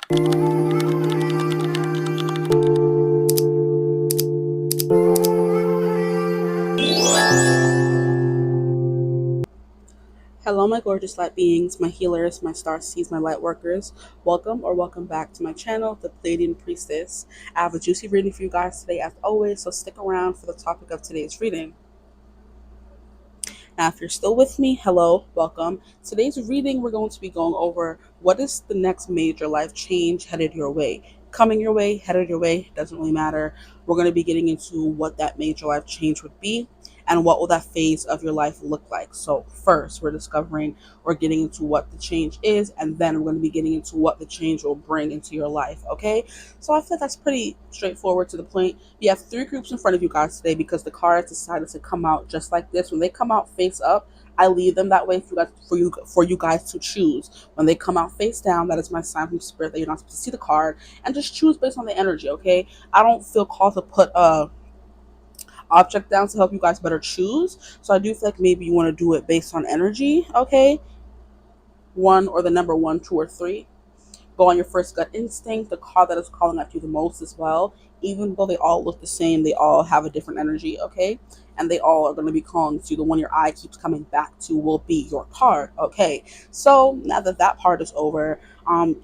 Hello, my gorgeous light beings, my healers, my star seeds, my light workers. Welcome or welcome back to my channel, The Pleiadian Priestess. I have a juicy reading for you guys today, as always, so stick around for the topic of today's reading. Now, if you're still with me, hello, welcome. Today's reading, we're going to be going over what is the next major life change headed your way. Coming your way, headed your way, doesn't really matter. We're going to be getting into what that major life change would be and what will that phase of your life look like. So first, we're discovering or getting into what the change is, and then we're going to be getting into what the change will bring into your life, okay? So I feel like that's pretty straightforward to the point. You have three groups in front of you guys today because the cards decided to come out just like this. When they come out face up, I leave them that way for you guys to choose. When they come out face down, that is my sign from spirit that you're not supposed to see the card, and just choose based on the energy, okay? I don't feel called to put a object down to help you guys better choose. So I do feel like maybe you want to do it based on energy, okay? One or the number one, two, or three. Go on your first gut instinct, the card that is calling out to you the most as well. Even though they all look the same, they all have a different energy, okay? And they all are going to be calling to you. The one your eye keeps coming back to will be your card, okay? So now that that part is over,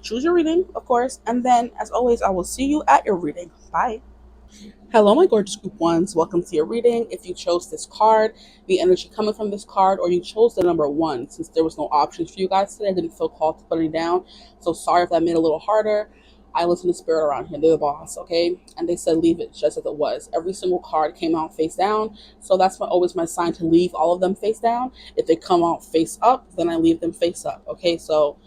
choose your reading, of course. And then, as always, I will see you at your reading. Bye. Hello, my gorgeous group ones. Welcome to your reading. If you chose this card, the energy coming from this card, or you chose the number one, since there was no options for you guys today, I didn't feel called to put it down. So sorry if that made it a little harder. I listen to spirit around here. They're the boss, okay? And they said leave it just as it was. Every single card came out face down. So that's always my sign to leave all of them face down. If they come out face up, then I leave them face up, okay? So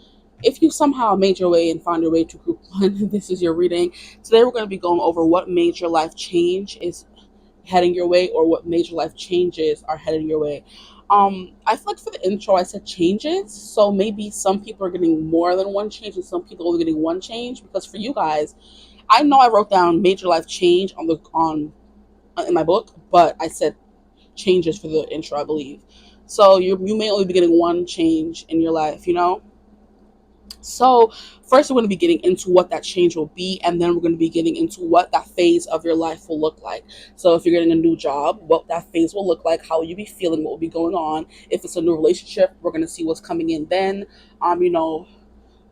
if you somehow made your way and found your way to group one, this is your reading. Today we're going to be going over what major life change is heading your way, or what major life changes are heading your way. I feel like for the intro I said changes, so maybe some people are getting more than one change and some people are only getting one change, because for you guys, I know I wrote down major life change on in my book, but I said changes for the intro, I believe. So you may only be getting one change in your life, you know. So first we're going to be getting into what that change will be, and then we're going to be getting into what that phase of your life will look like. So if you're getting a new job, what that phase will look like, how will you be feeling, what will be going on. If it's a new relationship, we're going to see what's coming in then. You know,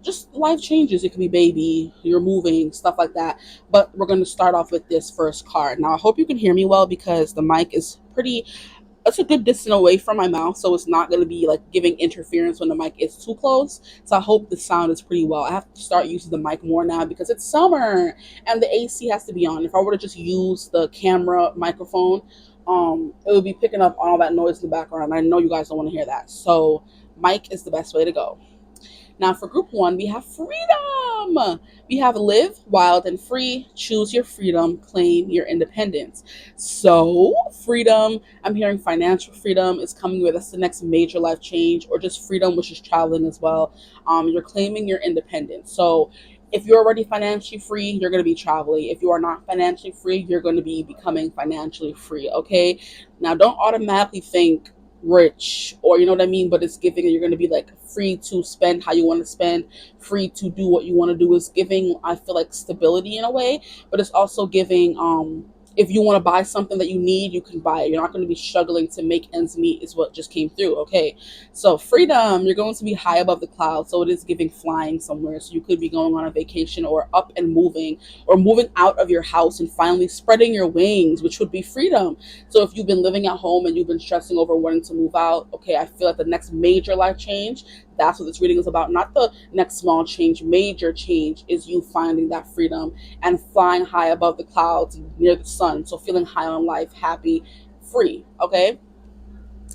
just life changes. It could be baby, you're moving, stuff like that. But we're going to start off with this first card. Now I hope you can hear me well, because the mic is pretty, it's a good distance away from my mouth, so it's not going to be like giving interference when the mic is too close. So I hope the sound is pretty well. I have to start using the mic more now because it's summer and the AC has to be on. If I were to just use the camera microphone, it would be picking up all that noise in the background. I know you guys don't want to hear that, so mic is the best way to go. Now for group one, we have freedom. We have live wild and free, choose your freedom, claim your independence. So freedom, I'm hearing financial freedom is coming with us, the next major life change, or just freedom, which is traveling as well. You're claiming your independence. So if you're already financially free, you're going to be traveling. If you are not financially free, you're going to be becoming financially free, okay? Now don't automatically think rich, or you know what I mean, but it's giving, you're going to be like free to spend how you want to spend, free to do what you want to do. Is giving, I feel like, stability in a way, but it's also giving, if you want to buy something that you need, you can buy it. You're not going to be struggling to make ends meet, is what just came through, okay? So freedom, you're going to be high above the clouds, so it is giving flying somewhere. So you could be going on a vacation, or up and moving, or moving out of your house and finally spreading your wings, which would be freedom. So if you've been living at home and you've been stressing over wanting to move out, okay, I feel like the next major life change, that's what this reading is about. Not the next small change. Major change is you finding that freedom and flying high above the clouds near the sun. So feeling high on life, happy, free, okay?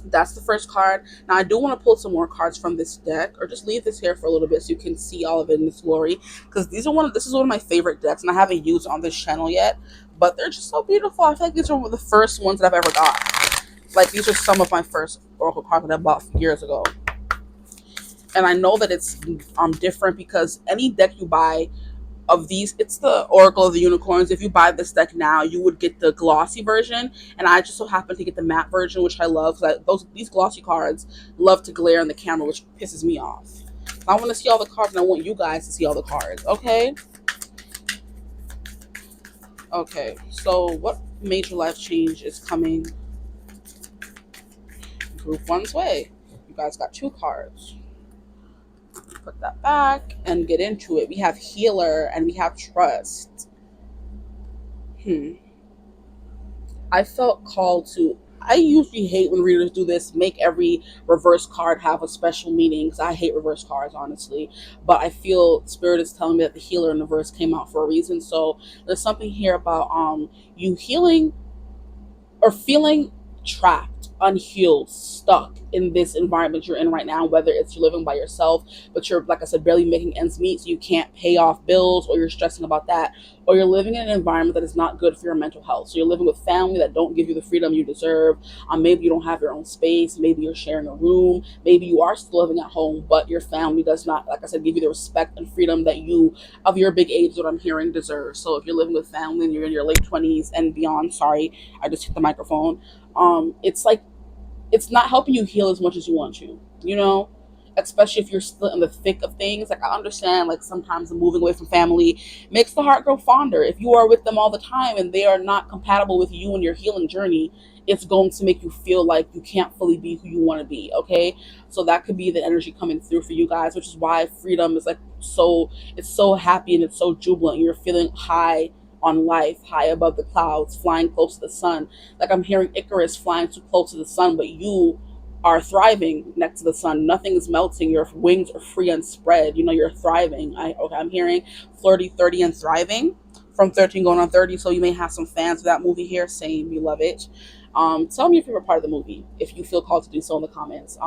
That's the first card. Now I do want to pull some more cards from this deck, or just leave this here for a little bit so you can see all of it in its glory, because this is one of my favorite decks, and I haven't used it on this channel yet, but they're just so beautiful. I feel like these are the first ones that I've ever got. Like, these are some of my first oracle cards that I bought years ago, and I know that it's different, because any deck you buy of these, it's the Oracle of the Unicorns. If you buy this deck now, you would get the glossy version, and I just so happen to get the matte version, which I love, because these glossy cards love to glare in the camera, which pisses me off. I want to see all the cards, and I want you guys to see all the cards. Okay. Okay. So what major life change is coming Group One's way? You guys got 2 cards. Put that back and get into it. We have healer and we have trust. I felt called to. I usually hate when readers do this, make every reverse card have a special meaning, because I hate reverse cards, honestly. But I feel Spirit is telling me that the healer in the verse came out for a reason. So there's something here about you healing or feeling trapped, unhealed, stuck in this environment you're in right now, whether it's you're living by yourself, but you're, like I said, barely making ends meet, so you can't pay off bills, or you're stressing about that, or you're living in an environment that is not good for your mental health. So you're living with family that don't give you the freedom you deserve. Maybe you don't have your own space. Maybe you're sharing a room. Maybe you are still living at home, but your family does not, like I said, give you the respect and freedom that you, of your big age, what I'm hearing, deserve. So if you're living with family and you're in your late 20s and beyond, sorry, I just hit the microphone. It's like it's not helping you heal as much as you want to, especially if you're still in the thick of things. Like, I understand, like, sometimes moving away from family makes the heart grow fonder. If you are with them all the time and they are not compatible with you and your healing journey, it's going to make you feel like you can't fully be who you want to be. Okay. So that could be the energy coming through for you guys, which is why freedom is like it's so happy and it's so jubilant. You're feeling high on life, high above the clouds, flying close to the sun. Like, I'm hearing Icarus flying too close to the sun, but you are thriving next to the sun. Nothing is melting. Your wings are free and spread. You're thriving. I'm hearing flirty, 30, and thriving, from 13 going on 30. So you may have some fans of that movie here. Same, you love it. Tell me your favorite part of the movie if you feel called to do so in the comments.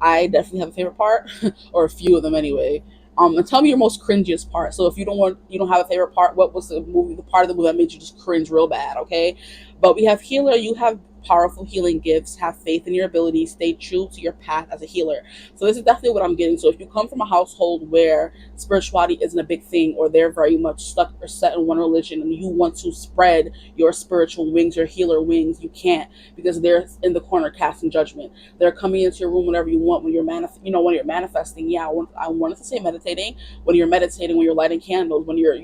I definitely have a favorite part, or a few of them anyway. And tell me your most cringiest part. So if you don't have a favorite part, what was the part of the movie that made you just cringe real bad? Okay. But we have healer. You have powerful healing gifts. Have faith in your abilities. Stay true to your path as a healer. So this is definitely what I'm getting. So if you come from a household where spirituality isn't a big thing, or they're very much stuck or set in one religion, and you want to spread your spiritual wings, your healer wings, you can't, because they're in the corner casting judgment. They're coming into your room whenever you want, when you're when you're manifesting. Yeah, I wanted to say meditating. When you're meditating, when you're lighting candles, when you're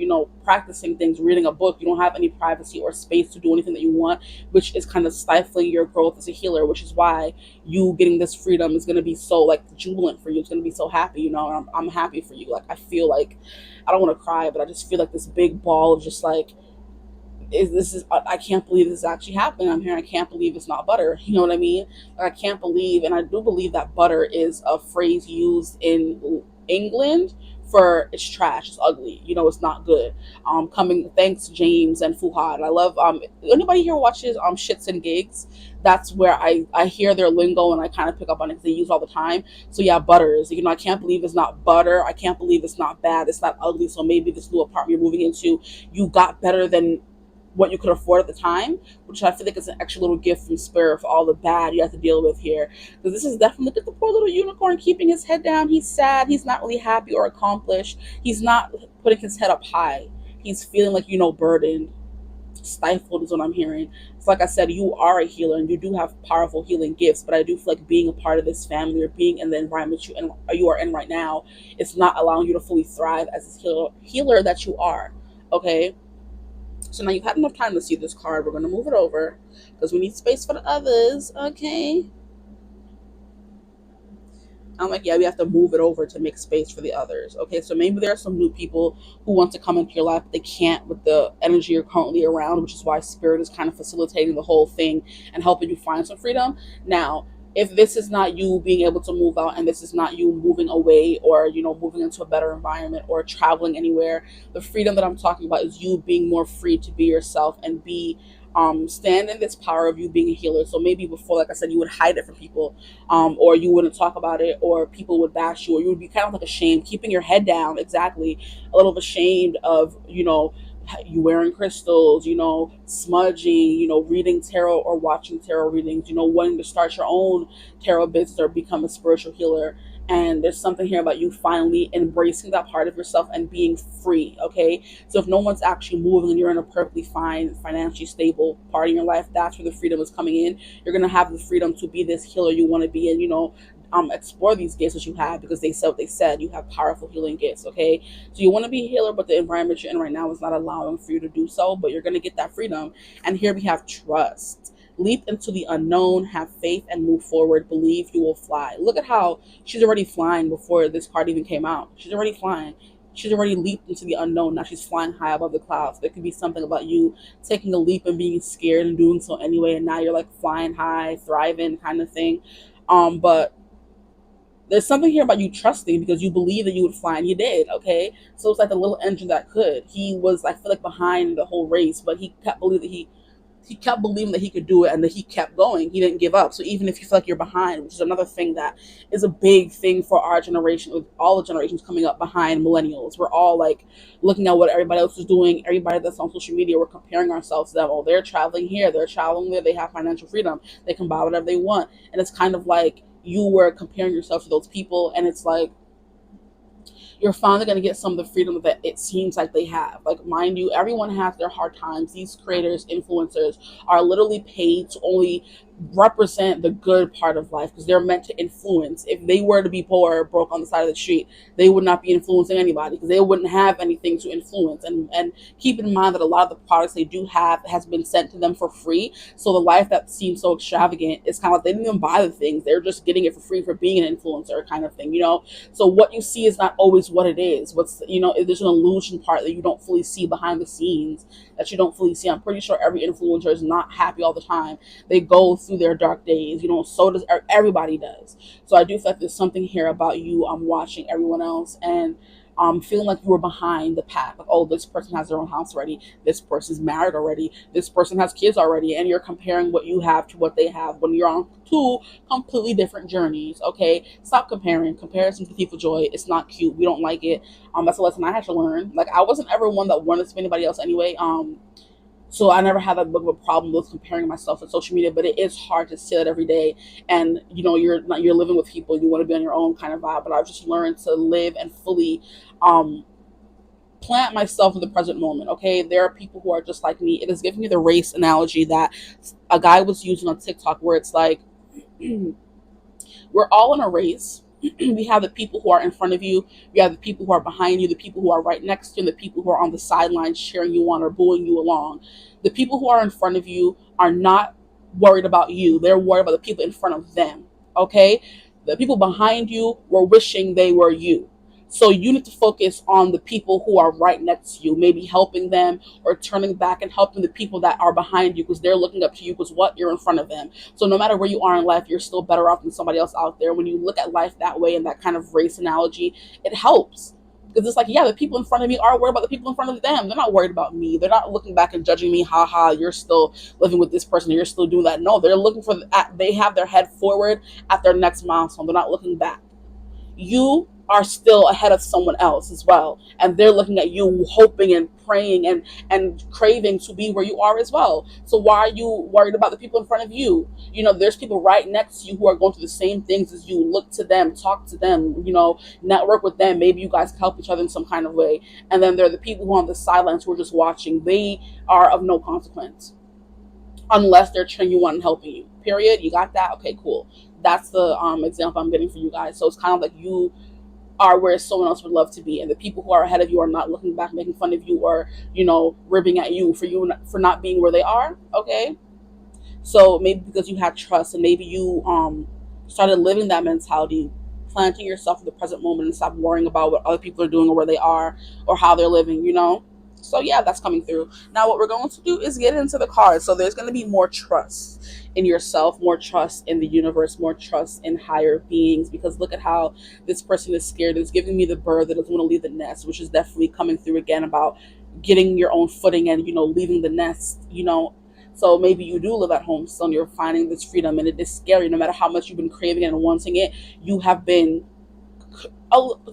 practicing things, reading a book, you don't have any privacy or space to do anything that you want, which is kind of stifling your growth as a healer. Which is why you getting this freedom is going to be so, like, jubilant for you. It's going to be so happy. And I'm happy for you. Like, I feel like, I don't want to cry, but I just feel like this big ball of just like, I can't believe this is actually happening. I'm here. I can't believe it's not butter. You know what I mean? Like, I can't believe, and I do believe that butter is a phrase used in England for it's trash, it's ugly, it's not good. Coming thanks James and Fuhad. I love anybody here watches Shits and Gigs. That's where I hear their lingo and I kind of pick up on it because they use all the time. So yeah, butters. I can't believe it's not butter. I can't believe it's not bad. It's not ugly. So maybe this new apartment you're moving into, you got better than what you could afford at the time, which I feel like is an extra little gift from Spirit for all the bad you have to deal with here. Because this is definitely, look at the poor little unicorn keeping his head down. He's sad. He's not really happy or accomplished. He's not putting his head up high. He's feeling like, burdened, stifled is what I'm hearing. So like I said, you are a healer and you do have powerful healing gifts, but I do feel like being a part of this family or being in the environment you are in right now, it's not allowing you to fully thrive as this healer that you are. Okay. So now you've had enough time to see this card. We're going to move it over because we need space for the others. Okay. I'm like, yeah, we have to move it over to make space for the others. Okay, so maybe there are some new people who want to come into your life, but they can't with the energy you're currently around, which is why Spirit is kind of facilitating the whole thing and helping you find some freedom. Now, if this is not you being able to move out and this is not you moving away or, moving into a better environment or traveling anywhere, the freedom that I'm talking about is you being more free to be yourself and stand in this power of you being a healer. So maybe before, like I said, you would hide it from people, or you wouldn't talk about it, or people would bash you, or you would be kind of like ashamed, keeping your head down, exactly, a little ashamed of, you wearing crystals, smudging, reading tarot or watching tarot readings, wanting to start your own tarot business or become a spiritual healer. And there's something here about you finally embracing that part of yourself and being free. Okay. So if no one's actually moving and you're in a perfectly fine, financially stable part of your life, that's where the freedom is coming in. You're going to have the freedom to be this healer you want to be. And, explore these gifts that you have, because they said what they said. You have powerful healing gifts, okay? So you want to be a healer, but the environment you're in right now is not allowing for you to do so, but you're going to get that freedom. And here we have trust. Leap into the unknown, have faith, and move forward. Believe you will fly. Look at how she's already flying before this card even came out. She's already flying. She's already leaped into the unknown. Now she's flying high above the clouds. There could be something about you taking a leap and being scared and doing so anyway, and now you're like flying high, thriving kind of thing. But there's something here about you trusting, because you believe that you would fly, and you did, okay? So it's like the little engine that could. He was, I feel like, behind the whole race, but he kept believing that he could do it, and that he kept going. He didn't give up. So even if you feel like you're behind, which is another thing that is a big thing for our generation, with all the generations coming up behind millennials, we're all like looking at what everybody else is doing. Everybody that's on social media, we're comparing ourselves to them. Oh, they're traveling here, they're traveling there, they have financial freedom, they can buy whatever they want. And it's kind of like you were comparing yourself to those people, and it's like you're finally going to get some of the freedom that it seems like they have. Like, mind you, everyone has their hard times. These creators, influencers, are literally paid to only represent the good part of life, because they're meant to influence. If they were to be poor or broke on the side of the street, they would not be influencing anybody, because they wouldn't have anything to influence. And keep in mind that a lot of the products they do have has been sent to them for free. So the life that seems so extravagant is kind of like they didn't even buy the things. They're just getting it for free for being an influencer kind of thing, you know? So what you see is not always what it is. There's an illusion part that you don't fully see behind the scenes, that you don't fully see. I'm pretty sure every influencer is not happy all the time. They go through their dark days, so does everybody does. So I do feel like there's something here about you watching everyone else, and feeling like you were behind the pack. Like, oh, this person has their own house already, this person's married already, this person has kids already, and you're comparing what you have to what they have, when you're on two completely different journeys. Okay, stop comparing. Comparison to thief of joy. It's not cute. We don't like it. That's a lesson I had to learn. Like, I wasn't ever one that wanted to be anybody else anyway. So I never had that big of a problem with comparing myself on social media, but it is hard to see that every day. And you're living with people, you want to be on your own kind of vibe. But I've just learned to live and fully um plant myself in the present moment. Okay, there are people who are just like me. It is giving me the race analogy that a guy was using on TikTok, where it's like we're all in a race. We have the people who are in front of you, we have the people who are behind you, the people who are right next to you, and the people who are on the sidelines cheering you on or booing you along. The people who are in front of you are not worried about you, they're worried about the people in front of them. Okay, the people behind you were wishing they were you. So you need to focus on the people who are right next to you, maybe helping them, or turning back and helping the people that are behind you, because they're looking up to you, because what, you're in front of them. So no matter where you are in life, you're still better off than somebody else out there. When you look at life that way, in that kind of race analogy, it helps. Because it's like, yeah, the people in front of me are worried about the people in front of them. They're not worried about me. They're not looking back and judging me. Ha ha, you're still living with this person, or you're still doing that. No, they're looking they have their head forward at their next milestone. They're not looking back. You are still ahead of someone else as well, and they're looking at you, hoping and praying and craving to be where you are as well. So why are you worried about the people in front of you? There's people right next to you who are going through the same things as you. Look to them, talk to them, network with them. Maybe you guys help each other in some kind of way. And then there are the people who are on the sidelines, who are just watching. They are of no consequence unless they're cheering you on and helping you. Period. You got that? Okay, cool. That's the example I'm getting for you guys. So it's kind of like you are where someone else would love to be, and the people who are ahead of you are not looking back, making fun of you, or ribbing at you for not being where they are. Okay, so maybe because you had trust, and maybe you started living that mentality, planting yourself in the present moment, and stop worrying about what other people are doing, or where they are, or how they're living. So yeah, that's coming through. Now what we're going to do is get into the cards. So there's going to be more trust in yourself, more trust in the universe, more trust in higher beings, because look at how this person is scared. It's giving me the bird that doesn't want to leave the nest, which is definitely coming through again about getting your own footing and leaving the nest. So maybe you do live at home, so you're finding this freedom, and it is scary. No matter how much you've been craving it and wanting it, you have been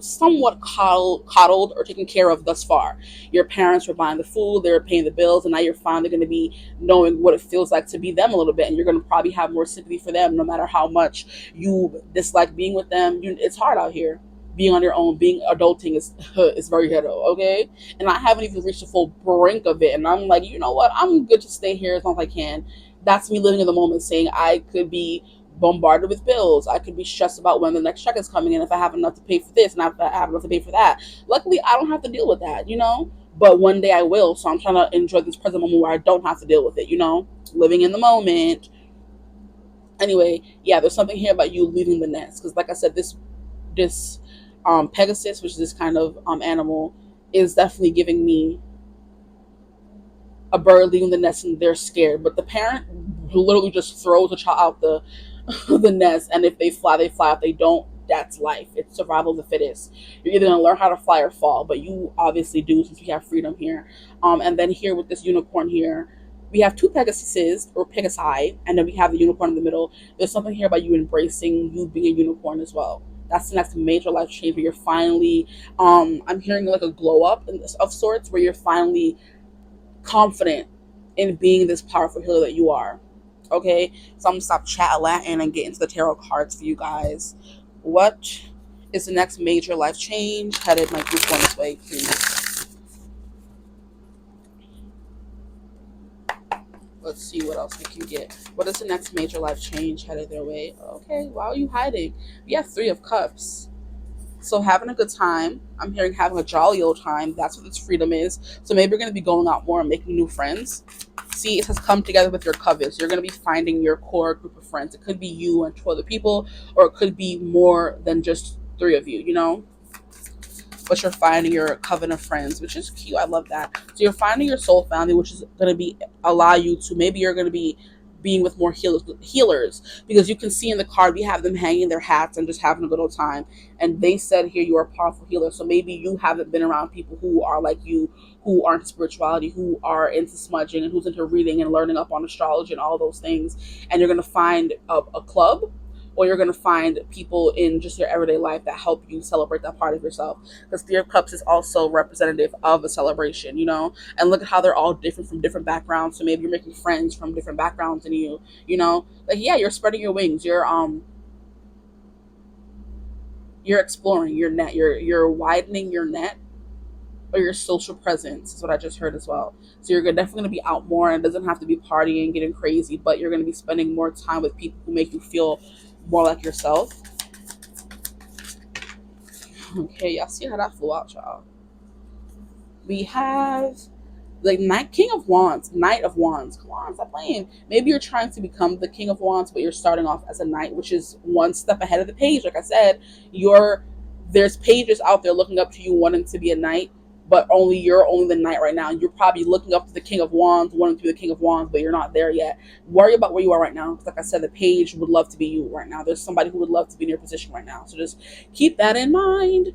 somewhat coddled or taken care of thus far. Your parents were buying the food, they were paying the bills, and now you're finally going to be knowing what it feels like to be them a little bit, and you're going to probably have more sympathy for them. No matter how much you dislike being with them, it's hard out here being on your own. Being adulting is very ghetto. Okay, and I haven't even reached the full brink of it, and I'm like, you know what, I'm good to stay here as long as I can. That's me living in the moment, saying I could be bombarded with bills. I could be stressed about when the next check is coming in, if I have enough to pay for this and if I have enough to pay for that. Luckily, I don't have to deal with that, but one day I will. So I'm trying to enjoy this present moment where I don't have to deal with it, living in the moment. Anyway, yeah, there's something here about you leaving the nest. Because, like I said, this Pegasus, which is this kind of animal, is definitely giving me a bird leaving the nest and they're scared. But the parent literally just throws a child out the the nest, and if they fly, they fly. If they don't, that's life. It's survival of the fittest. You're either gonna learn how to fly or fall, but you obviously do since we have freedom here. And then here with this unicorn here, we have two Pegasuses or Pegasi, and then we have the unicorn in the middle. There's something here about you embracing you being a unicorn as well. That's the next major life change where you're finally, I'm hearing like a glow up of sorts, where you're finally confident in being this powerful healer that you are. Okay, so I'm gonna stop chat Latin and get into the tarot cards for you guys. What is the next major life change headed my group on its way, please? Let's see what else we can get. What is the next major life change headed their way? Okay, why are you hiding? We have Three of Cups. So having a good time. I'm hearing having a jolly old time. That's what this freedom is. So maybe you're going to be going out more and making new friends. See, it has come together with your covers. You're going to be finding your core group of friends. It could be you and two other people, or it could be more than just three of you. But you're finding your coven of friends, which is cute. I love that. So you're finding your soul family, which is going to be allow you to, maybe you're going to be being with more healers, because you can see in the card we have them hanging their hats and just having a good old time. And they said here you are a powerful healer. So maybe you haven't been around people who are like you, who are into spirituality, who are into smudging, and who's into reading and learning up on astrology and all those things. And you're going to find a club, or you're going to find people in just your everyday life that help you celebrate that part of yourself. Because Three of Cups is also representative of a celebration. And look at how they're all different from different backgrounds. So maybe you're making friends from different backgrounds than you. Like, yeah, you're spreading your wings. You're exploring your net. You're widening your net, or your social presence is what I just heard as well. So you're definitely going to be out more, and it doesn't have to be partying, getting crazy, but you're going to be spending more time with people who make you feel more like yourself. Okay, y'all see how that flew out, y'all. We have the King of Wands, Knight of Wands. Come on, stop playing. Maybe you're trying to become the King of Wands, but you're starting off as a knight, which is one step ahead of the page. Like I said, there's pages out there looking up to you wanting to be a knight, but you're only the knight right now. You're probably looking up to the King of Wands, wanting to be the King of Wands, but you're not there yet. Worry about where you are right now, because like I said, the page would love to be you right now. There's somebody who would love to be in your position right now. So just keep that in mind.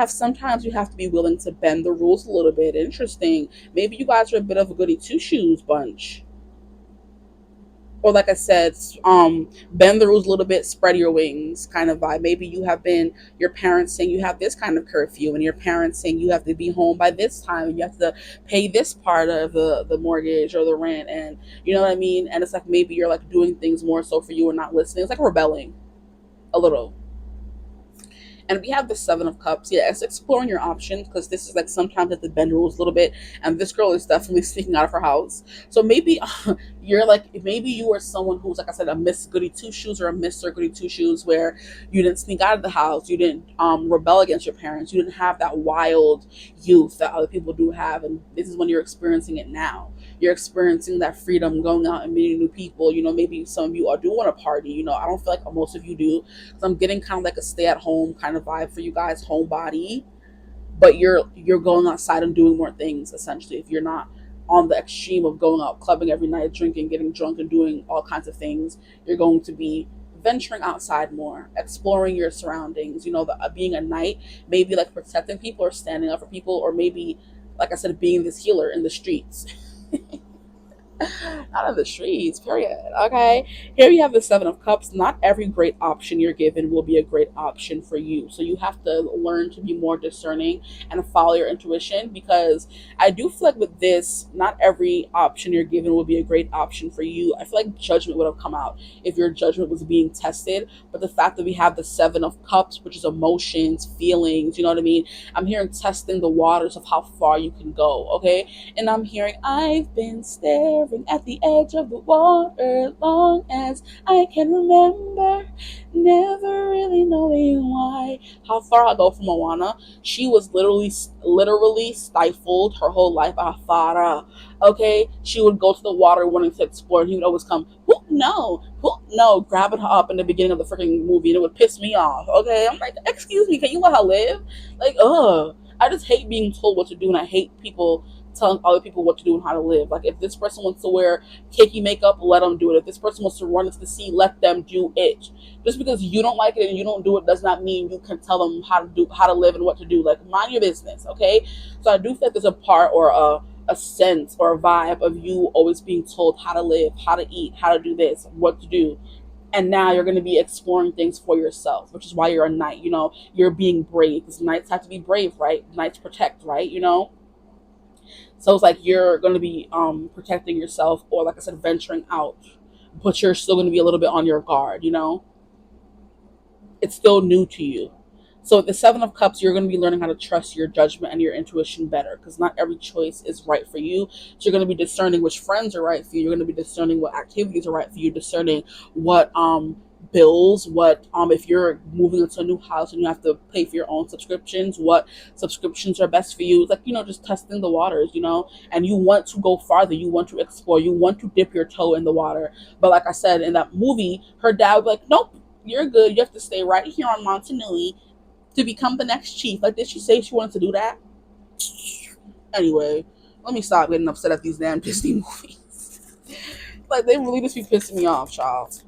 Sometimes you have to be willing to bend the rules a little bit. Interesting. Maybe you guys are a bit of a goody two shoes bunch. Or like I said, bend the rules a little bit, spread your wings kind of vibe. Maybe your parents saying you have this kind of curfew, and your parents saying you have to be home by this time, and you have to pay this part of the mortgage or the rent, and you know what I mean? And it's like maybe you're like doing things more so for you and not listening. It's like rebelling a little. And we have the Seven of Cups. Yeah, it's exploring your options, because this is like sometimes at the bend rules a little bit. And this girl is definitely sneaking out of her house. So maybe maybe you are someone who's, like I said, a Miss Goody Two Shoes or a Mr. Goody Two Shoes, where you didn't sneak out of the house, you didn't rebel against your parents, you didn't have that wild youth that other people do have. And this is when you're experiencing it now. You're experiencing that freedom, going out and meeting new people. Maybe some of you do want to party. I don't feel like most of you do, because I'm getting kind of like a stay-at-home kind of vibe for you guys, homebody. But you're going outside and doing more things, essentially. If you're not on the extreme of going out clubbing every night, drinking, getting drunk, and doing all kinds of things, you're going to be venturing outside more, exploring your surroundings. Being a knight, maybe like protecting people or standing up for people, or maybe, like I said, being this healer in the streets. Not in the streets, period. Okay. Here you have the Seven of Cups. Not every great option you're given will be a great option for you. So you have to learn to be more discerning and follow your intuition, because I do feel like with this, not every option you're given will be a great option for you. I feel like judgment would have come out if your judgment was being tested. But the fact that we have the Seven of Cups, which is emotions, feelings, you know what I mean? I'm hearing testing the waters of how far you can go. Okay. And I'm hearing, I've been staring surfing at the edge of the water, long as I can remember, never really knowing why. How far I go from Moana? She was literally stifled her whole life. Afara. Okay, she would go to the water wanting to explore, and he would always come, whoop, no, whoop, no, grabbing her up in the beginning of the freaking movie, and it would piss me off. Okay, I'm like, excuse me, can you let her live? Like, ugh. I just hate being told what to do, and I hate people telling other people what to do and how to live. Like, if this person wants to wear cakey makeup, let them do it. If this person wants to run into the sea, let them do it. Just because you don't like it and you don't do it does not mean you can tell them how to live and what to do. Like, mind your business, okay? So I do think there's a part or a sense or a vibe of you always being told how to live, how to eat, how to do this, what to do. And now you're going to be exploring things for yourself, which is why you're a knight. You're being brave, because knights have to be brave, right? Knights protect, right? So it's like you're going to be protecting yourself, or like I said, venturing out, but you're still going to be a little bit on your guard. It's still new to you. So the Seven of Cups, you're going to be learning how to trust your judgment and your intuition better, because not every choice is right for you. So you're going to be discerning which friends are right for you. You're going to be discerning what activities are right for you, discerning what bills, what if you're moving into a new house and you have to pay for your own subscriptions, what subscriptions are best for you. It's like, just testing the waters. And you want to go farther, you want to explore, you want to dip your toe in the water. But like I said, in that movie, her dad would be like, nope, you're good, you have to stay right here on Montanui to become the next chief. Like, did she say she wanted to do that? Anyway, let me stop getting upset at these damn Disney movies. Like, they really just be pissing me off, child.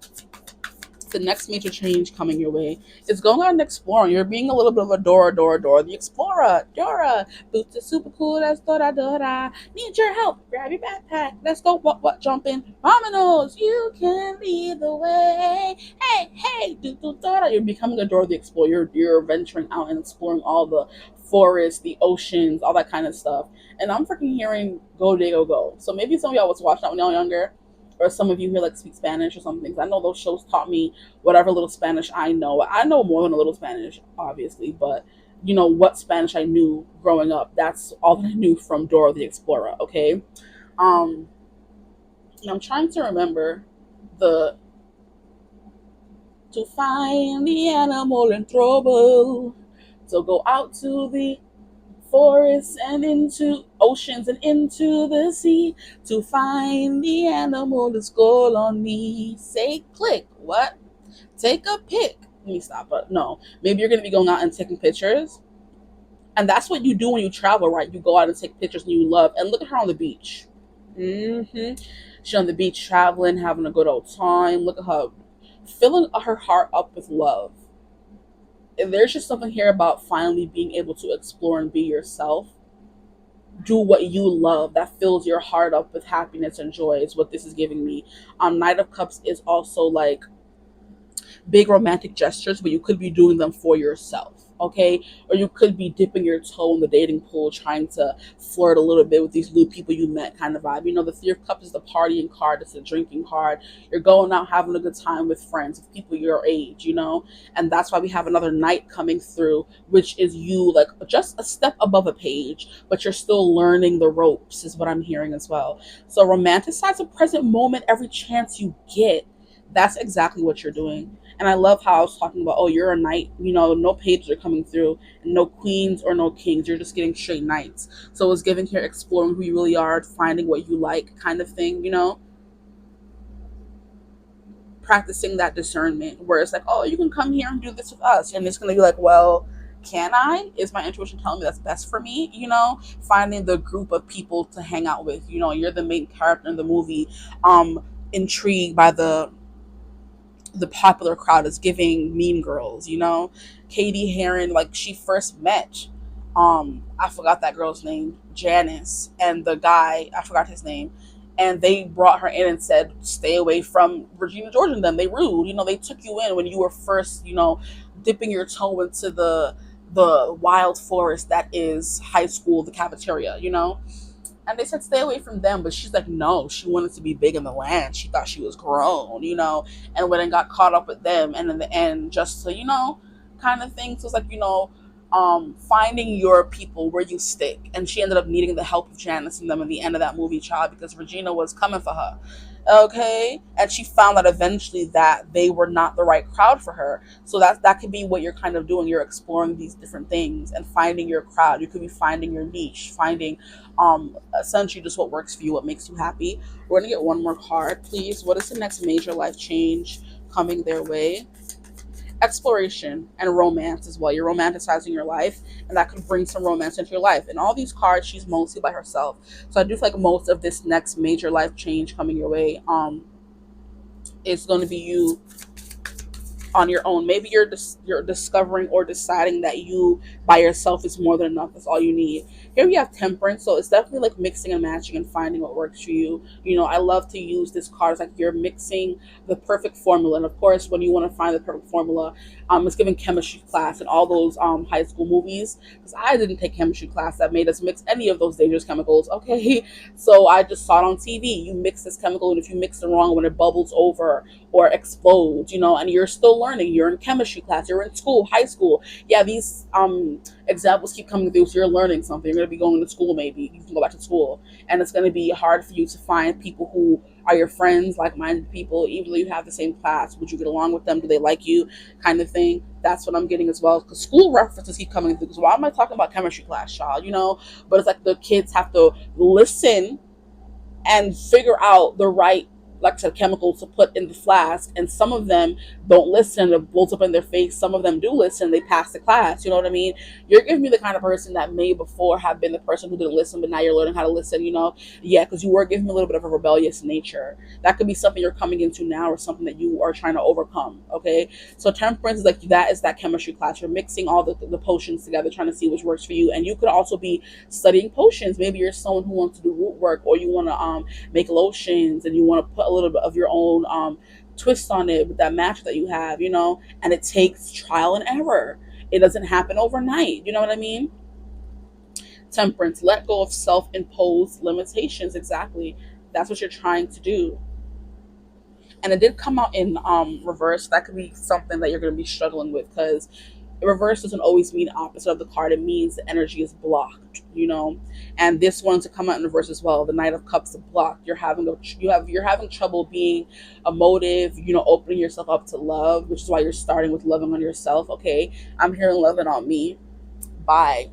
The next major change coming your way is going out and exploring. You're being a little bit of a Dora the Explorer. Dora, boots are super cool. That's Dora. Need your help. Grab your backpack. Let's go. What? Jump in. Dominoes. You can lead the way. Hey, Dora. You're becoming a Dora the Explorer. You're venturing out and exploring all the forests, the oceans, all that kind of stuff. And I'm freaking hearing go, Diego, go. So maybe some of y'all was watching that when y'all were younger, or some of you here like speak Spanish or something. I know those shows taught me whatever little Spanish I know. I know more than a little Spanish, obviously, but what Spanish I knew growing up. That's all that I knew from Dora the Explorer. Okay, and I'm trying to remember the to find the animal in trouble. So go out to the forests and into oceans and into the sea to find the animal that's call on me. Say click. What? Take a pic. Let me stop. But no, maybe you're going to be going out and taking pictures. And that's what you do when you travel, right? You go out and take pictures and you love. And look at her on the beach. She's on the beach traveling, having a good old time. Look at her filling her heart up with love. And there's just something here about finally being able to explore and be yourself. Do what you love that fills your heart up with happiness and joy is what this is giving me. Knight of Cups is also like big romantic gestures, but you could be doing them for yourself, okay? Or you could be dipping your toe in the dating pool, trying to flirt a little bit with these new people you met kind of vibe. The Three of Cups is the partying card, it's the drinking card. You're going out having a good time with friends, with people your age. And that's why we have another Knight coming through, which is you like just a step above a page, but you're still learning the ropes, is what I'm hearing as well. So romanticize the present moment every chance you get. That's exactly what you're doing. And I love how I was talking about, oh, you're a knight, no pages are coming through, no queens or no kings. You're just getting straight knights. So it's giving here exploring who you really are, finding what you like kind of thing. Practicing that discernment where it's like, oh, you can come here and do this with us. And it's going to be like, well, can I? Is my intuition telling me that's best for me? Finding the group of people to hang out with. You're the main character in the movie, intrigued by the popular crowd is giving Mean Girls. Katie Heron, like she first met I forgot that girl's name, Janice, and the guy, I forgot his name, and they brought her in and said, stay away from Regina George and them. They rude. They took you in when you were first, dipping your toe into the wild forest that is high school, the cafeteria. And they said stay away from them, but she's like, no, she wanted to be big in the land. She thought she was grown, and went and got caught up with them, and in the end, just to, kind of thing. So it's like, finding your people where you stick. And she ended up needing the help of Janice and them at the end of that movie, child, because Regina was coming for her. Okay, and she found that eventually that they were not the right crowd for her. So that could be what you're kind of doing. You're exploring these different things and finding your crowd. You could be finding your niche, finding essentially just what works for you, what makes you happy. We're gonna get one more card, please. What is the next major life change coming their way? Exploration and romance as well. You're romanticizing your life, and that could bring some romance into your life. And all these cards, she's mostly by herself. So I do feel like most of this next major life change coming your way is going to be you on your own. Maybe you're discovering or deciding that you by yourself is more than enough. That's all you need. Here we have Temperance, so it's definitely like mixing and matching and finding what works for you. You know, I love to use this card. It's like you're mixing the perfect formula, and of course, when you want to find the perfect formula, it's given chemistry class and all those high school movies. Because I didn't take chemistry class that made us mix any of those dangerous chemicals. Okay, so I just saw it on TV. You mix this chemical, and if you mix it wrong, when it bubbles over or explodes, you know, and you're still learning. You're in chemistry class, you're in school, high school. Yeah, these examples keep coming through, so you're learning something. You're going to be going to school, maybe. You can go back to school. And it's going to be hard for you to find people who are your friends, like-minded people, even though you have the same class. Would you get along with them? Do they like you? Kind of thing. That's what I'm getting as well. Because school references keep coming through. Because why am I talking about chemistry class, child? You know? But it's like the kids have to listen and figure out the right like I said, chemicals to put in the flask, and some of them don't listen, it blows up in their face. Some of them do listen, they pass the class. You know what I mean? You're giving me the kind of person that may before have been the person who didn't listen, but now you're learning how to listen, you know? Yeah, because you were giving me a little bit of a rebellious nature. That could be something you're coming into now or something that you are trying to overcome, okay? So Temperance is like that is that chemistry class. You're mixing all the potions together, trying to see which works for you. And you could also be studying potions. Maybe you're someone who wants to do root work, or you want to make lotions, and you want to put a little bit of your own twist on it with that match that you have, you know, and it takes trial and error. It doesn't happen overnight. You know what I mean? Temperance, let go of self-imposed limitations. Exactly. That's what you're trying to do. And it did come out in reverse. That could be something that you're going to be struggling with, because reverse doesn't always mean opposite of the card. It means the energy is blocked, you know. And this one to come out in reverse as well. The Knight of Cups is blocked. You're having trouble being emotive, you know, opening yourself up to love, which is why you're starting with loving on yourself. Okay, I'm hearing loving on me. Bye.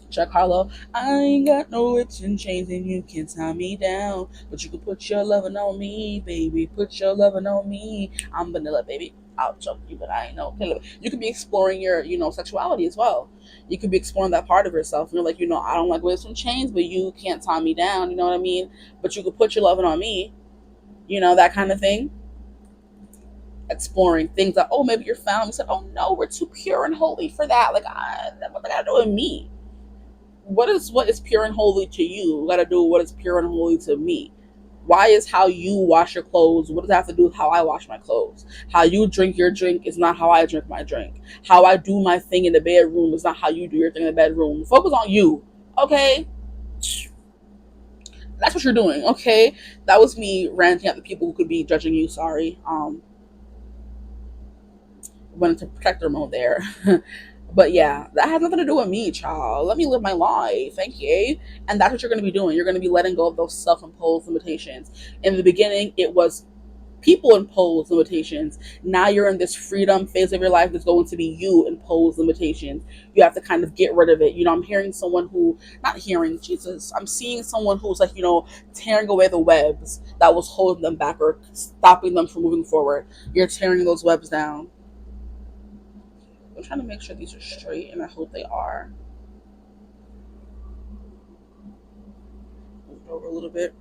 Jack Harlow. I ain't got no whips and chains and you can tie me down, but you can put your loving on me, baby. Put your loving on me. I'm vanilla, baby. I'll choke you, but I ain't no killer. You could be exploring your, you know, sexuality as well. You could be exploring that part of yourself. You're like, you know, I don't like whips and chains, but you can't tie me down. You know what I mean? But you could put your loving on me. You know, that kind of thing. Exploring things that, oh, maybe your family said, oh no, we're too pure and holy for that. Like, what they got to do with me? What is pure and holy to you got to do with what is pure and holy to me? Why is how you wash your clothes, what does that have to do with how I wash my clothes? How you drink your drink is not how I drink my drink. How I do my thing in the bedroom is not how you do your thing in the bedroom. Focus on you, okay? That's what you're doing, okay? That was me ranting at the people who could be judging you. Sorry. Went into protector mode there. But yeah, that has nothing to do with me, child. Let me live my life. Thank you. And that's what you're going to be doing. You're going to be letting go of those self-imposed limitations. In the beginning, it was people imposed limitations. Now you're in this freedom phase of your life that's going to be you imposed limitations. You have to kind of get rid of it. You know, I'm hearing someone who, not hearing, Jesus, I'm seeing someone who's like, you know, tearing away the webs that was holding them back or stopping them from moving forward. You're tearing those webs down. I'm trying to make sure these are straight, and I hope they are. Move over a little bit.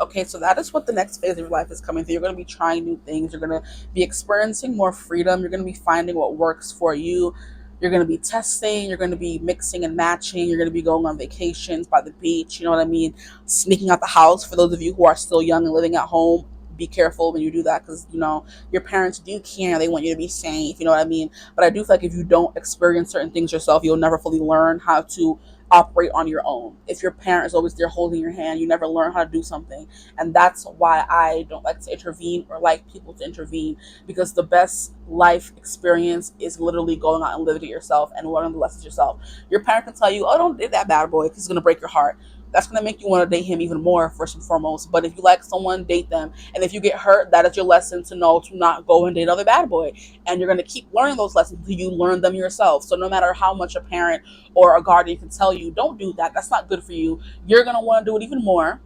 Okay, so that is what the next phase of your life is coming through. You're going to be trying new things. You're going to be experiencing more freedom. You're going to be finding what works for you. You're going to be testing. You're going to be mixing and matching. You're going to be going on vacations by the beach. You know what I mean? Sneaking out the house. For those of you who are still young and living at home, be careful when you do that, because, you know, your parents do care. They want you to be safe. You know what I mean? But I do feel like if you don't experience certain things yourself, you'll never fully learn how to operate on your own. If your parent is always there holding your hand, you never learn how to do something. And that's why I don't like to intervene or like people to intervene, because the best life experience is literally going out and living it yourself and learning the lessons yourself. Your parent can tell you, oh, don't date that bad boy because it's going to break your heart. That's going to make you want to date him even more, first and foremost. But if you like someone, date them. And if you get hurt, that is your lesson to know to not go and date another bad boy. And you're going to keep learning those lessons until you learn them yourself. So no matter how much a parent or a guardian can tell you, don't do that, that's not good for you, you're going to want to do it even more,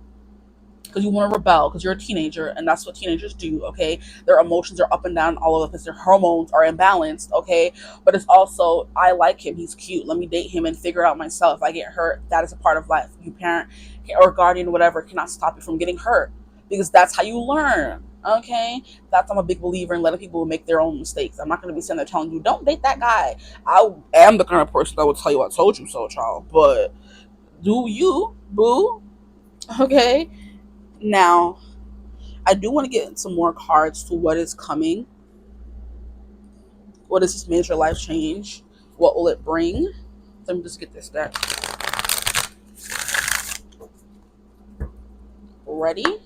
because you want to rebel, because you're a teenager, and that's what teenagers do. Okay, their emotions are up and down all over because their hormones are imbalanced. Okay, but it's also, I like him, he's cute, let me date him and figure it out myself. If I get hurt, that is a part of life. You parent or guardian, whatever, cannot stop you from getting hurt, because that's how you learn. Okay, that's, I'm a big believer in letting people make their own mistakes. I'm not going to be sitting there telling you don't date that guy. I am the kind of person that would tell you I told you so, child, but do you, boo? Okay, now I do want to get into more cards to what is coming. What is this major life change? What will it bring? Let me just get this deck. Ready?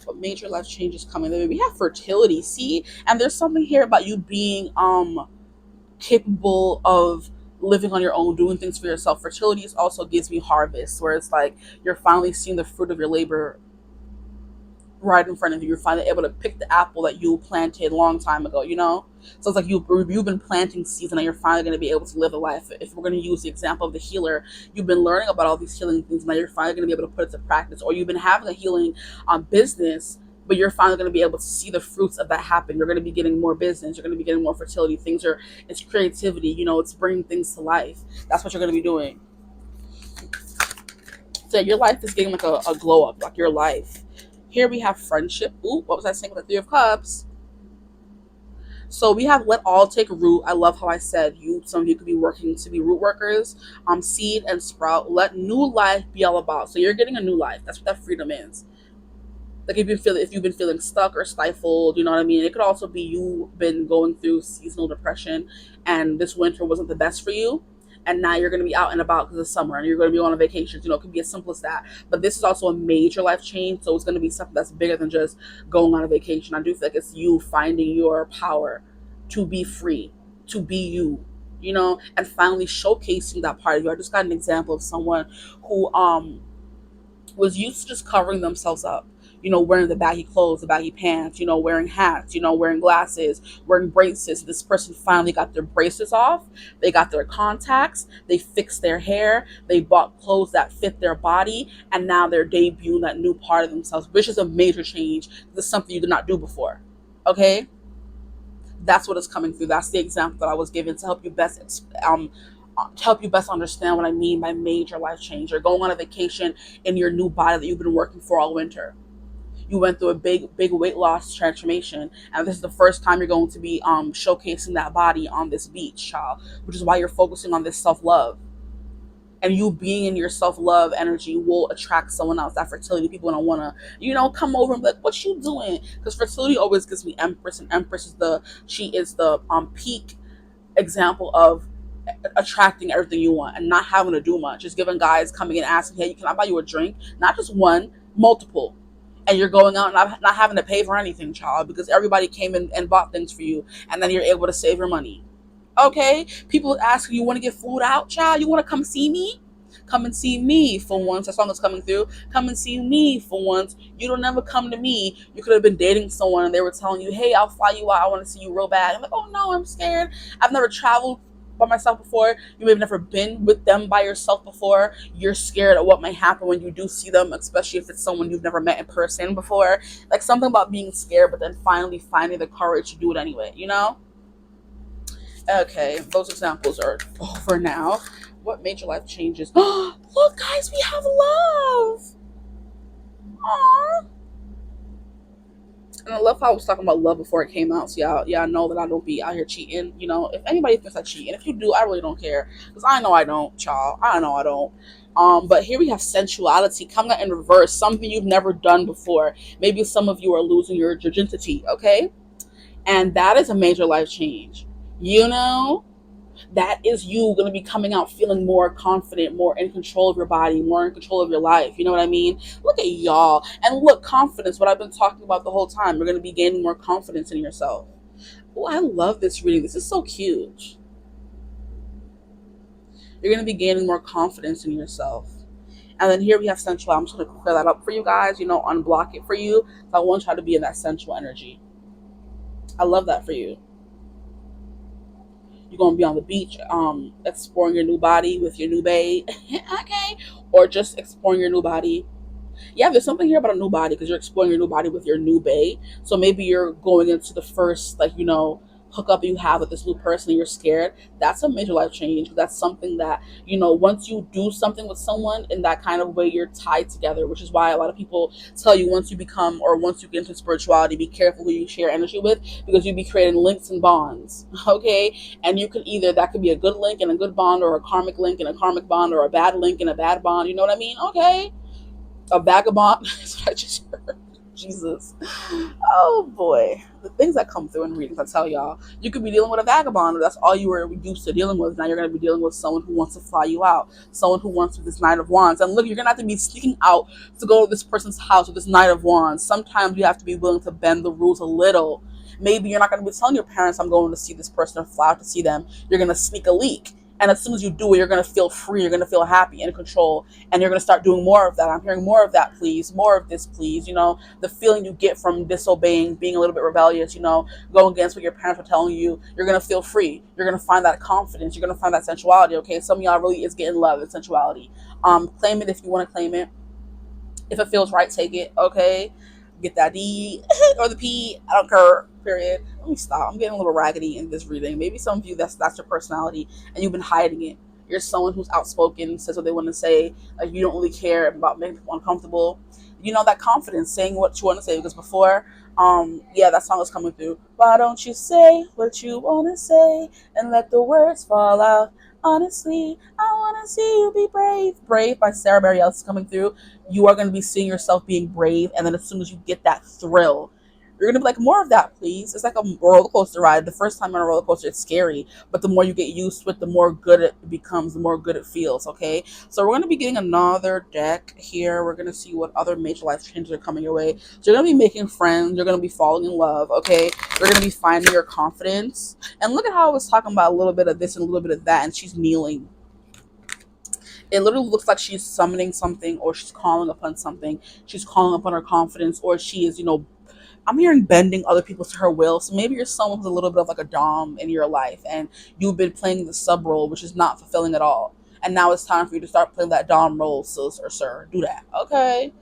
What major life change is coming? We have fertility. See? And there's something here about you being capable of living on your own, doing things for yourself. Fertility also gives me harvest, where it's like you're finally seeing the fruit of your labor right in front of you. You're finally able to pick the apple that you planted a long time ago, you know? So it's like you've been planting seeds, and you're finally going to be able to live a life. If we're going to use the example of the healer, you've been learning about all these healing things, now you're finally going to be able to put it to practice. Or you've been having a healing business, but you're finally going to be able to see the fruits of that happen. You're going to be getting more business. You're going to be getting more fertility. It's creativity, you know, it's bringing things to life. That's what you're going to be doing. So your life is getting like a glow up, like your life. Here we have friendship. Ooh, what was I saying with the Three of Cups? So we have let all take root. I love how I said some of you could be working to be root workers. Seed and sprout. Let new life be all about. So you're getting a new life. That's what that freedom is. Like if you've been feeling stuck or stifled, you know what I mean? It could also be you've been going through seasonal depression, and this winter wasn't the best for you. And now you're going to be out and about because it's summer, and you're going to be on a vacation. You know, it could be as simple as that. But this is also a major life change. So it's going to be something that's bigger than just going on a vacation. I do feel like it's you finding your power to be free, to be you, you know, and finally showcasing that part of you. I just got an example of someone who was used to just covering themselves up, you know, wearing the baggy clothes, the baggy pants, you know, wearing hats, you know, wearing glasses, wearing braces. This person finally got their braces off. They got their contacts. They fixed their hair. They bought clothes that fit their body. And now they're debuting that new part of themselves, which is a major change. This is something you did not do before. Okay? That's what is coming through. That's the example that I was given to help you best understand what I mean by major life change. You're going on a vacation in your new body that you've been working for all winter. You went through a big weight loss transformation, and this is the first time you're going to be showcasing that body on this beach, child, which is why you're focusing on this self-love. And you being in your self-love energy will attract someone else. That fertility, people don't want to, you know, come over and be like, what you doing? Because fertility always gives me Empress, and Empress is the peak example of attracting everything you want and not having to do much. Just giving guys coming and asking, hey, can I buy you a drink? Not just one, multiple. And you're going out and not having to pay for anything, child, because everybody came in and bought things for you, and then you're able to save your money. Okay? People ask you want to get food out, child? You want to come see me? Come and see me for once. That song is coming through. Come and see me for once. You don't never come to me. You could have been dating someone and they were telling you, hey, I'll fly you out. I want to see you real bad. I'm like, oh no, I'm scared. I've never traveled by myself before. You may have never been with them by yourself before. You're scared of what might happen when you do see them, especially if it's someone you've never met in person before. Like something about being scared, but then finally finding the courage to do it anyway, you know? Okay, those examples are over now. What major life changes? Look, guys, we have love. Aww. And I love how I was talking about love before it came out. So y'all know that I don't be out here cheating. You know, if anybody thinks I cheat, and if you do, I really don't care. Because I know I don't, y'all. I know I don't. But here we have sensuality coming out in reverse. Something you've never done before. Maybe some of you are losing your virginity, okay? And that is a major life change. You know? That is you going to be coming out feeling more confident, more in control of your body, more in control of your life. You know what I mean? Look at y'all. And look, confidence, what I've been talking about the whole time. You're going to be gaining more confidence in yourself. Oh, I love this reading. This is so cute. You're going to be gaining more confidence in yourself. And then here we have sensual. I'm just going to clear that up for you guys, unblock it for you. So I want you to be in that sensual energy. I love that for you. You're going to be on the beach, exploring your new body with your new babe. Okay. Or just exploring your new body. Yeah, there's something here about a new body because you're exploring your new body with your new bae. So maybe you're going into the first, hookup you have with this new person and you're scared. That's a major life change. That's something that, once you do something with someone in that kind of way, you're tied together, which is why a lot of people tell you once you become or once you get into spirituality, be careful who you share energy with because you'll be creating links and bonds. Okay. And you can either, that could be a good link and a good bond, or a karmic link and a karmic bond, or a bad link and a bad bond. You know what I mean? Okay. A vagabond. That's what I just heard. Jesus. Oh boy. The things that come through in readings, I tell y'all. You could be dealing with a vagabond, that's all you were used to dealing with. Now you're going to be dealing with someone who wants to fly you out. Someone who wants this Knight of Wands. And look, you're going to have to be sneaking out to go to this person's house with this Knight of Wands. Sometimes you have to be willing to bend the rules a little. Maybe you're not going to be telling your parents, I'm going to see this person or fly out to see them. You're going to sneak a leak. And as soon as you do it, you're going to feel free. You're going to feel happy and in control. And you're going to start doing more of that. I'm hearing more of that, please. More of this, please. The feeling you get from disobeying, being a little bit rebellious, going against what your parents are telling you. You're going to feel free. You're going to find that confidence. You're going to find that sensuality, okay? Some of y'all really is getting love and sensuality. Claim it if you want to claim it. If it feels right, take it, okay? Get that D or the P. I don't care. Period. Let me stop. I'm getting a little raggedy in this reading. Maybe some of you that's your personality and you've been hiding it. You're someone who's outspoken, says what they want to say. Like you don't really care about making people uncomfortable. That confidence, saying what you want to say. Because before, that song was coming through. Why don't you say what you want to say and let the words fall out? Honestly, I want to see you be brave. Brave by Sarah Bareilles is coming through. You are going to be seeing yourself being brave. And then as soon as you get that thrill, you're going to be like, more of that, please. It's like a roller coaster ride. The first time on a roller coaster, it's scary. But the more you get used to it, the more good it becomes, the more good it feels, okay? So we're going to be getting another deck here. We're going to see what other major life changes are coming your way. So you're going to be making friends. You're going to be falling in love, okay? You're going to be finding your confidence. And look at how I was talking about a little bit of this and a little bit of that, and she's kneeling. It literally looks like she's summoning something, or she's calling upon something. She's calling upon her confidence, or she is, I'm hearing bending other people to her will. So maybe you're someone who's a little bit of like a dom in your life and you've been playing the sub role, which is not fulfilling at all. And now it's time for you to start playing that dom role, sis or sir. Do that. Okay.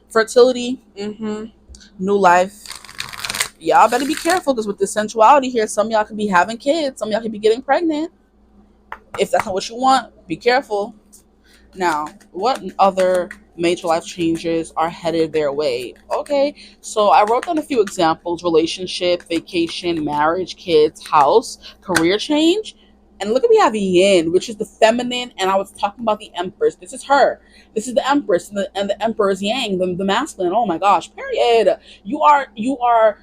Fertility. New life. Y'all better be careful because with the sensuality here, some of y'all could be having kids. Some of y'all could be getting pregnant. If that's not what you want, be careful. Now, what other major life changes are headed their way? Okay, so I wrote down a few examples: relationship, vacation, marriage, kids, house, career change. And look at, we have Yin, which is the feminine, and I was talking about the Empress. This is her. This is the Empress, and the Emperor is Yang, the masculine. Oh my gosh, period. You are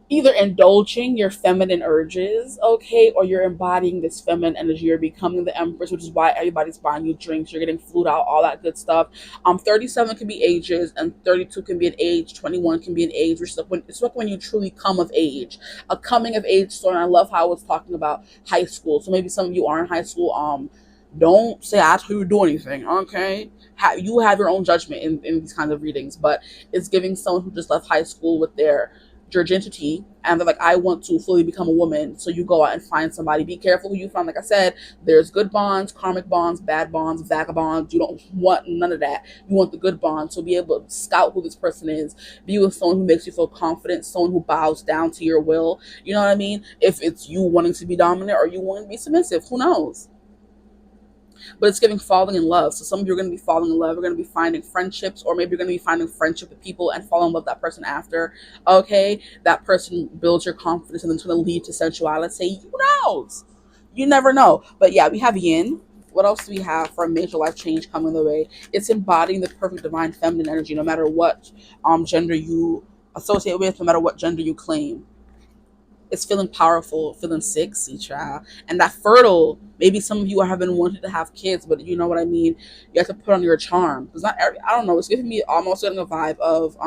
either indulging your feminine urges, okay, or you're embodying this feminine energy. You're becoming the Empress, which is why everybody's buying you drinks. You're getting flued out, all that good stuff. 37 can be ages, and 32 can be an age. 21 can be an age, which is it's like when you truly come of age. A coming of age story. And I love how I was talking about high school. So maybe some of you are in high school. Don't say I told you to do anything, okay? You have your own judgment in these kinds of readings, but it's giving someone who just left high school with their virginity and they're like, I want to fully become a woman. So you go out and find somebody. Be careful who you find. Like I said, there's good bonds, karmic bonds, bad bonds, vagabonds. You don't want none of that. You want the good bonds. So be able to scout who this person is. Be with someone who makes you feel confident, someone who bows down to your will. You know what I mean? If it's you wanting to be dominant or you wanting to be submissive, who knows? But it's giving falling in love. So some of you are going to be falling in love. You're going to be finding friendships, or maybe you're going to be finding friendship with people and fall in love with that person after. Okay, that person builds your confidence and then it's going to lead to sensuality. Who knows? You never know. But yeah, we have Yin. What else do we have for a major life change coming the way? It's embodying the perfect divine feminine energy, no matter what gender you associate with, no matter what gender you claim. It's feeling powerful, feeling sexy, child. And that fertile, maybe some of you have been wanting to have kids, but you know what I mean? You have to put on your charm. It's not every, I don't know, it's giving me almost getting a vibe of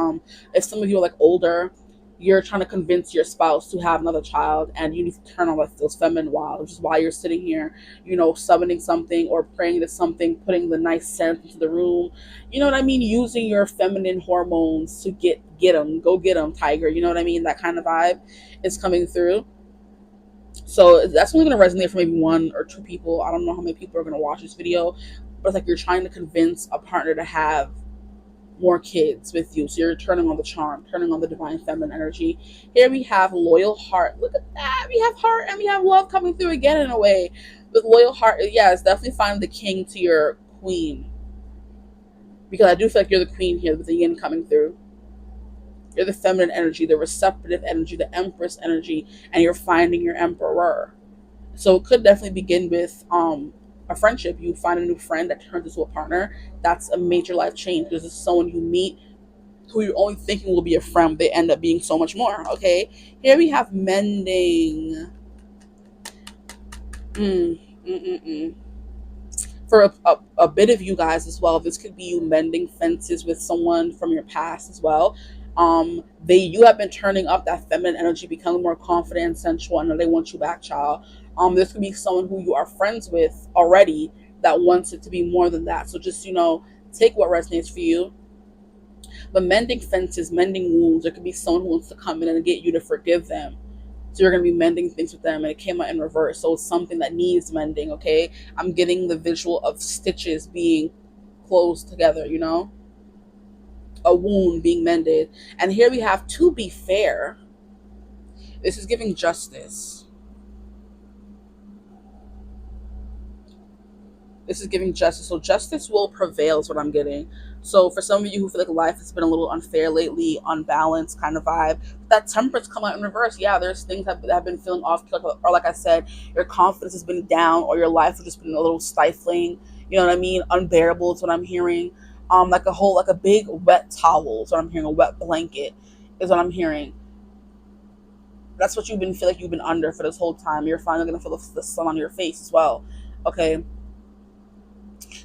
if some of you are like older, you're trying to convince your spouse to have another child and you need to turn on like those feminine wild, which is why you're sitting here, summoning something or praying to something, putting the nice scent into the room. You know what I mean? Using your feminine hormones to get them, go get them, tiger. You know what I mean? That kind of vibe is coming through. So that's only going to resonate for maybe one or two people. I don't know how many people are going to watch this video, but it's like you're trying to convince a partner to have more kids with you. So you're turning on the charm, turning on the divine feminine energy. Here we have loyal heart. Look at that. We have heart and we have love coming through again in a way. With loyal heart, yeah, it's definitely finding the king to your queen. Because I do feel like you're the queen here with the yin coming through. You're the feminine energy, the receptive energy, the empress energy, and you're finding your emperor. So it could definitely begin with a friendship. You find a new friend that turns into a partner. That's a major life change. This is someone you meet who you're only thinking will be a friend. They end up being so much more. Okay. Here we have mending. Mm, mm, mm, mm. For a bit of you guys as well, this could be you mending fences with someone from your past as well. You have been turning up that feminine energy, becoming more confident and sensual, and they want you back, child. This could be someone who you are friends with already that wants it to be more than that. So just take what resonates for you. But mending fences, mending wounds, there could be someone who wants to come in and get you to forgive them. So you're going to be mending things with them, and it came out in reverse. So it's something that needs mending, okay? I'm getting the visual of stitches being closed together, a wound being mended. And here we have, to be fair, this is giving justice. This is giving justice. So justice will prevail is what I'm getting. So for some of you who feel like life has been a little unfair lately, unbalanced kind of vibe, that temperance come out in reverse. Yeah, there's things that have been feeling off, or like I said, your confidence has been down, or your life has just been a little stifling. You know what I mean? Unbearable is what I'm hearing. Like a big wet towel is what I'm hearing. A wet blanket is what I'm hearing. That's what feel like you've been under for this whole time. You're finally gonna feel the sun on your face as well. Okay.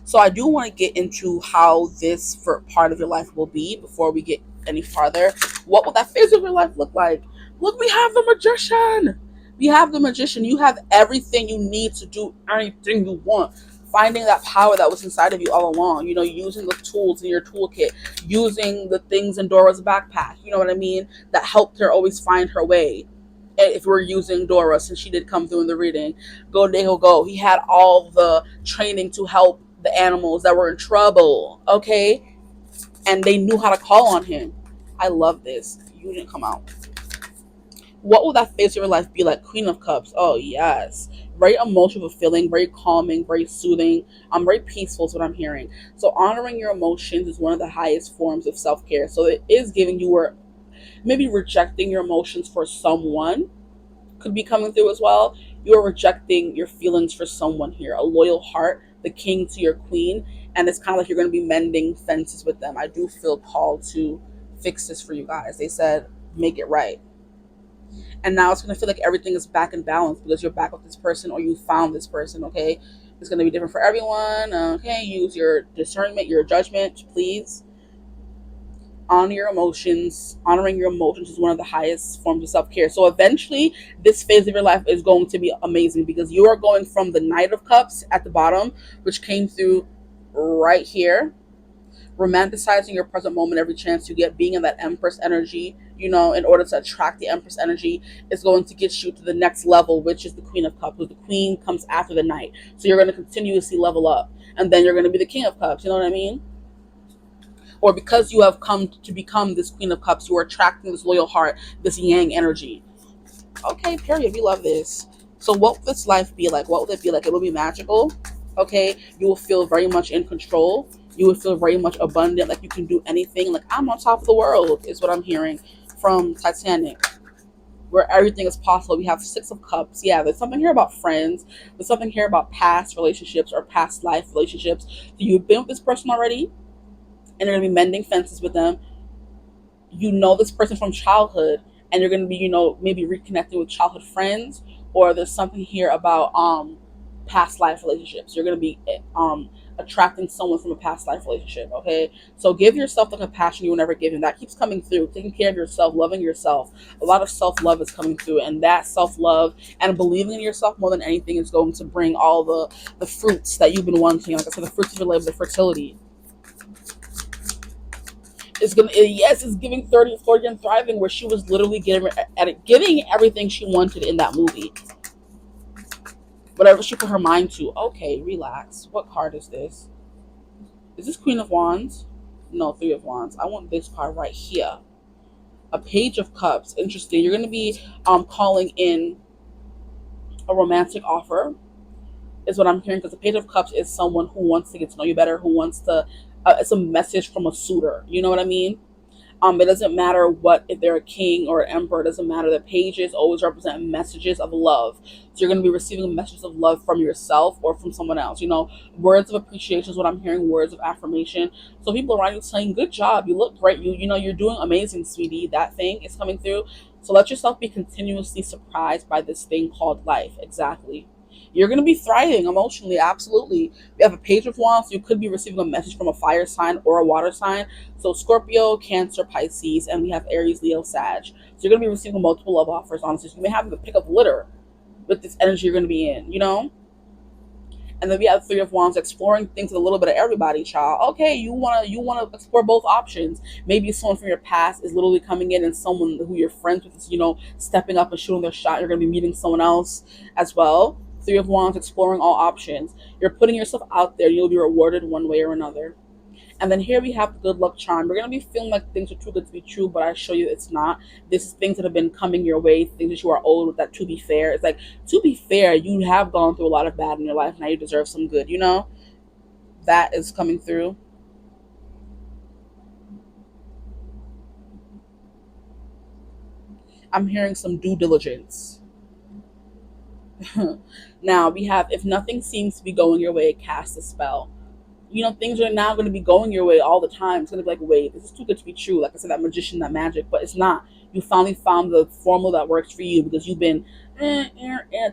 So I do want to get into how this for part of your life will be before we get any farther. What will that phase of your life look like? Look, we have the magician. We have the magician. You have everything you need to do anything you want. Finding that power that was inside of you all along. Using the tools in your toolkit, using the things in Dora's backpack. You know what I mean? That helped her always find her way. If we're using Dora, since she did come through in the reading, go Deho go. He had all the training to help the animals that were in trouble, okay? And they knew how to call on him. I love this. You didn't come out. What will that phase of your life be like? Queen of Cups. Oh, yes. Very emotional feeling, very calming, very soothing. Very peaceful is what I'm hearing. So honoring your emotions is one of the highest forms of self-care. So it is giving you, or maybe rejecting your emotions for someone could be coming through as well. You are rejecting your feelings for someone here. A loyal heart, the king to your queen, and it's kind of like you're going to be mending fences with them. I do feel called to fix this for you guys. They said, make it right. And now it's going to feel like everything is back in balance because you're back with this person or you found this person, okay? It's going to be different for everyone, okay? Use your discernment, your judgment, please. Honor your emotions. Honoring your emotions is one of the highest forms of self-care. So eventually this phase of your life is going to be amazing because you are going from the Knight of Cups at the bottom, which came through right here, romanticizing your present moment every chance you get, being in that Empress energy, in order to attract the Empress energy is going to get you to the next level, which is the Queen of Cups, because the Queen comes after the Knight. So you're going to continuously level up, and then you're going to be the King of Cups. You know what I mean? Or because you have come to become this Queen of Cups, you are attracting this loyal heart, this yang energy. Okay, period. We love this. So what will this life be like? What will it be like? It will be magical. Okay, you will feel very much in control. You will feel very much abundant, like you can do anything. Like, I'm on top of the world is what I'm hearing from Titanic, where everything is possible. We have Six of Cups. Yeah, there's something here about friends. There's something here about past relationships or past life relationships. So you've been with this person already, and you're going to be mending fences with them. You know this person from childhood, and you're going to be, maybe reconnecting with childhood friends, or there's something here about past life relationships. You're going to be attracting someone from a past life relationship. Okay, so give yourself the compassion you were never given. That keeps coming through. Taking care of yourself, loving yourself. A lot of self-love is coming through, and that self-love and believing in yourself more than anything is going to bring all the fruits that you've been wanting. Like I said, the fruits of your labor, the fertility. It's gonna, yes, it's giving 30, 40 and thriving, where she was literally giving everything she wanted in that movie, whatever she put her mind to. Okay, relax. What card is this? Is this Queen of Wands? No, Three of Wands. I want this card right here. A Page of Cups. Interesting. You're going to be calling in a romantic offer, is what I'm hearing, because the Page of Cups is someone who wants to get to know you better, who wants to. It's a message from a suitor. You know what I mean? It doesn't matter what, if they're a king or an emperor, it doesn't matter. The pages always represent messages of love. So you're going to be receiving messages of love from yourself or from someone else. Words of appreciation is what I'm hearing, words of affirmation. So people around you saying, good job, you look great, you're doing amazing, sweetie. That thing is coming through. So let yourself be continuously surprised by this thing called life. Exactly. You're going to be thriving emotionally, absolutely. We have a Page of Wands. So you could be receiving a message from a fire sign or a water sign. So Scorpio, Cancer, Pisces, and we have Aries, Leo, Sag. So you're going to be receiving multiple love offers, honestly. So you may have to pick up litter with this energy you're going to be in. And then we have Three of Wands, exploring things with a little bit of everybody, child. Okay, you wanna explore both options. Maybe someone from your past is literally coming in, and someone who you're friends with is, stepping up and shooting their shot. You're gonna be meeting someone else as well. Three of Wands, exploring all options. You're putting yourself out there. You'll be rewarded one way or another. And then here we have the good luck charm. You're going to be feeling like things are too good to be true, but I show you it's not. This is things that have been coming your way, things that you are owed with. That, to be fair, it's like, to be fair, you have gone through a lot of bad in your life. Now you deserve some good. That is coming through. I'm hearing some due diligence. Now we have, if nothing seems to be going your way, cast a spell. Things are now going to be going your way all the time. It's going to be like, wait, this is too good to be true. Like I said, that magician, that magic, but it's not. You finally found the formula that works for you, because you've been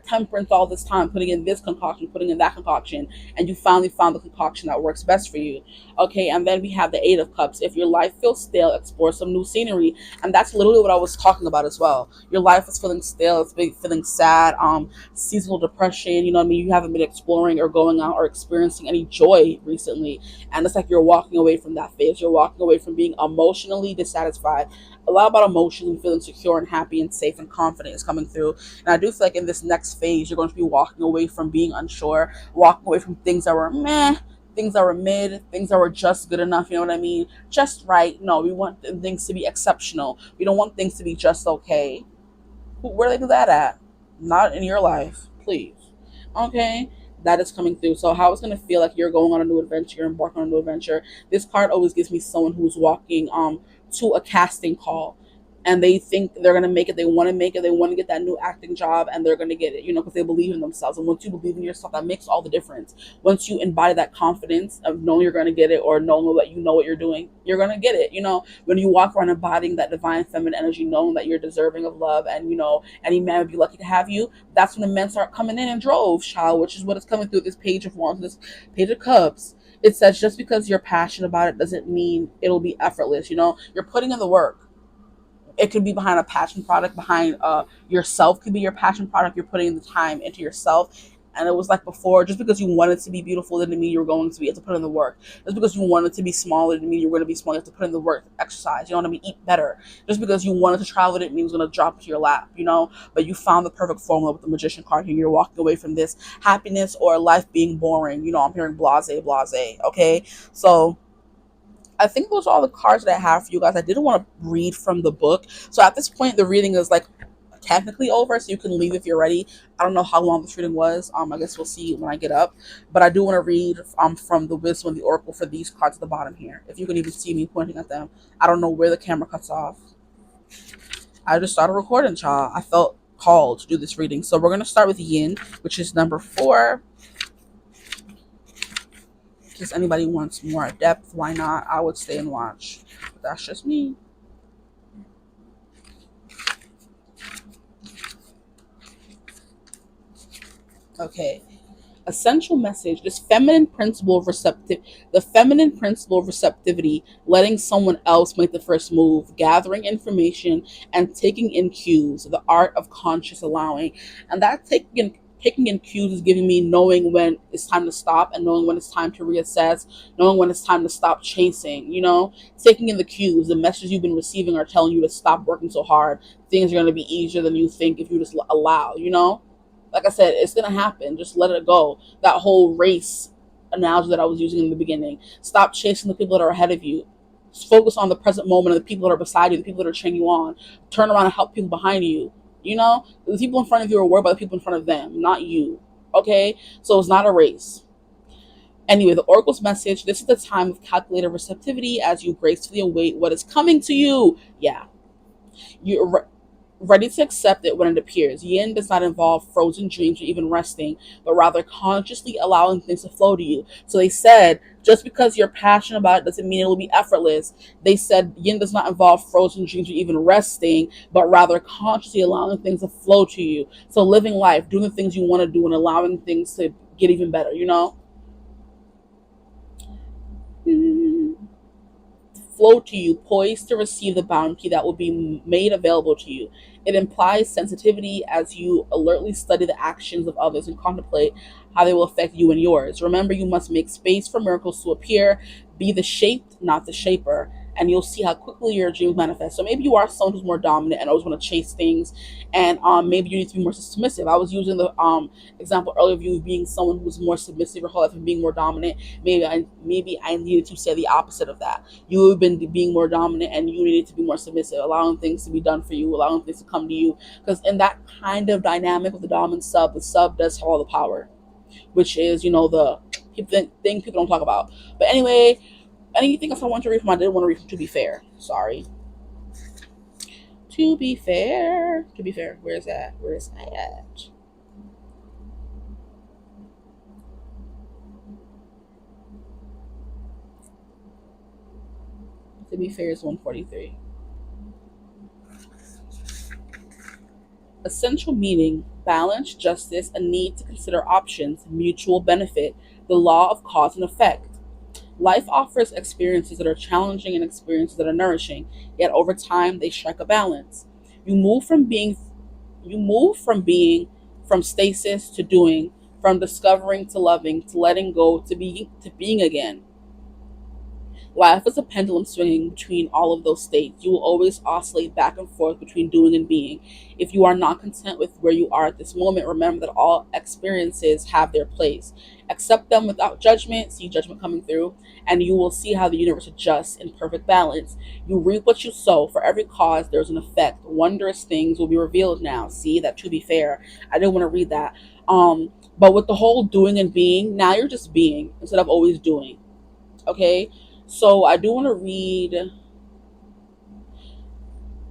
temperance all this time, putting in this concoction, putting in that concoction, and you finally found the concoction that works best for you. Okay, and then we have the Eight of Cups. If your life feels stale, explore some new scenery, and that's literally what I was talking about as well. Your life is feeling stale, it's been feeling sad, seasonal depression. You know what I mean? You haven't been exploring or going out or experiencing any joy recently, and it's like you're walking away from that phase. You're walking away from being emotionally dissatisfied. A lot about emotionally feeling secure and happy and safe and confident is coming through. And I do feel like in this next phase, you're going to be walking away from being unsure, walking away from things that were meh, things that were mid, things that were just good enough. You know what I mean? Just right. No, we want things to be exceptional. We don't want things to be just okay. Where do they do that at? Not in your life, please. Okay, that is coming through. So how it's gonna feel like you're going on a new adventure, you're embarking on a new adventure. This card always gives me someone who's walking to a casting call, and they think they're gonna make it. They want to make it. They want to get that new acting job, and they're gonna get it. Because they believe in themselves. And once you believe in yourself, that makes all the difference. Once you embody that confidence of knowing you're gonna get it, or knowing that you know what you're doing, you're gonna get it. When you walk around embodying that divine feminine energy, knowing that you're deserving of love, and any man would be lucky to have you. That's when the men start coming in droves, child. Which is what is coming through this Page of Wands, this Page of Cups. It says just because you're passionate about it doesn't mean it'll be effortless. You're putting in the work. It could be behind a passion product, behind yourself could be your passion product. You're putting the time into yourself. And it was like before, just because you wanted to be beautiful didn't mean you were going to be. You have to put in the work. Just because you wanted to be smaller didn't mean you were going to be small. You have to put in the work, exercise. You know what I mean? Eat better. Just because you wanted to travel didn't mean it was going to drop to your lap. But you found the perfect formula with the Magician card here. You're walking away from this happiness or life being boring. I'm hearing blase, blase. Okay, so I think those are all the cards that I have for you guys. I didn't want to read from the book. So at this point, the reading is like technically over, so you can leave if you're ready. I don't know how long this reading was. I guess we'll see when I get up. But I do want to read from the Wisdom of the Oracle for these cards at the bottom here. If you can even see me pointing at them. I don't know where the camera cuts off. I just started recording, child. I felt called to do this reading. So we're going to start with Yin, which is number 4. In case anybody wants more depth, why not? I would stay and watch. But that's just me. Okay. Essential message, this feminine principle of receptive the feminine principle of receptivity, letting someone else make the first move, gathering information and taking in cues, the art of conscious allowing. And that taking in cues is giving me knowing when it's time to stop and knowing when it's time to reassess, knowing when it's time to stop chasing, taking in the cues. The messages you've been receiving are telling you to stop working so hard. Things are going to be easier than you think if you just allow. Like I said, it's gonna happen. Just let it go. That whole race analogy that I was using in the beginning. Stop chasing the people that are ahead of you. Just focus on the present moment and the people that are beside you, the people that are cheering you on. Turn around and help people behind you. The people in front of you are worried about the people in front of them, not you. Okay, so it's not a race. Anyway, the oracle's message: this is the time of calculated receptivity as you gracefully await what is coming to you. Yeah, you ready to accept it when it appears. Yin does not involve frozen dreams or even resting, but rather consciously allowing things to flow to you. So they said, just because you're passionate about it doesn't mean it will be effortless. They said yin does not involve frozen dreams or even resting, but rather consciously allowing things to flow to you. So living life, doing the things you want to do and allowing things to get even better. Flow to you, poised to receive the bounty that will be made available to you. It implies sensitivity as you alertly study the actions of others and contemplate how they will affect you and yours. Remember, you must make space for miracles to appear. Be the shaped, not the shaper. And you'll see how quickly your dreams manifest. So maybe you are someone who's more dominant and always want to chase things, and maybe you need to be more submissive. I was using the example earlier of you being someone who's more submissive your whole life and being more dominant. Maybe I needed to say the opposite of that. You've been being more dominant and you needed to be more submissive, allowing things to be done for you, allowing things to come to you. Because in that kind of dynamic with the dom and sub, the sub does have all the power, which is, the thing people don't talk about. But anyway, anything else I want to read from? I didn't want to read from To Be Fair. Sorry. To Be Fair. To Be Fair. Where's that? Where's that at? To Be Fair is 143. Essential meaning: balance, justice, a need to consider options, mutual benefit, the law of cause and effect. Life offers experiences that are challenging and experiences that are nourishing, yet over time they strike a balance. You move from being from stasis to doing, from discovering to loving, to letting go to being again. Life is a pendulum swinging between all of those states. You will always oscillate back and forth between doing and being. If you are not content with where you are at this moment, remember that all experiences have their place. Accept them without judgment, see judgment coming through, and you will see how the universe adjusts in perfect balance. You reap what you sow. For every cause, there's an effect. Wondrous things will be revealed now. See that? To be fair, I didn't want to read that. But with the whole doing and being, now you're just being instead of always doing. Okay, so I do want to read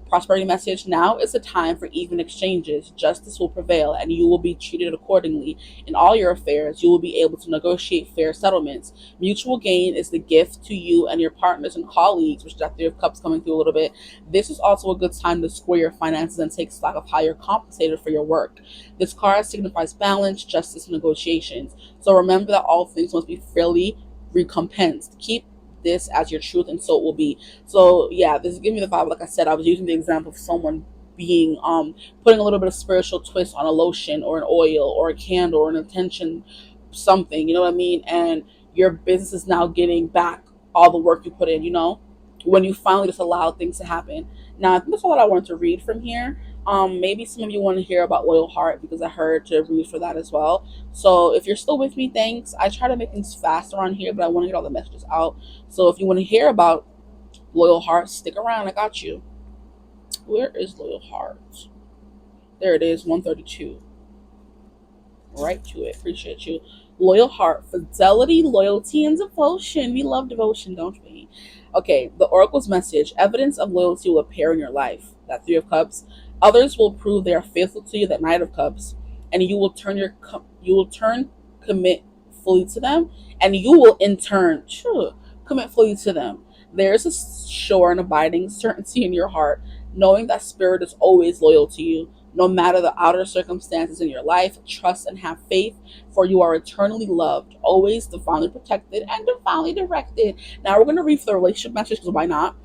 prosperity message. Now is the time for even exchanges. Justice will prevail and you will be treated accordingly. In all your affairs, you will be able to negotiate fair settlements. Mutual gain is the gift to you and your partners and colleagues, which is that Three of Cups coming through a little bit. This is also a good time to square your finances and take stock of how you're compensated for your work. This card signifies balance, justice, and negotiations. So remember that all things must be fairly recompensed. Keep this as your truth, and so it will be. So yeah, this is giving me the vibe. Like I said, I was using the example of someone being putting a little bit of spiritual twist on a lotion or an oil or a candle or an intention, something, you know what I mean? And your business is now getting back all the work you put in, when you finally just allow things to happen. Now I think that's all that I wanted to read from here. Maybe some of you want to hear about Loyal Heart because I heard to read for that as well. So if you're still with me, thanks. I try to make things fast around here, but I want to get all the messages out. So if you want to hear about Loyal Heart, stick around. I got you. Where is Loyal Heart? There it is, 132. Right to it. Appreciate you. Loyal Heart, fidelity, loyalty, and devotion. We love devotion, don't we? Okay, the Oracle's message: evidence of loyalty will appear in your life. That Three of Cups. Others will prove they are faithful to you. That Knight of Cups, and commit fully to them, and you will in turn commit fully to them. There's a sure and abiding certainty in your heart, knowing that spirit is always loyal to you. No matter the outer circumstances in your life, trust and have faith, for you are eternally loved, always divinely protected and divinely directed. Now we're going to read for the relationship message because why not?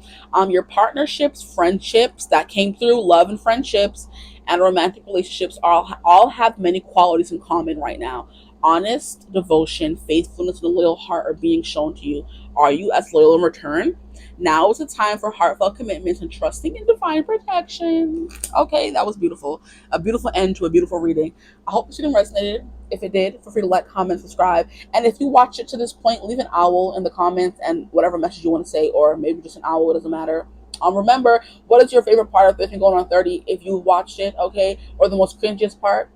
Your partnerships, friendships that came through, love and friendships, and romantic relationships all have many qualities in common right now. Honest devotion, faithfulness, and a loyal heart are being shown to you. Are you as loyal in return? Now is the time for heartfelt commitments and trusting in divine protection. Okay, that was beautiful. A beautiful end to a beautiful reading. I hope this reading resonated. If it did, feel free to like, comment, subscribe. And if you watch it to this point, leave an owl in the comments and whatever message you want to say, or maybe just an owl, it doesn't matter. Remember, what is your favorite part of 15 going on 30 if you watched it, okay? Or the most cringiest part?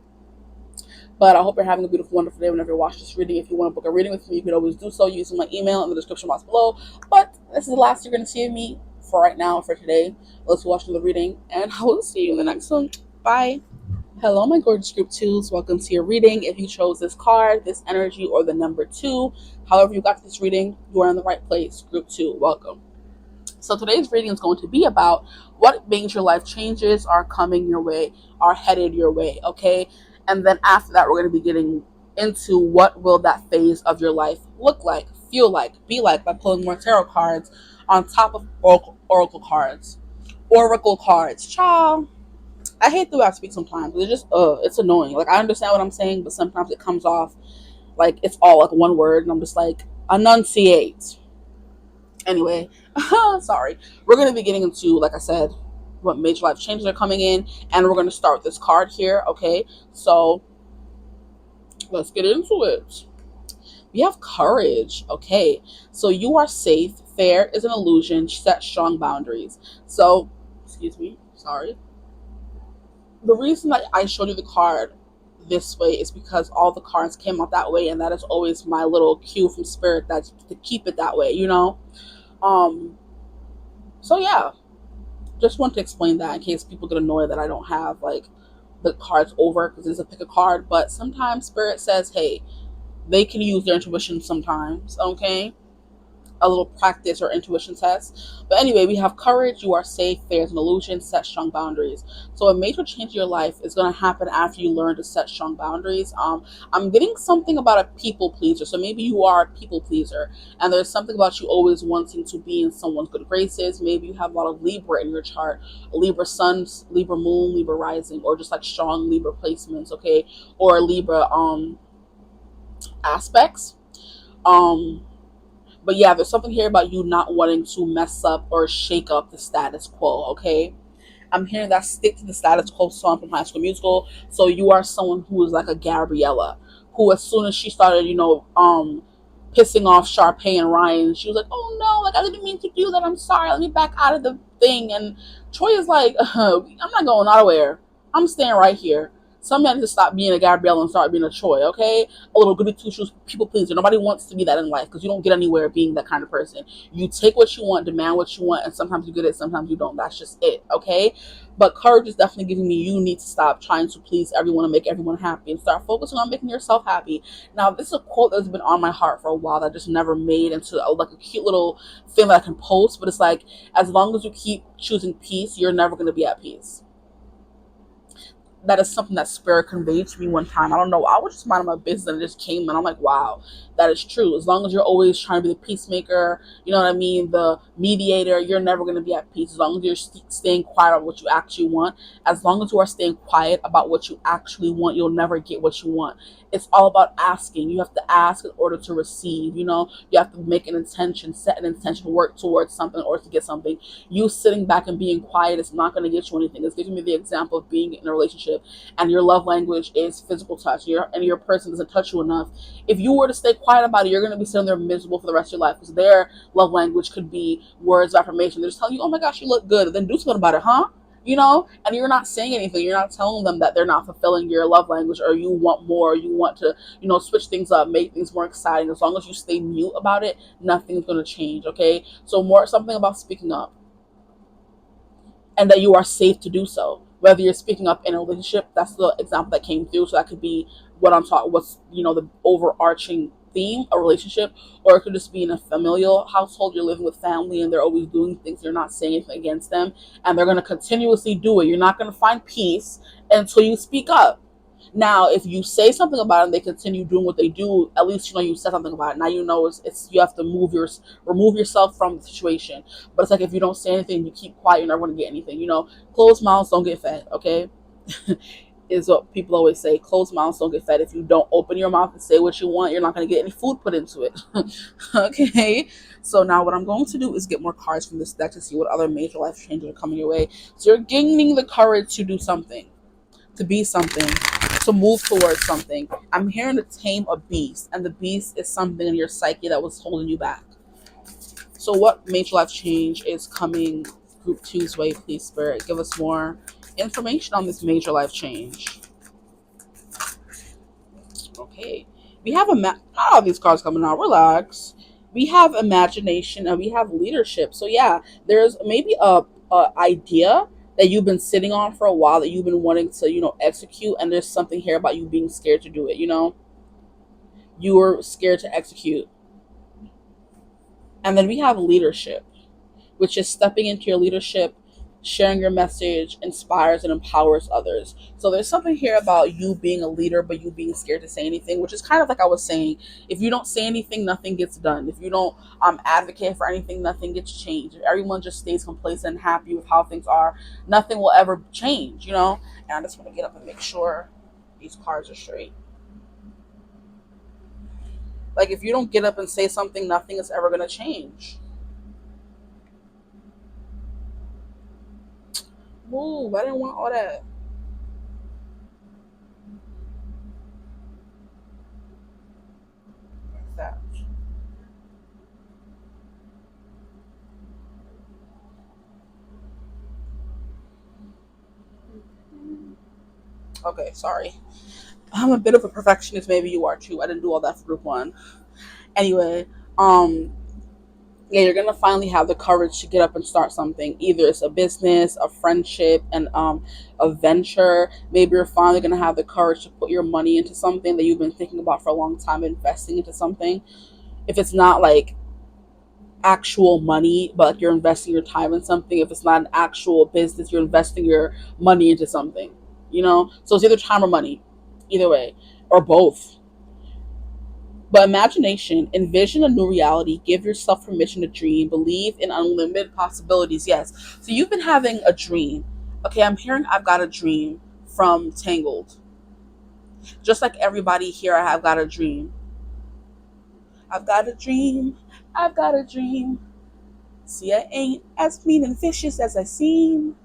But I hope you're having a beautiful, wonderful day whenever you watch this reading. If you want to book a reading with me, you can always do so using my email in the description box below. But this is the last you're going to see of me for right now, for today. Let's watch the reading, and I will see you in the next one. Bye. Hello, my gorgeous group twos. Welcome to your reading. If you chose this card, this energy, or the number 2, however you got to this reading, you are in the right place. Group 2, welcome. So today's reading is going to be about what major life changes are coming your way, are headed your way, okay? And then after that, we're going to be getting into what will that phase of your life look like, feel like, be like by pulling more tarot cards on top of oracle cards. Oracle cards. Ciao. I hate the way I speak sometimes. It's just, it's annoying. Like, I understand what I'm saying, but sometimes it comes off like it's all like one word, and I'm just like, enunciate. Anyway, sorry. We're going to be getting into, like I said, what major life changes are coming in, and we're going to start with this card here, okay? So, let's get into it. We have courage, okay? So, you are safe. Fair is an illusion. Set strong boundaries. So, excuse me, sorry. The reason that I showed you the card this way is because all the cards came out that way, and that is always my little cue from spirit that's to keep it that way, you know? So yeah, just want to explain that in case people get annoyed that I don't have like the cards over because it's a pick a card. But sometimes spirit says, hey, they can use their intuition sometimes, okay? A little practice or intuition test. But anyway, we have courage, you are safe, there's an illusion, set strong boundaries. So a major change in your life is going to happen after you learn to set strong boundaries. I'm getting something about a people pleaser. So maybe you are a people pleaser and there's something about you always wanting to be in someone's good graces. Maybe you have a lot of Libra in your chart, Libra sun, Libra moon, Libra rising, or just like strong Libra placements, okay? Or Libra aspects. But yeah, there's something here about you not wanting to mess up or shake up the status quo, okay? I'm hearing that stick to the status quo song from High School Musical. So you are someone who is like a Gabriella, who as soon as she started, pissing off Sharpay and Ryan, she was like, oh no, like I didn't mean to do that. I'm sorry. Let me back out of the thing. And Troy is like, I'm not going nowhere. I'm staying right here. Some men just stop being a Gabrielle and start being a Troy, okay? A little goody two shoes people pleaser. Nobody wants to be that in life because you don't get anywhere being that kind of person. You take what you want, demand what you want, and sometimes you get it, sometimes you don't. That's just it, okay? But courage is definitely giving me you need to stop trying to please everyone and make everyone happy and start focusing on making yourself happy. Now, this is a quote that's been on my heart for a while that I just never made into like a cute little thing that I can post, but it's like, as long as you keep choosing peace, you're never going to be at peace. That is something that spirit conveyed to me one time. I don't know. I was just minding my business and it just came and I'm like, wow, that is true. As long as you're always trying to be the peacemaker, you know what I mean, the mediator, you're never going to be at peace. As long as you're staying quiet about what you actually want, as long as you are staying quiet about what you actually want, you'll never get what you want. It's all about asking. You have to ask in order to receive, you have to make an intention, set an intention, work towards something in order to get something. You sitting back and being quiet is not going to get you anything. It's giving me the example of being in a relationship and your love language is physical touch, and your person doesn't touch you enough. If you were to stay quiet about it, you're going to be sitting there miserable for the rest of your life because their love language could be words of affirmation. They're just telling you, oh my gosh, you look good. Then do something about it, huh? And you're not saying anything. You're not telling them that they're not fulfilling your love language or you want more, you want to, switch things up, make things more exciting. As long as you stay mute about it, nothing's going to change, okay? So something about speaking up and that you are safe to do so. Whether you're speaking up in a relationship, that's the example that came through. So that could be what I'm talking, what's, the overarching theme, a relationship, or it could just be in a familial household. You're living with family and they're always doing things. You're not saying anything against them, and they're going to continuously do it. You're not going to find peace until you speak up. Now, if you say something about it and they continue doing what they do, at least you know you said something about it. Now you know it's you have to remove yourself from the situation. But it's like if you don't say anything, you keep quiet, you're never going to get anything. You know, closed mouths don't get fed. Okay, is what people always say. Closed mouths don't get fed. If you don't open your mouth and say what you want, you're not going to get any food put into it. Okay, so now what I'm going to do is get more cards from this deck to see what other major life changes are coming your way. So you're gaining the courage to do something, to be something, to move towards something. I'm hearing to tame a beast, and the beast is something in your psyche that was holding you back. So what major life change is coming Group 2's way, please, Spirit? Give us more information on this major life change. Okay. We have not all these cards coming out. Relax. We have imagination and we have leadership. So yeah, there's maybe a idea that you've been sitting on for a while that you've been wanting to, execute, and there's something here about you being scared to do it, You were scared to execute. And then we have leadership, which is stepping into your leadership, sharing your message, inspires and empowers others. So there's something here about you being a leader, but you being scared to say anything, which is kind of like I was saying. If you don't say anything, nothing gets done. If you don't advocate for anything, nothing gets changed. If everyone just stays complacent and happy with how things are, nothing will ever change, And I just want to get up and make sure these cards are straight. Like, if you don't get up and say something, nothing is ever going to change. Ooh, I didn't want all that. Like that. Okay, sorry. I'm a bit of a perfectionist. Maybe you are too. I didn't do all that for group one. Anyway, um, yeah, you're gonna finally have the courage to get up and start something. Either it's a business, a friendship, and a venture. Maybe you're finally gonna have the courage to put your money into something that you've been thinking about for a long time, investing into something. If it's not like actual money, but like you're investing your time in something. If it's not an actual business, you're investing your money into something. So it's either time or money, either way, or both. But imagination, envision a new reality, give yourself permission to dream, believe in unlimited possibilities. Yes. So you've been having a dream. Okay, I'm hearing I've got a dream from Tangled. Just like everybody here, I have got a dream. I've got a dream. I've got a dream. See, I ain't as mean and vicious as I seem.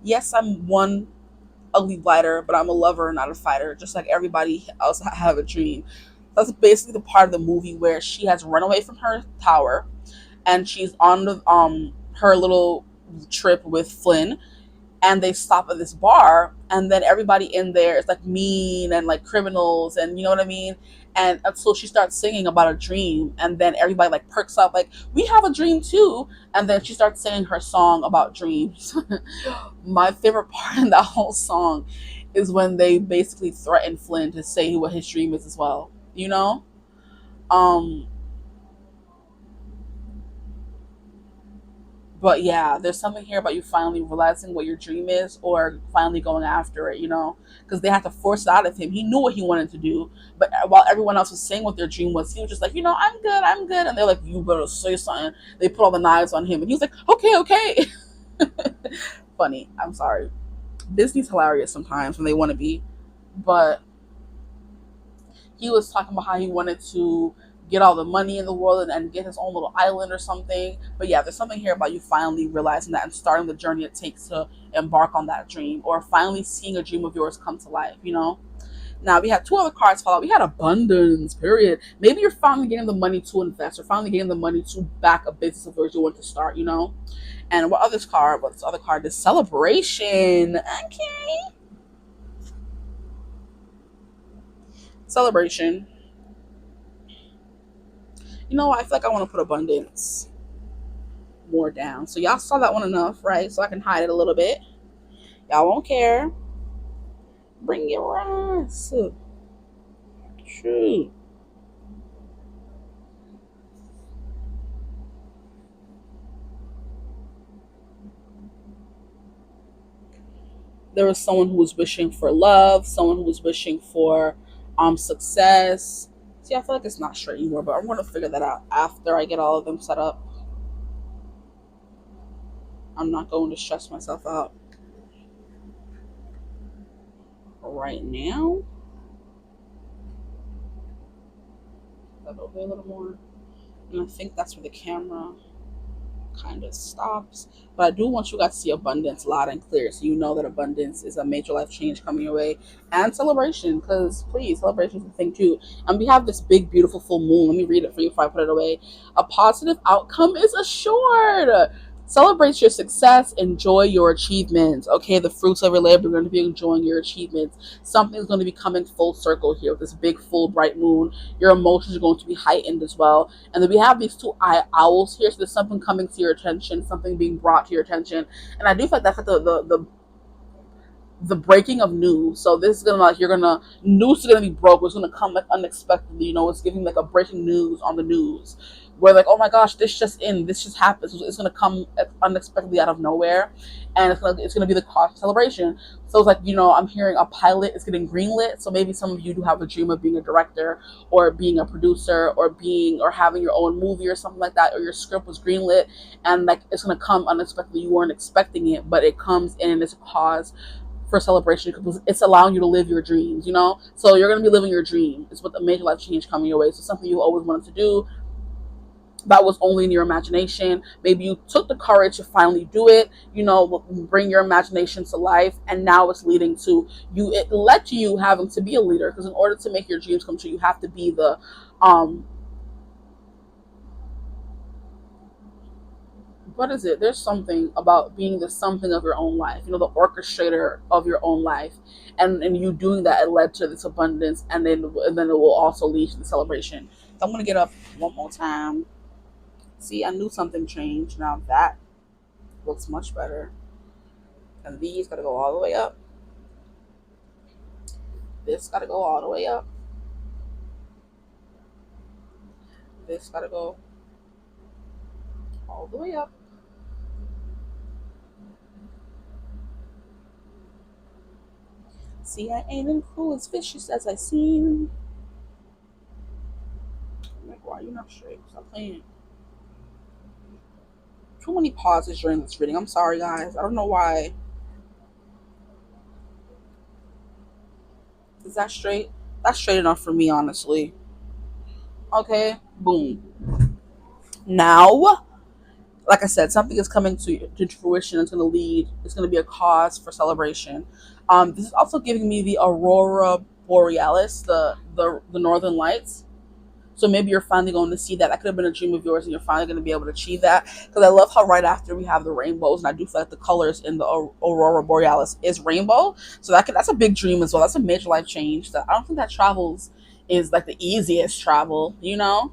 Yes, I'm one ugly fighter, but I'm a lover, not a fighter. Just like everybody else, I have a dream. That's basically the part of the movie where she has run away from her tower, and she's on the her little trip with Flynn, and they stop at this bar, and then everybody in there is like mean and like criminals, and you know what I mean. And until she starts singing about a dream, and then everybody like perks up, like, we have a dream too. And then she starts singing her song about dreams. My favorite part in that whole song is when they basically threaten Flynn to say what his dream is as well, um but yeah, there's something here about you finally realizing what your dream is, or finally going after it, because they had to force it out of him. He knew what he wanted to do, but while everyone else was saying what their dream was, he was just like, I'm good. And they're like, you better say something. They put all the knives on him, and he was like, okay. Funny. I'm sorry. Disney's hilarious sometimes when they want to be, but he was talking about how he wanted to get all the money in the world and get his own little island or something. But yeah, there's something here about you finally realizing that and starting the journey it takes to embark on that dream, or finally seeing a dream of yours come to life. Now we have two other cards fall out. We had abundance, period. Maybe you're finally getting the money to invest, or finally getting the money to back a business of yours you want to start. And what other card? What's the other card? Is celebration. Okay. Celebration. I feel like I want to put abundance more down. So y'all saw that one enough, right? So I can hide it a little bit. Y'all won't care. Bring your ass. Shoot. There was someone who was wishing for love, someone who was wishing for success. See, I feel like it's not straight anymore, but I'm gonna figure that out after I get all of them set up. I'm not going to stress myself out right now. That over a little more. And I think that's where the camera kind of stops. But I do want you guys to see abundance loud and clear, so you know that abundance is a major life change coming your way, and celebration, because please, celebration is the thing too. And we have this big, beautiful full moon. Let me read it for you before I put it away. A positive outcome is assured. Celebrate your success, enjoy your achievements. Okay, the fruits of your labor, you're going to be enjoying your achievements. Something's going to be coming full circle here with this big, full, bright moon. Your emotions are going to be heightened as well. And then we have these two owls here, so there's something coming to your attention, something being brought to your attention. And I do feel like that's like the breaking of news. So this is gonna, like, you're gonna, news is gonna be broke. It's gonna come like unexpectedly. You know, it's giving like a breaking news on the news, where like, oh my gosh, this just happened. So it's gonna come unexpectedly out of nowhere, and it's gonna be the cause of celebration. So it's like, you know, I'm hearing a pilot is getting greenlit. So maybe some of you do have a dream of being a director or being a producer or having your own movie or something like that, or your script was greenlit, and like it's gonna come unexpectedly. You weren't expecting it, but it comes in and it's a cause for celebration because it's allowing you to live your dreams, you know? So you're going to be living your dream. It's what the major life change coming your way. So something you always wanted to do that was only in your imagination. Maybe you took the courage to finally do it, you know, bring your imagination to life. And now it's leading to you, it led to you having to be a leader, because in order to make your dreams come true, you have to be um, what is it? There's something about being the something of your own life, you know, the orchestrator of your own life, and you doing that, it led to this abundance, and then it will also lead to the celebration. So I'm gonna get up one more time. See, I knew something changed. Now that looks much better, and these gotta go all the way up. This gotta go all the way up. This gotta go all the way up. See, I ain't as cool as vicious as I seem. I'm like, why are you not straight? Stop playing. Too many pauses during this reading. I'm sorry, guys. I don't know why. Is that straight? That's straight enough for me, honestly. Okay, boom. Now, like I said, something is coming to fruition. It's going to lead. It's going to be a cause for celebration. This is also giving me the aurora borealis, the northern lights. So maybe you're finally going to see that. That could have been a dream of yours, and you're finally going to be able to achieve that. Because I love how right after we have the rainbows, and I do feel like the colors in the aurora borealis is rainbow. So that's a big dream as well. That's a major life change. That I don't think that travels is like the easiest travel, you know.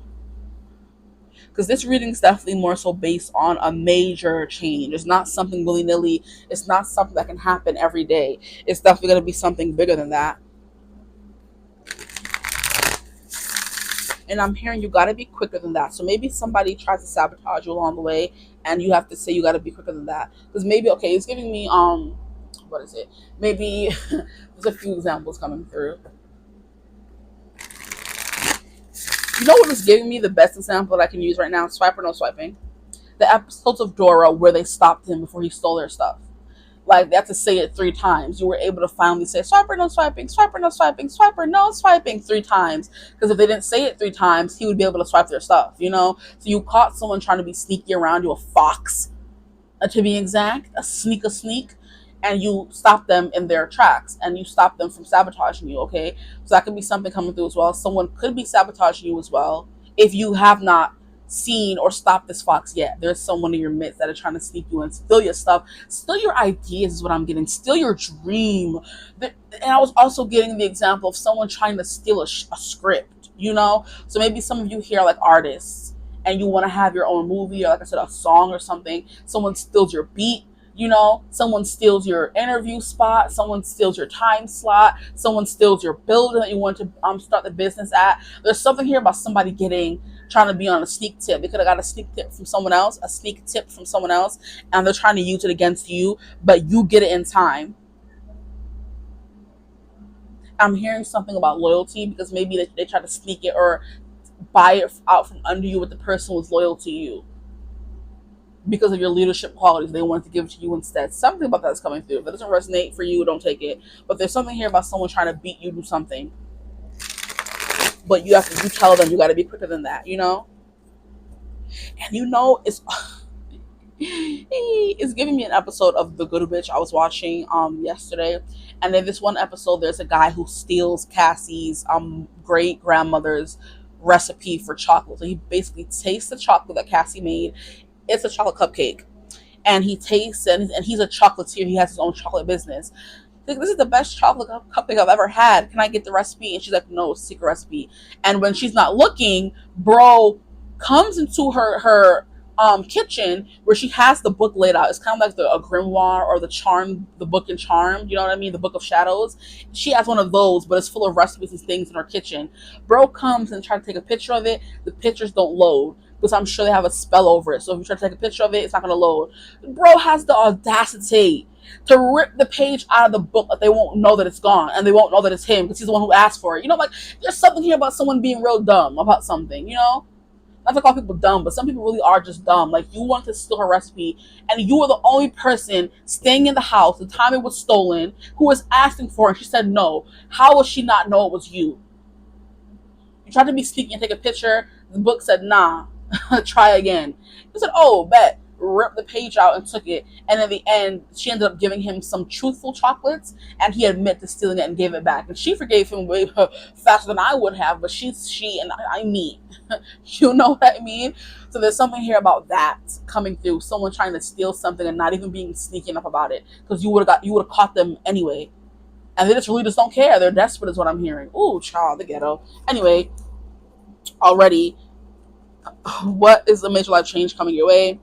Because this reading is definitely more so based on a major change. It's not something willy nilly. It's not something that can happen every day. It's definitely going to be something bigger than that. And I'm hearing you got to be quicker than that. So maybe somebody tries to sabotage you along the way, and you have to say you got to be quicker than that. Because maybe, okay, it's giving me what is it? Maybe there's a few examples coming through. You know what is giving me the best example that I can use right now? Swipe or no swiping. The episodes of Dora where they stopped him before he stole their stuff. Like they have to say it 3 times. You were able to finally say swiper no swiping, swiper no swiping, swiper no swiping 3 times. Because if they didn't say it 3 times, he would be able to swipe their stuff, you know? So you caught someone trying to be sneaky around you, a fox, to be exact, a sneak, and you stop them in their tracks and you stop them from sabotaging you, okay? So that could be something coming through as well. Someone could be sabotaging you as well if you have not seen or stopped this fox yet. There's someone in your midst that are trying to sneak you and steal your stuff, steal your ideas is what I'm getting, steal your dream. And I was also getting the example of someone trying to steal a script, you know? So maybe some of you here are like artists and you want to have your own movie or, like I said, a song or something. Someone steals your beat. Someone steals your interview spot, someone steals your time slot, someone steals your building that you want to start the business at. There's something here about somebody trying to be on a sneak tip. They could have got a sneak tip from someone else, and they're trying to use it against you, but you get it in time. I'm hearing something about loyalty, because maybe they try to sneak it or buy it out from under you, but the person was loyal to you because of your leadership qualities. They wanted to give it to you instead. Something about that is coming through. If it doesn't resonate for you, don't take it. But there's something here about someone trying to beat you to something. But you tell them you got to be quicker than that, And it's giving me an episode of The Good Witch I was watching yesterday. And in this one episode, there's a guy who steals Cassie's great grandmother's recipe for chocolate. So he basically tastes the chocolate that Cassie made. It's a chocolate cupcake, and he tastes and he's a chocolatier. He has his own chocolate business. Like, this is the best chocolate cupcake I've ever had. Can I get the recipe? And she's like, no, it's a secret recipe. And when she's not looking, bro comes into her kitchen where she has the book laid out. It's kind of like a grimoire, or the book and charm. You know what I mean? The book of shadows. She has one of those, but it's full of recipes and things in her kitchen. Bro comes and tries to take a picture of it. The pictures don't load, because I'm sure they have a spell over it. So if you try to take a picture of it, it's not going to load. Bro has the audacity to rip the page out of the book that they won't know that it's gone, and they won't know that it's him, because he's the one who asked for it. Like, there's something here about someone being real dumb about something. Not to call people dumb, but some people really are just dumb. Like, you want to steal her recipe, and you were the only person staying in the house the time it was stolen who was asking for it, and she said no. How would she not know it was you? You tried to be sneaky and take a picture. The book said, nah, try again. He said, oh, bet. Ripped the page out and took it. And in the end, she ended up giving him some truthful chocolates, and he admitted to stealing it and gave it back. And she forgave him way faster than I would have, but she and I me. You know what I mean? So there's something here about that coming through. Someone trying to steal something and not even being sneaky enough about it, because you would have caught them anyway. And they just don't care. They're desperate, is what I'm hearing. Ooh, child, the ghetto. Anyway, already, what is the major life change coming your way?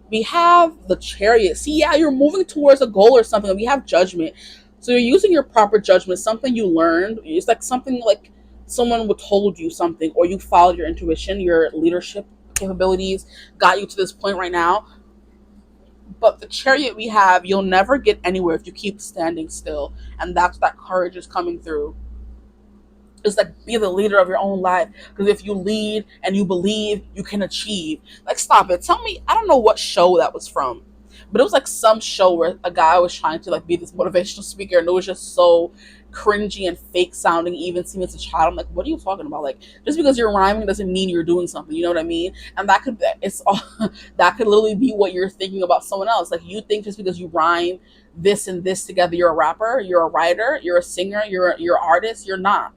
We have the Chariot. See, yeah, you're moving towards a goal or something. We have Judgment. So you're using your proper judgment, something you learned. It's like something like someone told you something, or you followed your intuition, your leadership capabilities got you to this point right now. But the Chariot we have, you'll never get anywhere if you keep standing still. And that's that courage is coming through. It's like, be the leader of your own life. Because if you lead and you believe, you can achieve. Like, stop it. Tell me, I don't know what show that was from, but it was like some show where a guy was trying to like be this motivational speaker, and it was just so cringy and fake sounding, even seeming as a child. I'm like, what are you talking about? Like, just because you're rhyming doesn't mean you're doing something. You know what I mean? And that could literally be what you're thinking about someone else. Like, you think just because you rhyme this and this together, you're a rapper, you're a writer, you're a singer, you're an artist. You're not.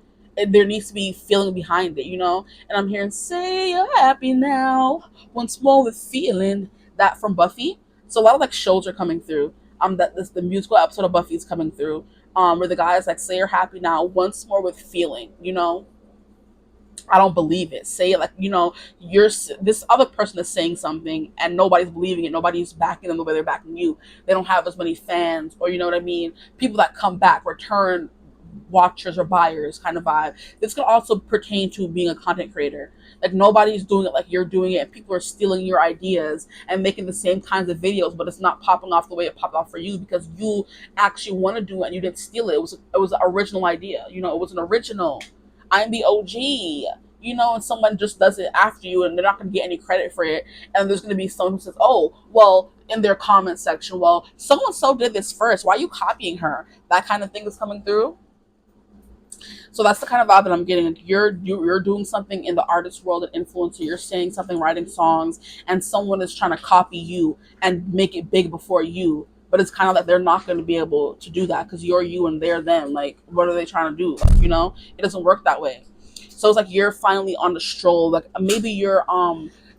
There needs to be feeling behind it. And I'm hearing, say you're happy now once more with feeling, that from Buffy. So a lot of like shows are coming through. The musical episode of Buffy is coming through. Where the guy is like, say you're happy now once more with feeling. I don't believe it. Say it like, you're this other person is saying something and nobody's believing it. Nobody's backing them the way they're backing you. They don't have as many fans, or you know what I mean? People that come back, return watchers or buyers kind of vibe. This could also pertain to being a content creator. Like, nobody's doing it like you're doing it, and people are stealing your ideas and making the same kinds of videos, but it's not popping off the way it popped off for you, because you actually want to do it and you didn't steal it. It was an original idea. It was an original. I'm the OG. And someone just does it after you, and they're not going to get any credit for it. And there's going to be someone who says, oh, well, in their comment section, well, so-and-so did this first. Why are you copying her? That kind of thing is coming through. So that's the kind of vibe that I'm getting. Like, you're doing something in the artist world, an influencer. You're saying something, writing songs, and someone is trying to copy you and make it big before you. But it's kind of like they're not going to be able to do that, because you're you and they're them. Like, what are they trying to do? It doesn't work that way. So it's like you're finally on the stroll. Like, maybe you're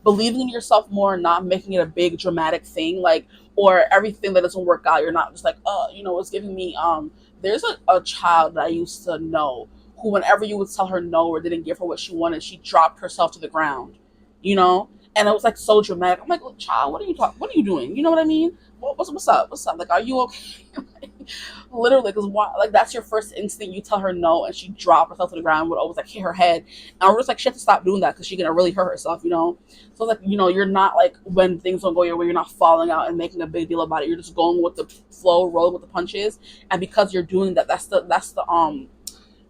believing in yourself more and not making it a big dramatic thing. Like, or everything that doesn't work out, you're not just like, it's giving me there's a child that I used to know who, whenever you would tell her no or didn't give her what she wanted, she dropped herself to the ground, you know? And it was like so dramatic. I'm like, "Look, child, what are you talking? What are you doing? You know what I mean? What's up? What's up? Like, are you okay?" Literally, because why? Like, that's your first instinct. You tell her no, and she dropped herself to the ground, would always like hit her head, and we're just like, she has to stop doing that because she's gonna really hurt herself, you know. So like, you're not like, when things don't go your way, you're not falling out and making a big deal about it. You're just going with the flow, rolling with the punches, and because you're doing that, that's the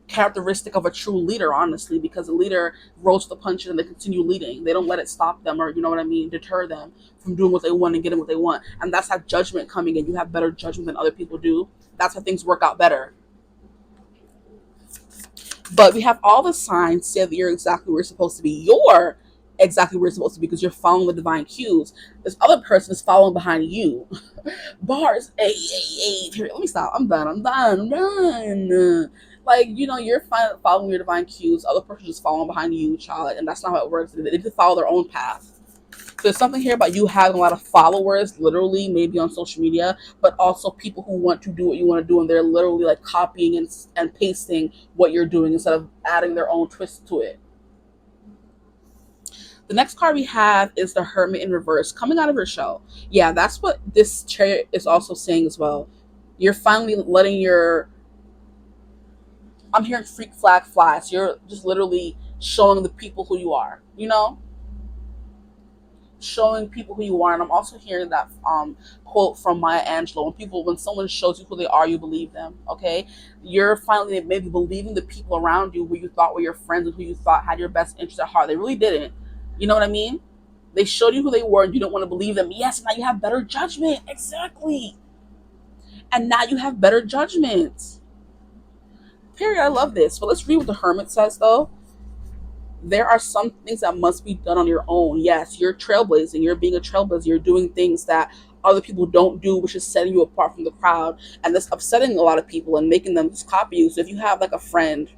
characteristic of a true leader, honestly, because a leader rolls the punches and they continue leading. They don't let it stop them, or, you know what I mean, deter them from doing what they want and getting what they want. And that's how judgment coming in. You have better judgment than other people do. That's how things work out better. But we have all the signs say that you're exactly where you're supposed to be. You're exactly where you're supposed to be because you're following the divine cues. This other person is following behind you. Bars. Hey, hey, hey. Let me stop. I'm done. I'm done. Like, you're following your divine cues. Other person is following behind you, child. And that's not how it works. They need to follow their own path. So there's something here about you having a lot of followers, literally, maybe on social media, but also people who want to do what you want to do, and they're literally like copying and pasting what you're doing instead of adding their own twist to it. The next card we have is the Hermit in reverse, coming out of your shell. Yeah, that's what this chariot is also saying as well. You're finally letting your, I'm hearing freak flag fly. So you're just literally showing the people who you are, showing people who you are. And I'm also hearing that quote from Maya Angelou: when someone shows you who they are, you believe them. Okay, you're finally maybe believing the people around you who you thought were your friends and who you thought had your best interest at heart. They really didn't. You know what I mean? They showed you who they were and you don't want to believe them. Yes, now you have better judgment. Exactly. And now you have better judgment. Period. I love this. But let's read what the Hermit says, though. There are some things that must be done on your own. Yes, you're trailblazing. You're being a trailblazer. You're doing things that other people don't do, which is setting you apart from the crowd. And that's upsetting a lot of people and making them just copy you. So if you have like a friend,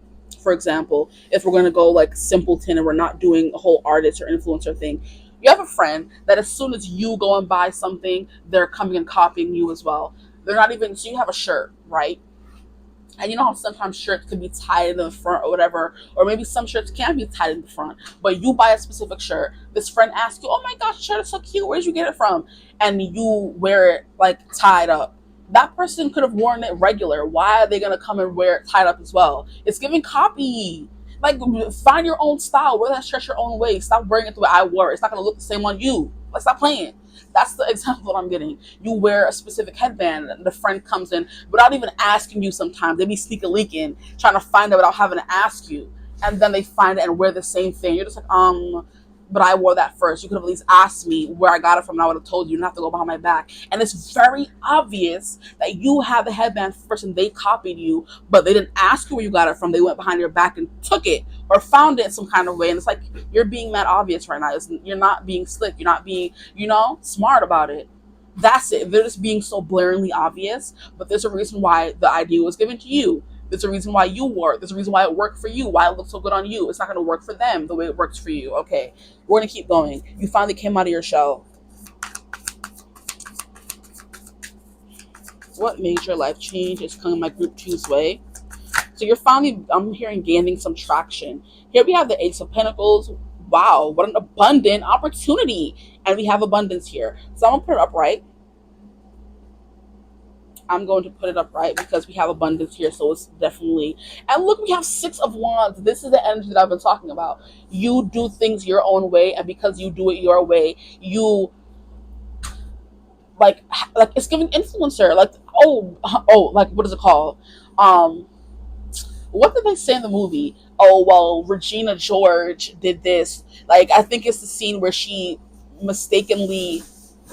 for example, if we're going to go like simpleton and we're not doing a whole artist or influencer thing, you have a friend that as soon as you go and buy something, they're coming and copying you as well. They're not even, so you have a shirt, right? And you know how sometimes shirts can be tied in the front or whatever, or maybe some shirts can be tied in the front, but you buy a specific shirt. This friend asks you, "Oh my gosh, shirt is so cute. Where did you get it from?" And you wear it like tied up. That person could have worn it regular. Why are they going to come and wear it tied up as well? It's giving copy. Like, find your own style. Wear that shirt your own way. Stop wearing it the way I wore it. It's not going to look the same on you. Like, stop playing. That's the example that I'm getting. You wear a specific headband, and the friend comes in without even asking you sometimes. They be sneaking leaking, trying to find it without having to ask you. And then they find it and wear the same thing. You're just like, but I wore that first. You could have at least asked me where I got it from, and I would have told you. You don't have to go behind my back. And it's very obvious that you have the headband first and they copied you, but they didn't ask you where you got it from. They went behind your back and took it or found it in some kind of way. And it's like, you're being mad obvious right now. You're not being slick. You're not being, smart about it. That's it. They're just being so blaringly obvious, but there's a reason why the idea was given to you. There's a reason why you wore it. There's a reason why it worked for you, why it looks so good on you. It's not going to work for them the way it works for you. Okay, we're going to keep going. You finally came out of your shell. What major life change is coming my group two's way? So you're finally, I'm hearing, gaining some traction. Here we have the Ace of Pentacles. Wow, what an abundant opportunity. And we have abundance here. So I'm going to put it upright. I'm going to put it upright because we have abundance here. So it's definitely, and look, we have Six of Wands. This is the energy that I've been talking about. You do things your own way. And because you do it your way, you like it's giving influencer, like, like, what is it called? What did they say in the movie? Oh, well, Regina George did this. Like, I think it's the scene where she mistakenly,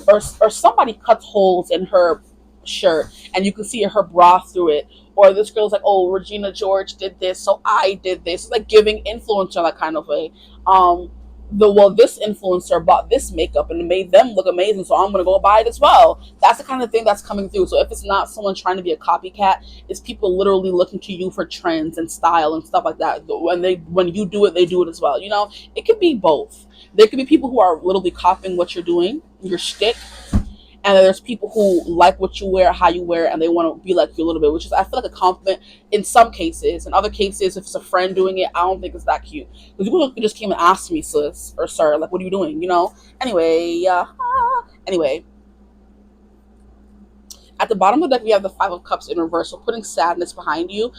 or somebody cuts holes in her shirt and you can see her bra through it. Or this girl's like, oh, Regina George did this, so I did this. It's like giving influencer that kind of way. This influencer bought this makeup and it made them look amazing, so I'm gonna go buy it as well. That's the kind of thing that's coming through. So if it's not someone trying to be a copycat, it's people literally looking to you for trends and style and stuff like that. When you do it, they do it as well. It could be both. There could be people who are literally copying what you're doing, your shtick, and there's people who like what you wear, how you wear it, and they want to be like you a little bit, which is, I feel like, a compliment in some cases. In other cases, if it's a friend doing it, I don't think it's that cute, because people just came and asked me, sis or sir, like, what are you doing, anyway. Anyway, at the bottom of the deck, we have the Five of Cups in reverse, so putting sadness behind you.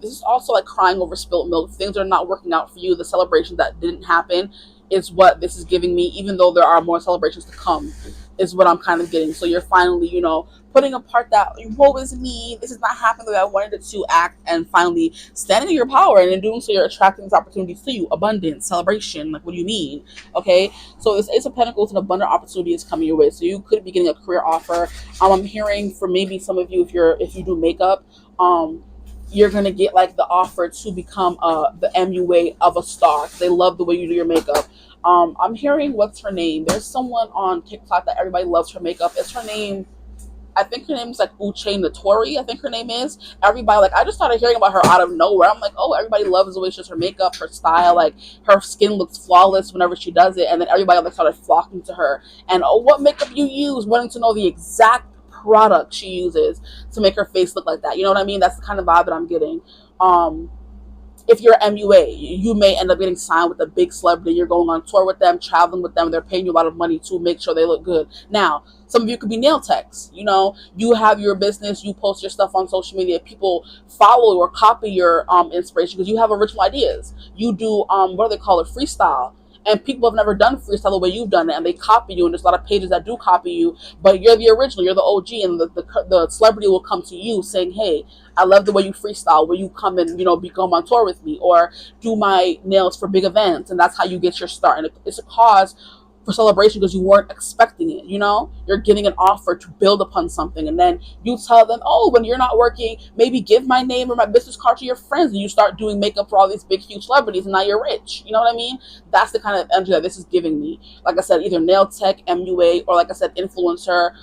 This is also like crying over spilt milk. Things are not working out for you. The celebration that didn't happen is what this is giving me, even though there are more celebrations to come, is what I'm kind of getting. So you're finally, putting apart that, woe is me, this is not happening the way I wanted it to act, and finally standing in your power. And in doing so, you're attracting these opportunities to you. Abundance, celebration. Like, what do you mean? Okay, so this Ace of Pentacles, an abundant opportunity is coming your way. So you could be getting a career offer. I'm hearing for maybe some of you, if you do makeup, you're gonna get like the offer to become the MUA of a star. They love the way you do your makeup. I'm hearing, what's her name? There's someone on TikTok that everybody loves her makeup. It's her name. I think her name is like Uche Notori. I think her name is. Everybody, like, I just started hearing about her out of nowhere. I'm like, oh, everybody loves the way she does her makeup, her style. Like, her skin looks flawless whenever she does it. And then everybody like started flocking to her. And, oh, what makeup you use? Wanting to know the exact product she uses to make her face look like that. You know what I mean? That's the kind of vibe that I'm getting. If you're MUA, you may end up getting signed with a big celebrity. You're going on tour with them, traveling with them. They're paying you a lot of money to make sure they look good. Now, some of you could be nail techs. You have your business, you post your stuff on social media. People follow or copy your inspiration because you have original ideas. You do, what do they call it, freestyle. And people have never done freestyle the way you've done it, and they copy you. And there's a lot of pages that do copy you, but you're the original, you're the OG, and the celebrity will come to you saying, "Hey, I love the way you freestyle. Will you come and become on tour with me, or do my nails for big events?" And that's how you get your start. And it's a cause for celebration because you weren't expecting it. You're getting an offer to build upon something, and then you tell them, oh, when you're not working, maybe give my name or my business card to your friends, and you start doing makeup for all these big huge celebrities, and now you're rich. You know what I mean? That's the kind of energy that this is giving me. Like I said, either nail tech, MUA, or, like I said, influencer.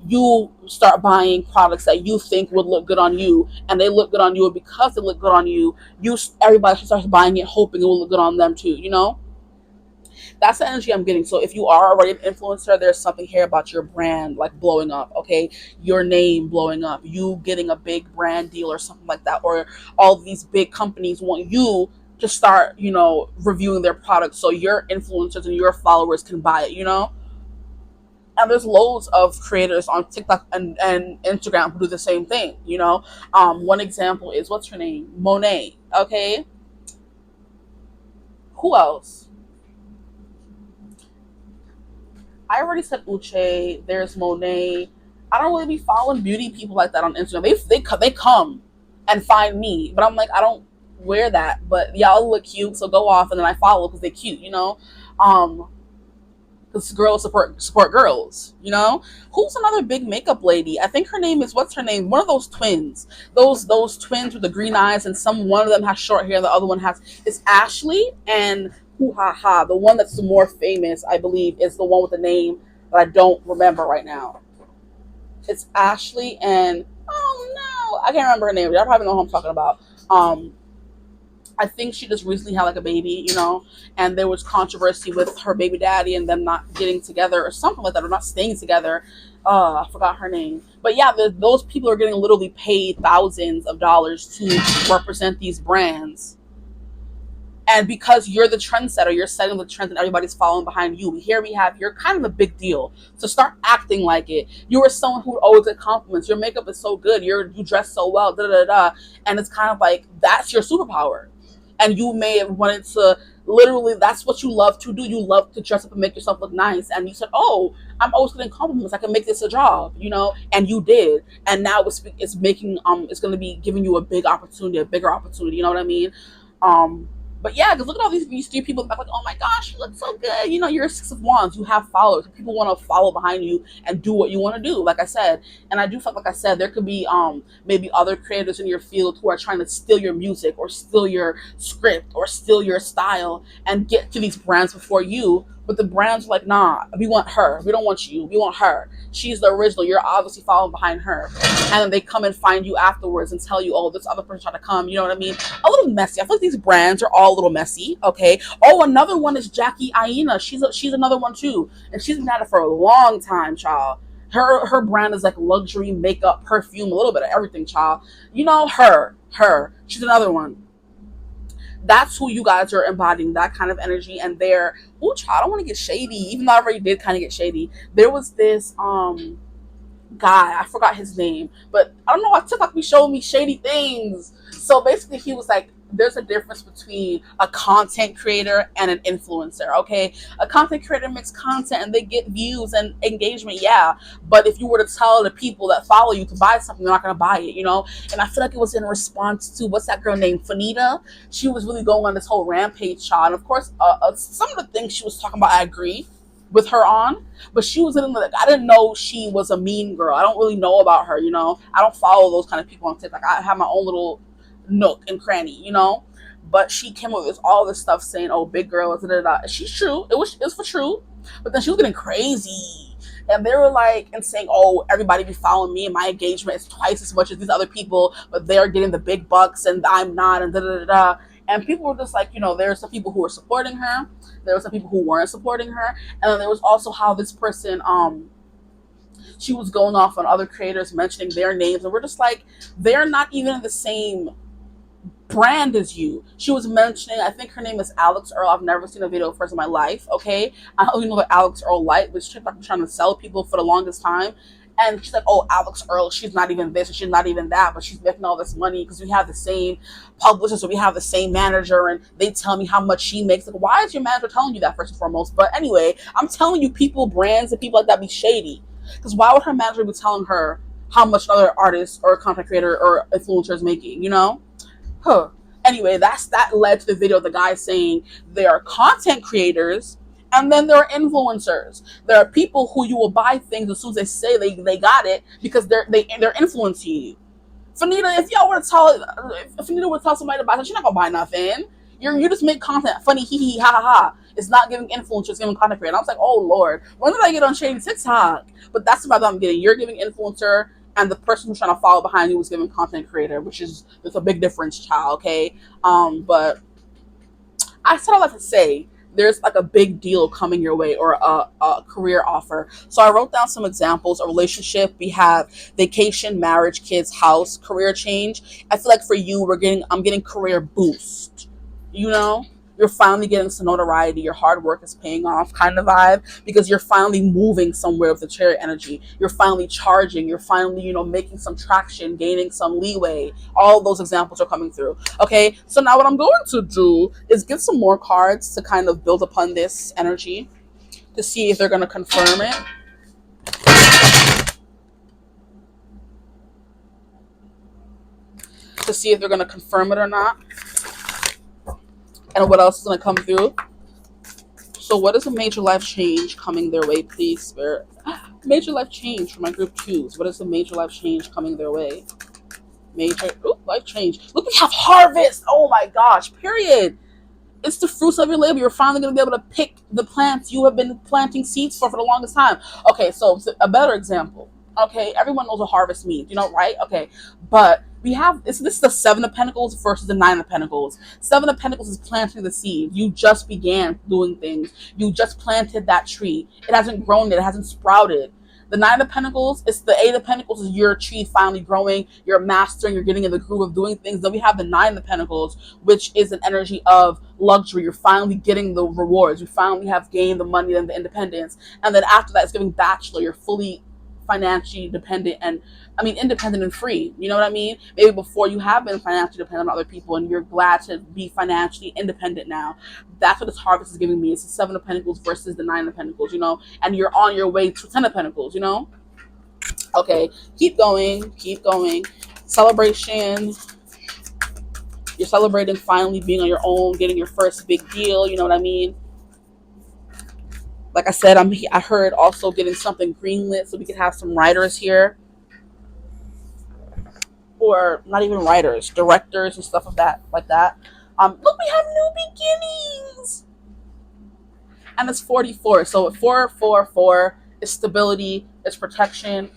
You start buying products that you think would look good on you, and they look good on you, and because they look good on you, everybody starts buying it hoping it will look good on them too. That's the energy I'm getting. So if you are already an influencer, there's something here about your brand like blowing up, okay? Your name blowing up, you getting a big brand deal or something like that, or all these big companies want you to start, reviewing their products so your influencers and your followers can buy it. And there's loads of creators on TikTok and Instagram who do the same thing. One example is, what's her name? Monet, okay? Who else? I already said Uche. There's Monet. I don't really be following beauty people like that on Instagram. They come and find me, but I'm like, I don't wear that. But y'all look cute, so go off, and then I follow because they're cute. Because girls support girls. Who's another big makeup lady? I think her name is, what's her name? One of those twins. Those twins with the green eyes, and one of them has short hair, the other one has. It's Ashley and Hoo Ha Ha. The one that's the more famous, I believe, is the one with the name that I don't remember right now. It's Ashley and, oh no, I can't remember her name. Y'all probably know who I'm talking about. I think she just recently had like a baby, and there was controversy with her baby daddy and them not getting together or something like that, or not staying together. I forgot her name. But yeah, those people are getting literally paid thousands of dollars to represent these brands. And because you're the trendsetter, you're setting the trends and everybody's following behind you. Here you're kind of a big deal. So start acting like it. You are someone who always get compliments. Your makeup is so good. You dress so well, da da da. And it's kind of like, that's your superpower. And you may have wanted to, literally, that's what you love to do. You love to dress up and make yourself look nice. And you said, oh, I'm always getting compliments. I can make this a job, and you did. And now it's making, it's going to be giving you a bigger opportunity. You know what I mean? But yeah, because look at all these three people back, like, oh my gosh, you look so good. You're a Six of Wands. You have followers. People want to follow behind you and do what you want to do, like I said. And I do feel like I said, there could be maybe other creators in your field who are trying to steal your music or steal your script or steal your style and get to these brands before you. But But the brands are like, nah, we want her. We don't want you. We want her. She's the original. You're obviously following behind her. And then they come and find you afterwards and tell you, oh, this other person tried to come. You know what I mean? A little messy. I feel like these brands are all a little messy. Okay. Oh, another one is Jackie Aina. She's another one too. And she's been at it for a long time, child. Her brand is like luxury makeup, perfume, a little bit of everything, child. You know, her. She's another one. That's who you guys are embodying, that kind of energy. And they're, oh, child, I don't want to get shady, even though I already did kind of get shady. There was this guy, I forgot his name, but I don't know why TikTok be showing me shady things. So basically he was like, there's a difference between a content creator and an influencer. Okay, a content creator makes content and they get views and engagement, yeah, but if you were to tell the people that follow you to buy something, they're not going to buy it, you know. And I feel like it was in response to, what's that girl named Fanita? She was really going on this whole rampage, child. And of course, some of the things she was talking about, I agree with her on, but she was in, like, I didn't know she was a mean girl. I don't really know about her, you know. I don't follow those kind of people on TikTok. I have my own little nook and cranny, you know. But she came up with all this stuff saying, "Oh, big girl," da, da, da. She's true. It was for true. But then she was getting crazy, and they were like, and saying, "Oh, everybody be following me, and my engagement is twice as much as these other people, but they're getting the big bucks, and I'm not," and da da da da. And people were just like, you know, there were some people who were supporting her, there were some people who weren't supporting her, and then there was also how this person, she was going off on other creators mentioning their names, and we're just like, they're not even in the same brand as you. She was mentioning, I think her name is Alex Earl. I've never seen a video of hers in my life. Okay, I only know the Alex Earl light, which TikTok was trying to sell people for the longest time. And she's like, "Oh, Alex Earl, she's not even this, and she's not even that, but she's making all this money because we have the same publishers, or we have the same manager, and they tell me how much she makes." Like, why is your manager telling you that, first and foremost? But anyway, I'm telling you, people, brands, and people like that be shady. Because why would her manager be telling her how much another artist or content creator or influencer is making? You know? Huh. Anyway, that led to the video of the guy saying there are content creators and then there are influencers. There are people who you will buy things as soon as they say they got it because they're influencing you. Fanita, if y'all were to tell if Fanita were to tell somebody to buy something, she's not gonna buy nothing. You just make content funny, hee hee, ha ha ha. It's not giving influencers, it's giving content creator. I was like, oh Lord, when did I get on shady TikTok? But that's about what I'm getting. You're giving influencer, and the person who's trying to follow behind you was giving content creator, which is, there's a big difference, child. Okay, but I said all that to say there's like a big deal coming your way, or a career offer. So I wrote down some examples. A relationship, we have vacation, marriage, kids, house. Career change, I feel like for you, I'm getting career boost. You know, you're finally getting some notoriety, your hard work is paying off kind of vibe, because you're finally moving somewhere with the chariot energy. You're finally charging, you're finally, you know, making some traction, gaining some leeway. All those examples are coming through. Okay, so now what I'm going to do is get some more cards to kind of build upon this energy, to see if they're going to confirm it. To see if they're going to confirm it or not. And what else is going to come through. So what is a major life change coming their way, please, Spirit? Major life change for my group twos. What is the major life change coming their way? Major life change. Look, we have harvest. Oh my gosh, period. It's the fruits of your labor. You're finally going to be able to pick the plants you have been planting seeds for the longest time. Okay, so a better example. Okay, everyone knows what harvest means, you know, right? Okay, but we have this is the Seven of Pentacles versus the Nine of Pentacles. Seven of Pentacles is planting the seed. You just began doing things. You just planted that tree. It hasn't grown yet. It hasn't sprouted. The Nine of Pentacles, it's the Eight of Pentacles, is your tree finally growing. You're mastering. You're getting in the groove of doing things. Then we have the Nine of Pentacles, which is an energy of luxury. You're finally getting the rewards. You finally have gained the money and the independence. And then after that, it's giving Bachelor. You're fully financially dependent, and I mean independent and free. You know what I mean? Maybe before you have been financially dependent on other people, and you're glad to be financially independent now. That's what this harvest is giving me. It's the Seven of Pentacles versus the Nine of Pentacles, you know, and you're on your way to Ten of Pentacles, you know? Okay, keep going, keep going. Celebration. You're celebrating finally being on your own, getting your first big deal, you know what I mean? Like I said, I heard also getting something greenlit, so we could have some writers here, or not even writers, directors and stuff of that, like that. Look, we have new beginnings, and it's 44. So 444 is stability, it's protection.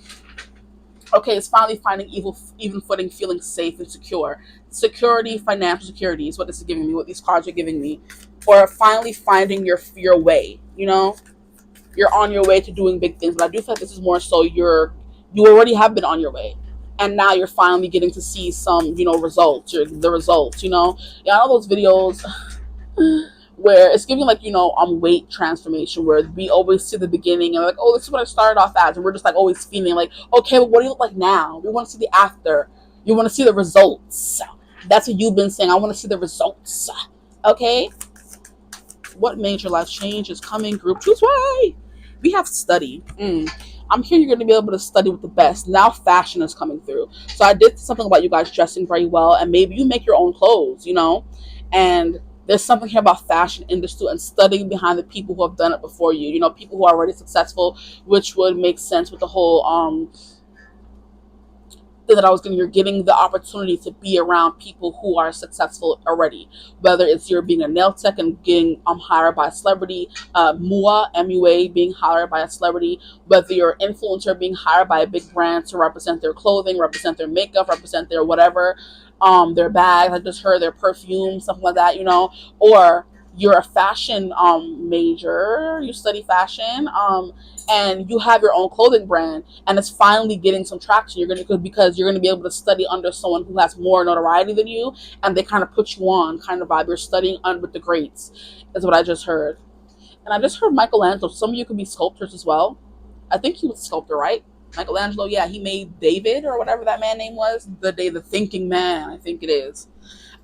Okay, it's finally finding even footing, feeling safe and secure. Security, financial security is what this is giving me, what these cards are giving me. Or finally finding your way, you know? You're on your way to doing big things. But I do feel like this is more so you already have been on your way. And now you're finally getting to see some, results, or the results, Yeah, all those videos where it's giving like weight transformation, where we always see the beginning and like, oh, this is what I started off as, and we're just like always feeling like, okay, but what do you look like now? We want to see the after. You want to see the results. That's what you've been saying. I want to see the results. Okay, what major life change is coming? Group choose way. We have study. I'm here. You're going to be able to study with the best. Now fashion is coming through. So I did something about you guys dressing very well, and maybe you make your own clothes, and there's something here about fashion industry and studying behind the people who have done it before you, people who are already successful, which would make sense with the whole that I was getting. You're getting the opportunity to be around people who are successful already, whether it's you're being a nail tech and getting hired by a celebrity, MUA being hired by a celebrity, whether you're an influencer being hired by a big brand to represent their clothing, represent their makeup, represent their whatever, their bag, I just heard, their perfume, something like that, or you're a fashion major, you study fashion, and you have your own clothing brand, and it's finally getting some traction. Because you're gonna be able to study under someone who has more notoriety than you, and they kind of put you on kind of vibe. You're studying under with the greats, is what I just heard. And I just heard Michelangelo. Some of you could be sculptors as well. I think he was a sculptor, right? Michelangelo, yeah, he made David or whatever that man name was. The thinking man, I think it is.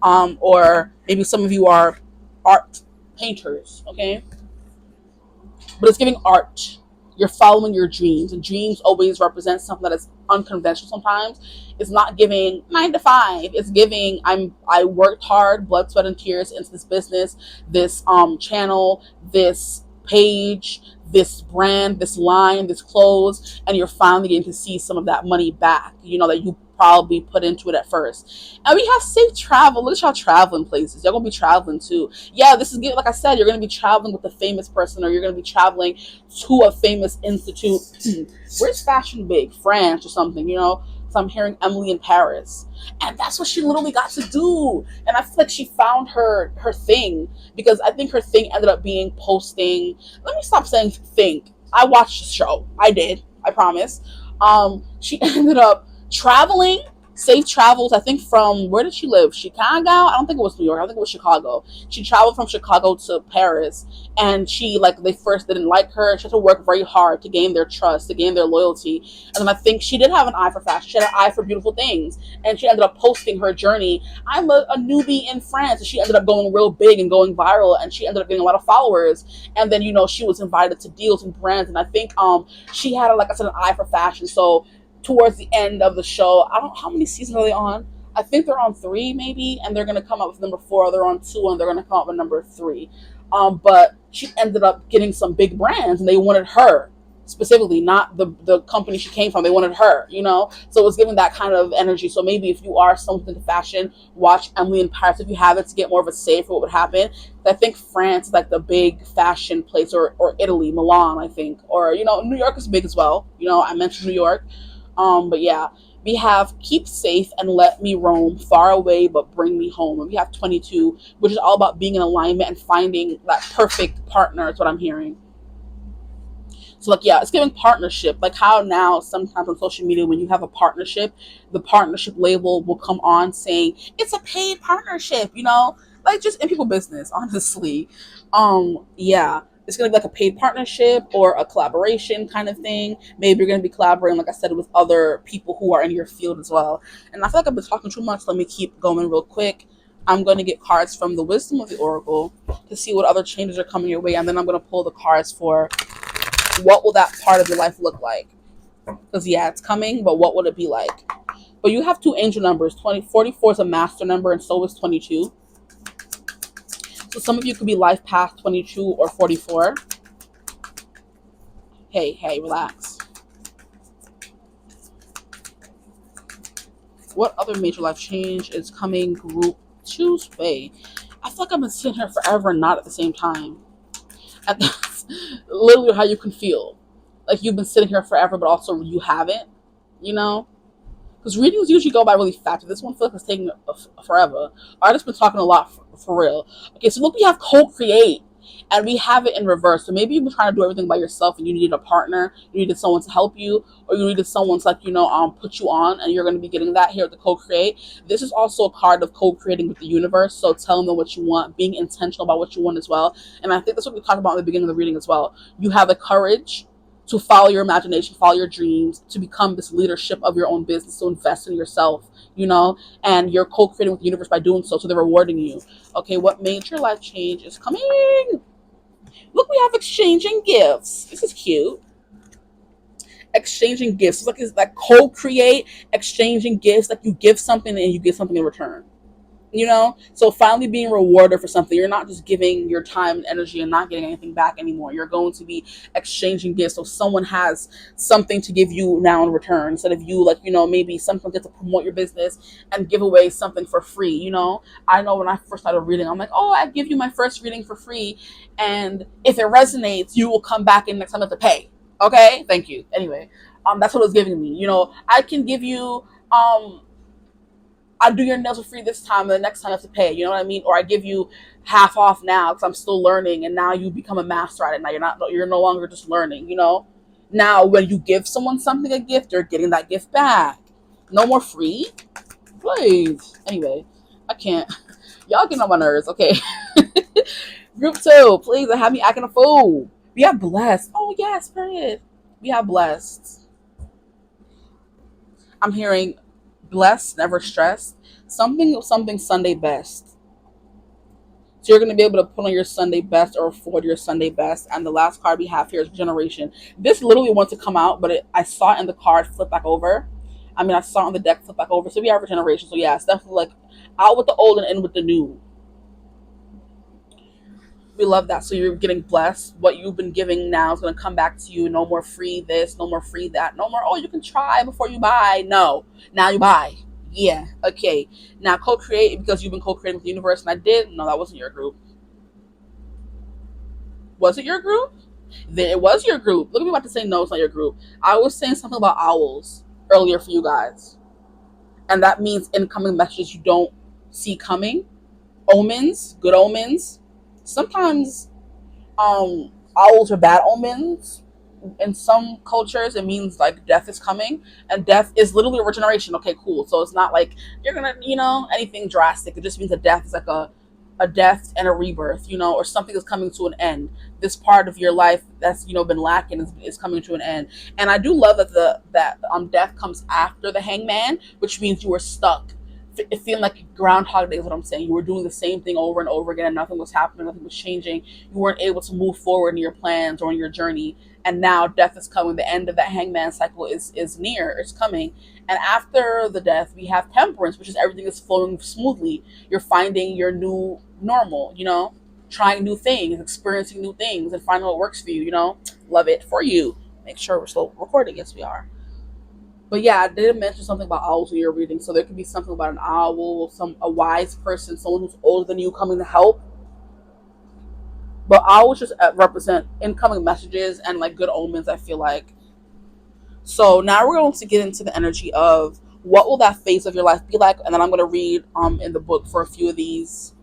Or maybe some of you are art painters, okay? But it's giving art. You're following your dreams, and dreams always represent something that is unconventional sometimes. It's not giving 9 to 5. It's giving I worked hard, blood, sweat, and tears into this business, this channel, this page, this brand, this line, this clothes, and you're finally getting to see some of that money back, that you probably put into it at first. And we have safe travel. Look at y'all traveling places. Y'all gonna be traveling too. Yeah, this is good. Like I said, you're gonna be traveling with a famous person, or you're gonna be traveling to a famous institute. Where's fashion big? France or something, So I'm hearing Emily in Paris. And that's what she literally got to do. And I feel like she found her thing, because I think her thing ended up being posting. Let me stop saying think. I watched the show. I did. I promise. She ended up traveling, safe travels, I think, from, where did she live? Chicago? I don't think it was New York. I think it was Chicago. She traveled from Chicago to Paris, and they first didn't like her. She had to work very hard to gain their trust, to gain their loyalty. And then I think she did have an eye for fashion. She had an eye for beautiful things, and she ended up posting her journey. I'm a newbie in France, and she ended up going real big and going viral, and she ended up getting a lot of followers. And then, she was invited to deals and brands, and I think she had, like I said, an eye for fashion. So towards the end of the show, I don't know how many seasons are they on. I think they're on 3 maybe, and they're gonna come up with number 4. They're on 2, and they're gonna come up with number 3. But she ended up getting some big brands, and they wanted her specifically, not the company she came from. They wanted her, So it was giving that kind of energy. So maybe if you are something to fashion, watch Emily in Paris if you have it, to get more of a say for what would happen. I think France is like the big fashion place, or Italy, Milan, I think, or New York is big as well. I mentioned New York. But yeah, we have keep safe and let me roam, far away but bring me home. And we have 22, which is all about being in alignment and finding that perfect partner, is what I'm hearing. So yeah, it's giving partnership. Like how now sometimes on social media, when you have a partnership, the partnership label will come on saying it's a paid partnership, like just in people business, honestly. Yeah. It's going to be like a paid partnership or a collaboration kind of thing. Maybe you're going to be collaborating, like I said, with other people who are in your field as well. And I feel like I've been talking too much. Let me keep going real quick. I'm going to get cards from the Wisdom of the Oracle to see what other changes are coming your way. And then I'm going to pull the cards for what will that part of your life look like. Because, yeah, it's coming, but what would it be like? But you have 2 angel numbers. 44 is a master number, and so is 22. So some of you could be life path 22 or 44. Hey, relax. What other major life change is coming? Group choose way. I feel like I've been sitting here forever and not at the same time. That's literally how you can feel. Like you've been sitting here forever, but also you haven't, you know? Because readings usually go by really fast. This one feels like it's taking forever. I just been talking a lot for real. Okay, so look, we have co-create, and we have it in reverse. So maybe you've been trying to do everything by yourself, and you needed a partner, you needed someone to help you, or you needed someone to put you on, and you're going to be getting that here with the co-create. This is also a card of co-creating with the universe. So telling them what you want, being intentional about what you want as well. And I think that's what we talked about in the beginning of the reading as well. You have the courage to follow your imagination, follow your dreams, to become this leadership of your own business, to invest in yourself, and you're co-creating with the universe by doing so, so they're rewarding you. Okay, what major life change is coming? Look, we have exchanging gifts. This is cute. Exchanging gifts. It's like co-create, exchanging gifts, like you give something and you get something in return. So finally being rewarded for something. You're not just giving your time and energy and not getting anything back anymore. You're going to be exchanging gifts, so someone has something to give you now in return, instead of you, maybe something to promote your business and give away something for free. I know when I first started reading, I'm like, oh, I give you my first reading for free, and if it resonates, you will come back in next time to pay. Okay, thank you. Anyway, that's what it was giving me. I can give you I do your nails for free this time, and the next time I have to pay. You know what I mean? Or I give you half off now because I'm still learning, and now you become a master at it. Now you're no longer just learning. Now when you give someone something, a gift, you're getting that gift back. No more free, please. Anyway, I can't. Y'all getting on my nerves. Okay. Group 2, please. I have me acting a fool. We have blessed. Oh yes, period. We have blessed. I'm hearing blessed, never stressed. Something Sunday best. So you're going to be able to put on your Sunday best or afford your Sunday best. And the last card we have here is generation. This literally wants to come out, but I saw it in the card flip back over. I saw it on the deck flip back over. So we have a generation. So yeah, it's definitely like out with the old and in with the new. We love that. So you're getting blessed. What you've been giving now is going to come back to you. No more free this, no more free that, no more, oh, you can try before you buy. No, now you buy. Yeah, okay. Now co-create, because you've been co-creating with the universe, and I did. No, that wasn't your group. Was it your group? Then it was your group. Look at me about to say no, it's not your group. I was saying something about owls earlier for you guys. And that means incoming messages you don't see coming. Omens, good omens. Sometimes owls are bad omens. In some cultures it means like death is coming, and death is literally a regeneration. Okay, cool. So it's not like you're gonna anything drastic. It just means that death is like a death and a rebirth, or something is coming to an end. This part of your life that's been lacking is coming to an end. And I do love that death comes after the hangman, which means you were stuck. It feeling like Groundhog Day is what I'm saying. You were doing the same thing over and over again, and nothing was happening, nothing was changing. You weren't able to move forward in your plans or in your journey. And now death is coming. The end of that hangman cycle is near. It's coming. And after the death, we have temperance, which is everything is flowing smoothly. You're finding your new normal, trying new things, experiencing new things, and finding what works for you. Love it for you. Make sure we're still recording. Yes, we are. But yeah, I did mention something about owls in your reading. So there could be something about an owl, a wise person, someone who's older than you coming to help. But owls just represent incoming messages and like good omens, I feel like. So now we're going to get into the energy of what will that phase of your life be like, and then I'm going to read in the book for a few of these.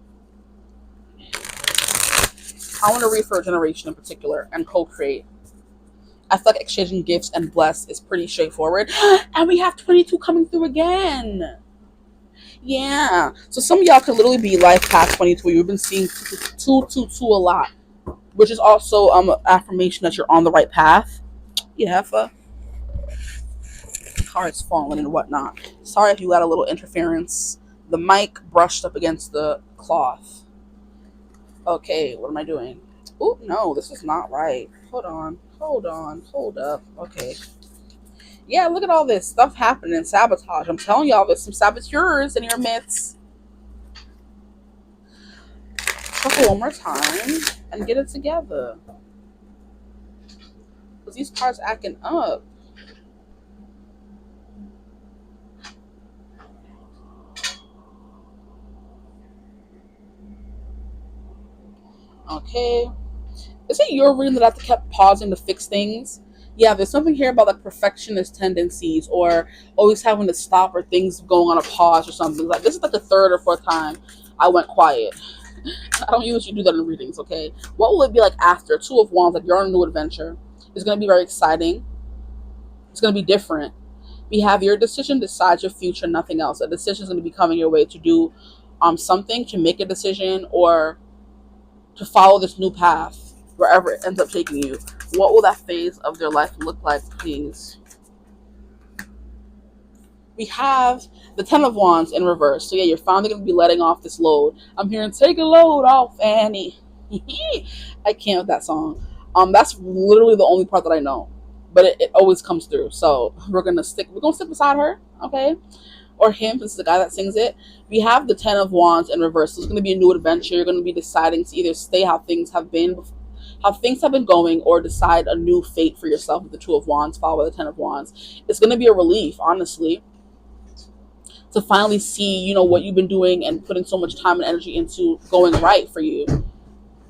I want to read for a generation in particular and co-create. I feel like exchanging gifts and bless is pretty straightforward. And we have 22 coming through again. Yeah. So some of y'all could literally be life past 22. You've been seeing 222 a lot, which is also affirmation that you're on the right path. Yeah, cards falling and whatnot. Sorry if you got a little interference. The mic brushed up against the cloth. Okay, what am I doing? Oh, no, this is not right. Hold on, hold up. Okay. Yeah, look at all this stuff happening. Sabotage. I'm telling y'all, there's some saboteurs in your midst. Shuffle one more time and get it together. Because these cards acting up. Okay. Is it your reading that I have to keep pausing to fix things? Yeah, there's something here about like perfectionist tendencies or always having to stop or things going on a pause or something. Like this is like the third or fourth time I went quiet. I don't usually do that in readings, okay? What will it be like after? Two of Wands, like you're on a new adventure. It's going to be very exciting. It's going to be different. We have your decision decides your future, nothing else. A decision is going to be coming your way to do something, to make a decision, or to follow this new path, wherever it ends up taking you. What will that phase of their life look like, please? We have the Ten of Wands in reverse. So yeah, you're finally going to be letting off this load. I'm hearing, take a load off, Annie. I can't with that song. That's literally the only part that I know. But it always comes through. So we're gonna stick beside her, okay? Or him, this is the guy that sings it. We have the Ten of Wands in reverse. So it's gonna be a new adventure. You're gonna be deciding to either stay how things have been going, or decide a new fate for yourself with the Two of Wands, followed by the Ten of Wands. It's gonna be a relief, honestly, to finally see, what you've been doing and putting so much time and energy into going right for you.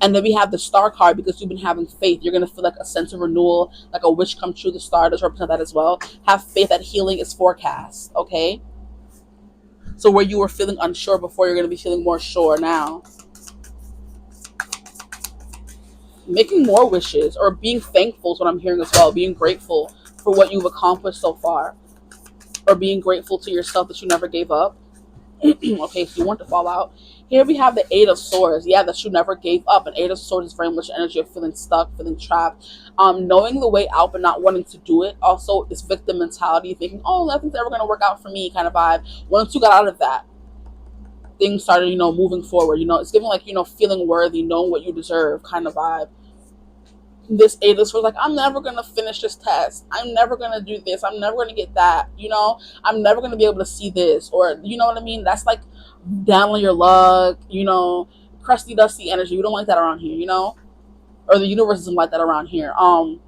And then we have the Star card because you've been having faith. You're going to feel like a sense of renewal, like a wish come true. The Star does represent that as well. Have faith that healing is forecast, okay? So where you were feeling unsure before, you're going to be feeling more sure now. Making more wishes or being thankful is what I'm hearing as well. Being grateful for what you've accomplished so far. Or being grateful to yourself that you never gave up. Okay, so you want to fall out. Here we have the Eight of Swords. Yeah, that you never gave up. And Eight of Swords is very much energy of feeling stuck, feeling trapped, knowing the way out but not wanting to do it. Also, this victim mentality, thinking, oh, nothing's ever going to work out for me kind of vibe. Once you got out of that, things started, moving forward. It's giving like, feeling worthy, knowing what you deserve kind of vibe. This Eight of Swords, like, I'm never going to finish this test. I'm never going to do this. I'm never going to get that. I'm never going to be able to see this. Or, you know what I mean? That's like down on your luck, crusty, dusty energy. We don't like that around here, or the universe doesn't like that around here. And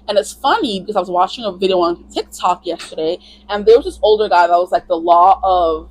it's funny because I was watching a video on TikTok yesterday, and there was this older guy that was like the law of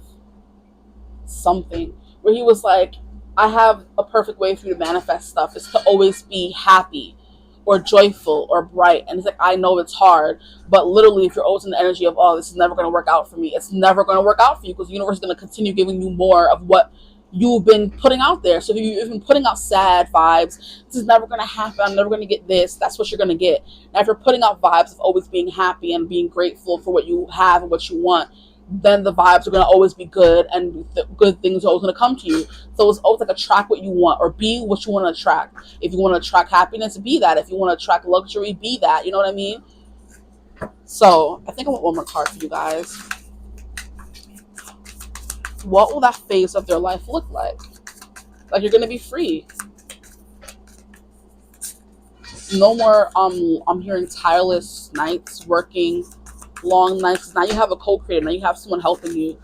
something, where he was like, I have a perfect way for you to manifest stuff. It's to always be happy or joyful or bright. And it's like, I know it's hard, but literally if you're always in the energy of, oh, this is never going to work out for me, it's never going to work out for you, because the universe is going to continue giving you more of what you've been putting out there. So if you've been putting out sad vibes, this is never going to happen, I'm never going to get this, that's what you're going to get. Now if you're putting out vibes of always being happy and being grateful for what you have and what you want, then the vibes are going to always be good, and good things are always going to come to you. So it's always like attract what you want, or be what you want to attract. If you want to attract happiness, be that. If you want to attract luxury, be that. You know what I mean? So I think I want one more card for you guys. What will that phase of their life look like? Like, you're going to be free. No more, I'm hearing tireless nights, working long nights. Now you have a co-creator. Now you have someone helping you.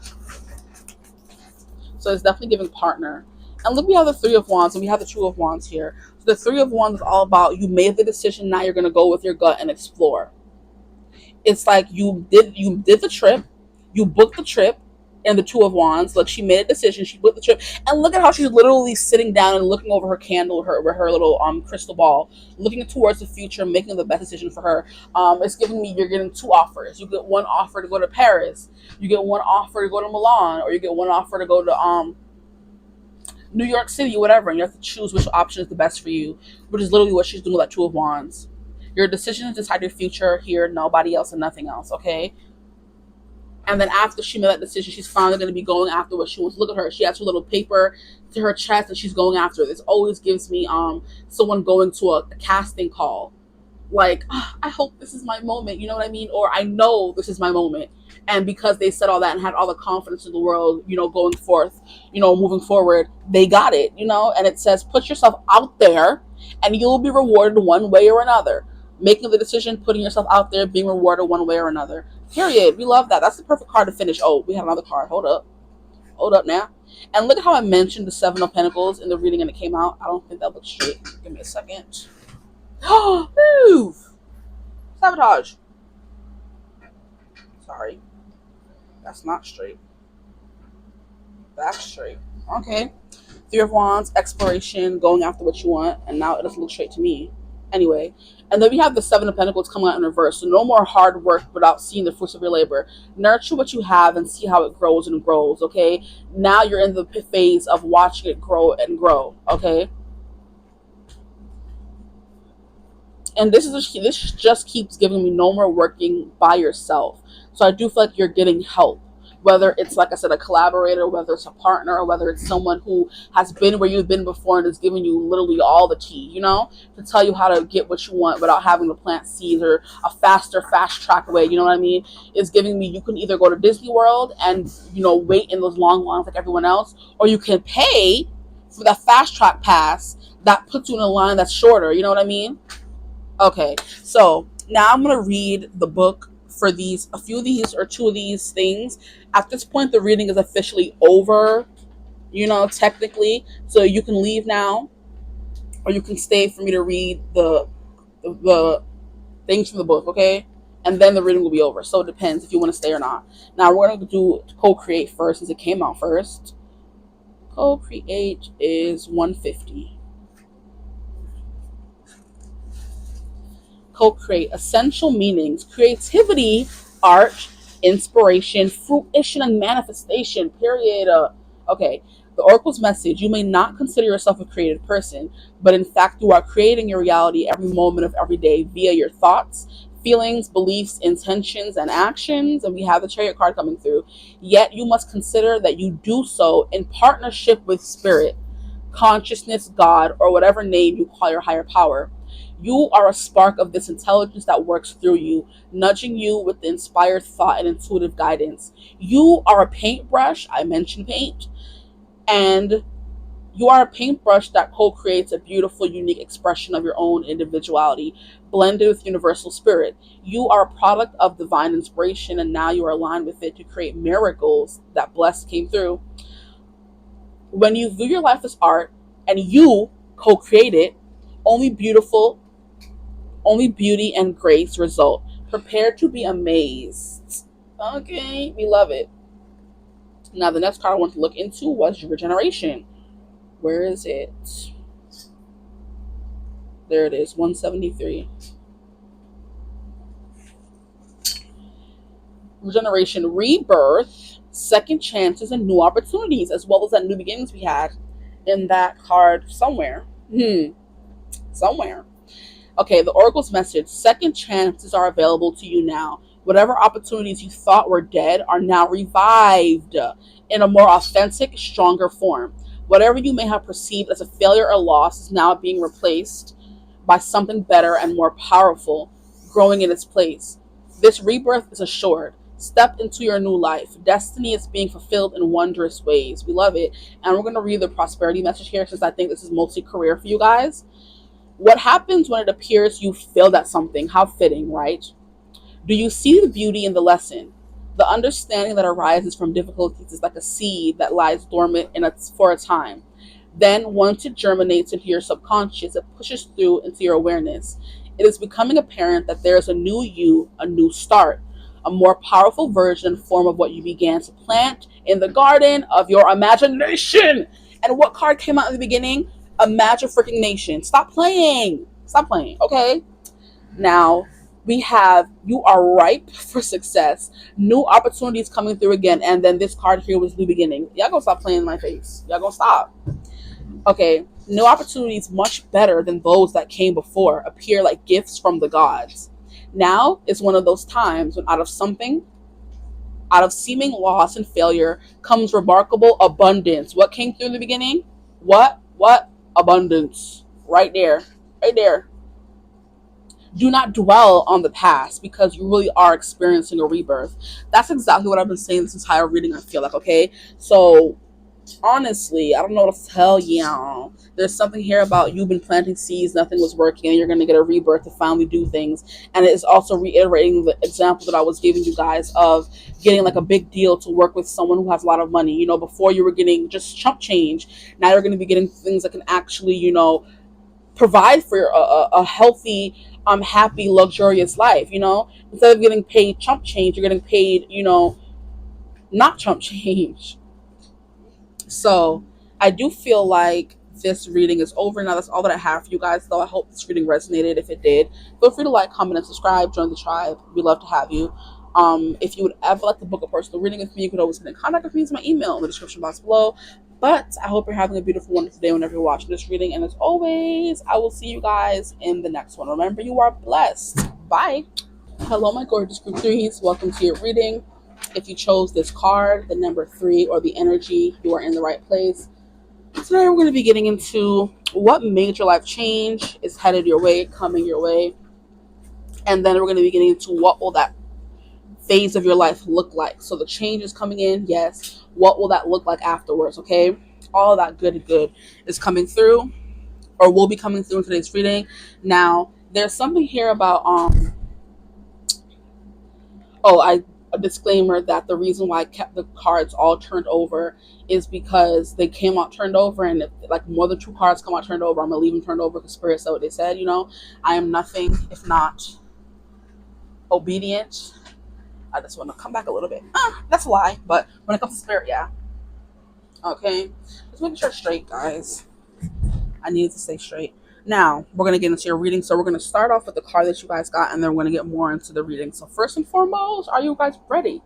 So it's definitely giving partner. And look, we have the Three of Wands and we have the Two of Wands here. So the Three of Wands is all about, you made the decision, now you're going to go with your gut and explore. It's like you did the trip, you booked the trip, and the Two of Wands, like, she made a decision, she booked the trip, and look at how she's literally sitting down and looking over her candle, her little crystal ball, looking towards the future, making the best decision for her. It's giving me, you're getting two offers. You get one offer to go to Paris, you get one offer to go to Milan, or you get one offer to go to New York City, whatever, and you have to choose which option is the best for you, which is literally what she's doing with that Two of Wands. Your decision is to decide your future here, nobody else and nothing else, okay? And then after she made that decision, she's finally going to be going after what she wants. Look at her. She has her little paper to her chest and she's going after it. This always gives me someone going to a casting call. Like, oh, I hope this is my moment, you know what I mean? Or I know this is my moment. And because they said all that and had all the confidence in the world, going forth, moving forward, they got it, and it says, put yourself out there and you'll be rewarded one way or another. Making the decision, putting yourself out there, being rewarded one way or another. Period. We love that. That's the perfect card to finish. Oh, we have another card. Hold up now. And look at how I mentioned the Seven of Pentacles in the reading and it came out. I don't think that looks straight. Give me a second. Move! Sabotage. Sorry. That's not straight. That's straight. Okay. Three of Wands, exploration, going after what you want, and now it doesn't look straight to me. Anyway, and then we have the Seven of Pentacles coming out in reverse. So no more hard work without seeing the fruits of your labor. Nurture what you have and see how it grows and grows, okay? Now you're in the phase of watching it grow and grow, okay? And this just keeps giving me no more working by yourself. So I do feel like you're getting help, whether it's, like I said, a collaborator, whether it's a partner, or whether it's someone who has been where you've been before and is giving you literally all the tea, to tell you how to get what you want without having to plant seeds, or a faster fast track way, you know what I mean? Is giving me, you can either go to Disney World and wait in those long lines like everyone else, or you can pay for that fast track pass that puts you in a line that's shorter, you know what I mean? Okay, so now I'm gonna read the book for a few of these or two of these things. At this point, the reading is officially over, technically. So you can leave now, or you can stay for me to read the things from the book, okay? And then the reading will be over. So it depends if you want to stay or not. Now we're gonna do co-create first, since it came out first. Co-create is 150. Co-create essential meanings, creativity, art, inspiration, fruition, and manifestation, period. Okay, the oracle's message: you may not consider yourself a creative person, but in fact you are creating your reality every moment of every day via your thoughts, feelings, beliefs, intentions, and actions. And we have the Chariot card coming through. Yet you must consider that you do so in partnership with spirit, consciousness, God, or whatever name you call your higher power. You are a spark of this intelligence that works through you, nudging you with the inspired thought and intuitive guidance. You are a paintbrush. I mentioned paint. And you are a paintbrush that co-creates a beautiful, unique expression of your own individuality, blended with universal spirit. You are a product of divine inspiration, and now you are aligned with it to create miracles that blessed came through. When you view your life as art and you co-create it, only beauty and grace result. Prepare to be amazed. Okay, we love it. Now, the next card I want to look into was regeneration. Where is it? There it is, 173. Regeneration, rebirth, second chances, and new opportunities, as well as that new beginnings we had in that card somewhere. Somewhere. Okay, the oracle's message: second chances are available to you now. Whatever opportunities you thought were dead are now revived in a more authentic, stronger form. Whatever you may have perceived as a failure or loss is now being replaced by something better and more powerful, growing in its place. This rebirth is assured. Step into your new life. Destiny is being fulfilled in wondrous ways. We love it. And we're going to read the prosperity message here, since I think this is mostly career for you guys. What happens when it appears you failed at something? How fitting, right? Do you see the beauty in the lesson? The understanding that arises from difficulties is like a seed that lies dormant for a time. Then, once it germinates into your subconscious, it pushes through into your awareness. It is becoming apparent that there is a new you, a new start, a more powerful version and form of what you began to plant in the garden of your imagination. And what card came out in the beginning? Imagine freaking nation. Stop playing. Stop playing, okay? Now, we have you are ripe for success. New opportunities coming through again. And then this card here was new beginning. Y'all gonna stop playing in my face. Y'all gonna stop. Okay, new opportunities much better than those that came before appear like gifts from the gods. Now is one of those times when out of seeming loss and failure comes remarkable abundance. What came through in the beginning? What? Abundance. Right there. Right there. Do not dwell on the past, because you really are experiencing a rebirth. That's exactly what I've been saying this entire reading, I feel like, okay? So, honestly, I don't know what to tell y'all. There's something here about you've been planting seeds, nothing was working, and you're going to get a rebirth to finally do things. And it is also reiterating the example that I was giving you guys of getting like a big deal to work with someone who has a lot of money. Before you were getting just chump change. Now you're going to be getting things that can actually, provide for a healthy, happy, luxurious life. Instead of getting paid chump change, you're getting paid, not chump change. So I do feel like this reading is over now. That's all that I have for you guys, though. I hope this reading resonated. If it did, feel free to like, comment, and subscribe. Join the tribe. We love to have you. If you would ever like to book a personal reading with me, you could always get in contact with me. It's my email in the description box below. But I hope you're having a beautiful, wonderful day whenever you're watching this reading. And as always, I will see you guys in the next one. Remember, you are blessed. Bye. Hello, my gorgeous group threes. Welcome to your reading. If you chose this card, the number 3, or the energy, you are in the right place. Today we're going to be getting into what major life change is headed your way, coming your way. And then we're going to be getting into what will that phase of your life look like. So the change is coming in, yes. What will that look like afterwards, okay? All that good is coming through, or will be coming through in today's reading. Now, there's something here about a disclaimer that the reason why I kept the cards all turned over is because they came out turned over, and if like more than 2 cards come out turned over, I'm gonna leave them turned over because Spirit said what they said. I am nothing if not obedient. I just want to come back a little bit. That's a lie, but when it comes to Spirit, yeah. Okay, just making sure it's straight, guys. I needed to stay straight. Now, we're going to get into your reading. So we're going to start off with the card that you guys got, and then we're going to get more into the reading. So first and foremost, are you guys ready?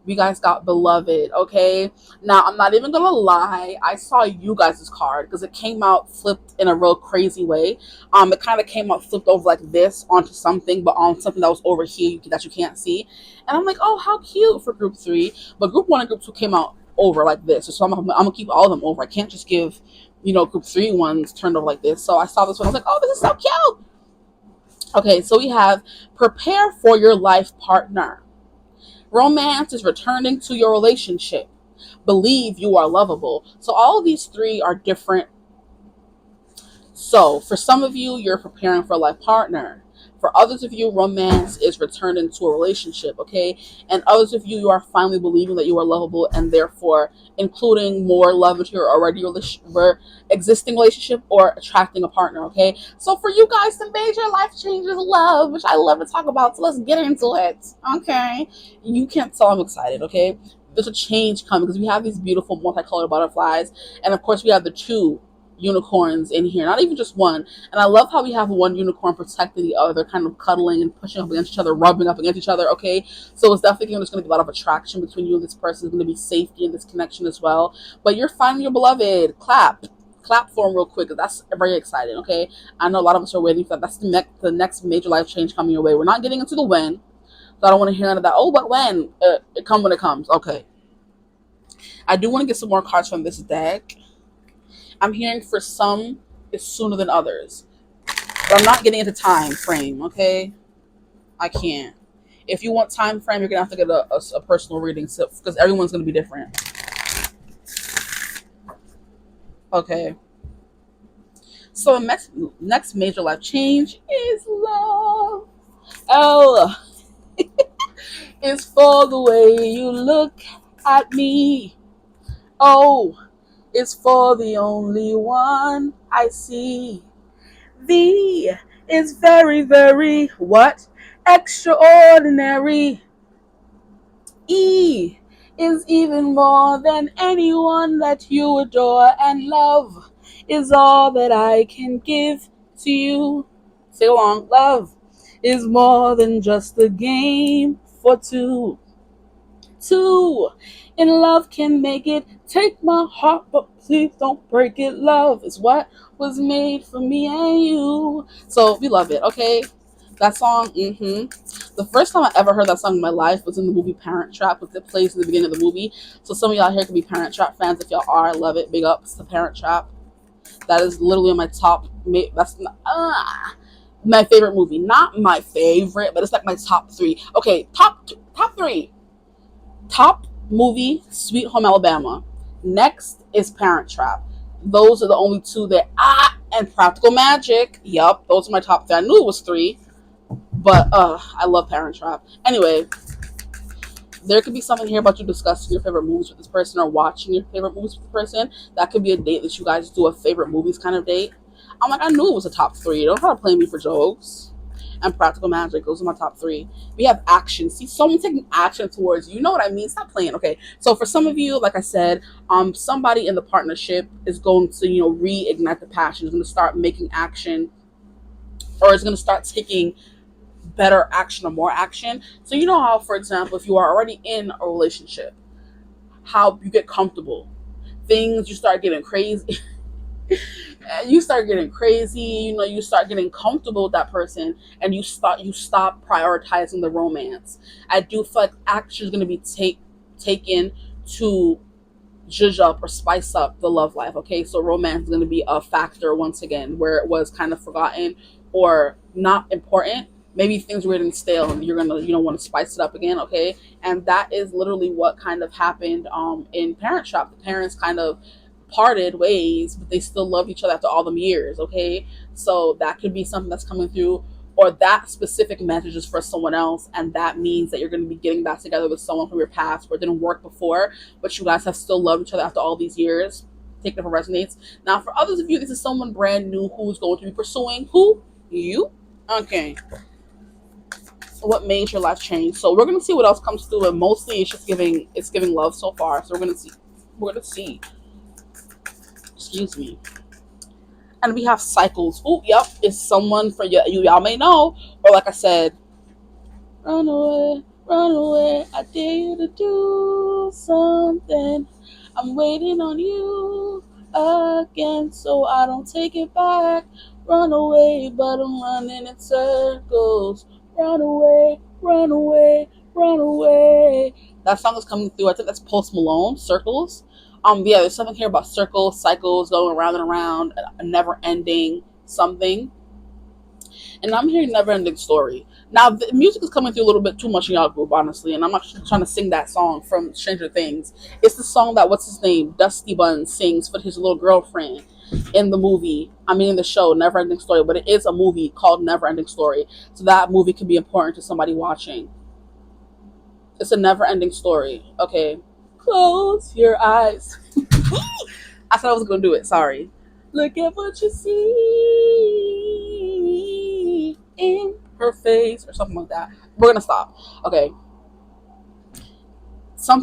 You guys got Beloved, okay? Now, I'm not even going to lie. I saw you guys' card because it came out flipped in a real crazy way. It kind of came out flipped over like this onto something, but on something that was over here that you can't see. And I'm like, oh, how cute for group 3. But group 1 and group 2 came out over like this. So I'm going to keep all of them over. I can't just give group 3 ones turned over like this. So I saw this one. I was like, oh, this is so cute. Okay, so we have prepare for your life partner. Romance is returning to your relationship. Believe you are lovable. So all of these 3 are different. So for some of you, you're preparing for a life partner. For others of you, romance is returning to a relationship, okay? And others of you, you are finally believing that you are lovable and therefore including more love into your already existing relationship or attracting a partner, okay? So for you guys, the major life change is love, which I love to talk about. So let's get into it, okay? You can't tell I'm excited, okay? There's a change coming because we have these beautiful multicolored butterflies. And of course, we have the 2 unicorns in here, not even just one. And I love how we have one unicorn protecting the other, kind of cuddling and pushing up against each other, rubbing up against each other, okay? So it's definitely there's going to be a lot of attraction between you and this person. There's going to be safety in this connection as well. But you're finding your beloved. Clap for him real quick, because that's very exciting, okay? I know a lot of us are waiting for that. That's the next major life change coming your way. We're not getting into the when, so I don't want to hear none of that. Oh, but when? It come when it comes. Okay. I do want to get some more cards from this deck. I'm hearing for some it's sooner than others. But I'm not getting into time frame, okay? I can't. If you want time frame, you're going to have to get a personal reading because everyone's going to be different. Okay. So next major life change is love. L is for the way you look at me. O is for the only one I see. V is very, very what? Extraordinary. E is even more than anyone that you adore, and love is all that I can give to you. Say along. Love is more than just a game for 2. 2 in love can make it. Take my heart, but please don't break it. Love is what was made for me and you. So we love it, okay? That song, the first time I ever heard that song in my life was in the movie Parent Trap, because it plays in the beginning of the movie. So some of y'all here could be Parent Trap fans. If y'all are, I love it. Big ups to Parent Trap. That is literally my top. That's my favorite movie. Not my favorite, but it's like my top 3. Okay, top 3. Top movie, Sweet Home Alabama. Next is Parent Trap. Those are the only 2 that and Practical Magic. Yup, those are my top 3. I knew it was 3, but I love Parent Trap. Anyway, there could be something here about you discussing your favorite movies with this person or watching your favorite movies with the person. That could be a date that you guys do, a favorite movies kind of date. I'm like, I knew it was a top 3. Don't try to play me for jokes. and practical magic. Those are my top three. We have action. See, someone taking action towards you. You know what I mean? Stop playing. Okay. So for some of you, like I said, somebody in the partnership is going to, reignite the passion. Is going to start making action, or is going to start taking better action or more action. So you know how, for example, if you are already in a relationship, how you get comfortable, things you start getting crazy. You start getting crazy, you start getting comfortable with that person, and you stop prioritizing the romance. I do feel like action is going to be taken to zhuzh up or spice up the love life. Okay, so romance is going to be a factor once again where it was kind of forgotten or not important. Maybe things were getting stale and you're gonna want to spice it up again. Okay, and that is literally what kind of happened in Parent Trap. The parents kind of parted ways, but they still love each other after all them years. Okay, so that could be something that's coming through, or that specific message is for someone else, and that means that you're going to be getting back together with someone from your past where it didn't work before, but you guys have still loved each other after all these years. Take it if it resonates. Now, for others of you, this is someone brand new who's going to be pursuing who? You. Okay. What made your life change? So we're gonna see what else comes through, and mostly it's giving love so far. So we're gonna see. Excuse me. And we have cycles. Oh, yep, it's someone for you. Y'all may know, or like I said, run away. I dare you to do something. I'm waiting on you again, so I don't take it back. Run away, but I'm running in circles. Run away, run away, run away. That song is coming through. I think that's Post Malone, Circles. Yeah, there's something here about circles, cycles, going around and around, a never ending something. And I'm hearing never ending story. Now the music is coming through a little bit too much in y'all group, honestly, and I'm actually trying to sing that song from Stranger Things. It's the song that what's his name? Dusty Bun sings for his little girlfriend in the movie. I mean in the show, Never Ending Story, but it is a movie called Never Ending Story. So that movie could be important to somebody watching. It's a never ending story. Okay. Close your eyes. I said I was gonna do it. Sorry. Look at what you see in her face, or something like that. We're gonna stop. Okay.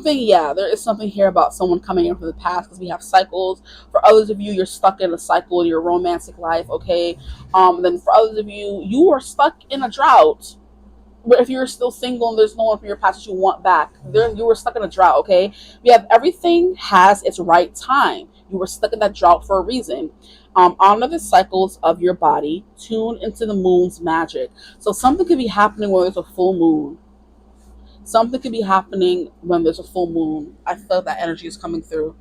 Yeah, there is something here about someone coming in from the past, because we have cycles. For others of you, you're stuck in a cycle in your romantic life. Okay. Then for others of you, you are stuck in a drought. But if you're still single and there's no one from your past that you want back, there you were stuck in a drought. Okay, we have everything has its right time. You were stuck in that drought for a reason. Honor the cycles of your body. Tune into the moon's magic. So something could be happening when there's a full moon. Something could be happening when there's a full moon. I feel that energy is coming through.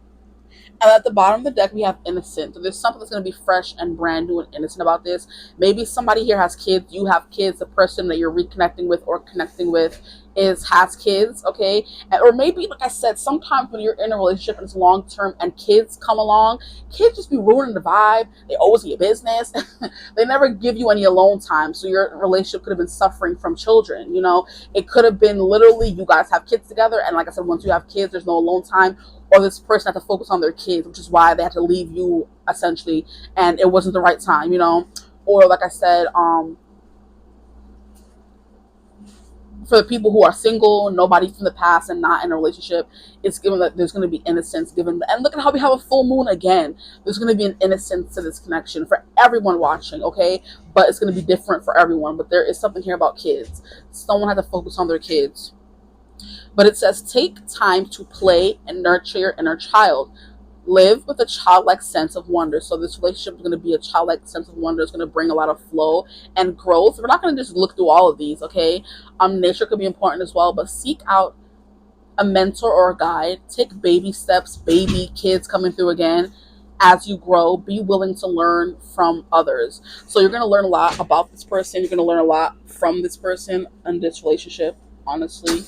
And at the bottom of the deck, we have innocent. So there's something that's going to be fresh and brand new and innocent about this. Maybe somebody here has kids. You have kids. The person that you're reconnecting with or connecting with has kids, okay? Or maybe, like I said, sometimes when you're in a relationship and it's long term and kids come along, kids just be ruining the vibe. They always get your business. They never give you any alone time. So your relationship could have been suffering from children. It could have been literally you guys have kids together, and like I said, once you have kids, there's no alone time, or this person had to focus on their kids, which is why they had to leave you essentially, and it wasn't the right time. Or like I said, for the people who are single, nobody from the past and not in a relationship, it's given that there's going to be innocence given. And look at how we have a full moon again. There's going to be an innocence to this connection for everyone watching, okay? But it's going to be different for everyone. But there is something here about kids. Someone had to focus on their kids. But it says, take time to play and nurture your inner child. Live with a childlike sense of wonder. So this relationship is going to be a childlike sense of wonder. It's going to bring a lot of flow and growth. We're not going to just look through all of these, okay? Nature could be important as well, but seek out a mentor or a guide. Take baby steps, baby kids coming through again. As you grow, be willing to learn from others. So you're going to learn a lot about this person. You're going to learn a lot from this person and this relationship, honestly.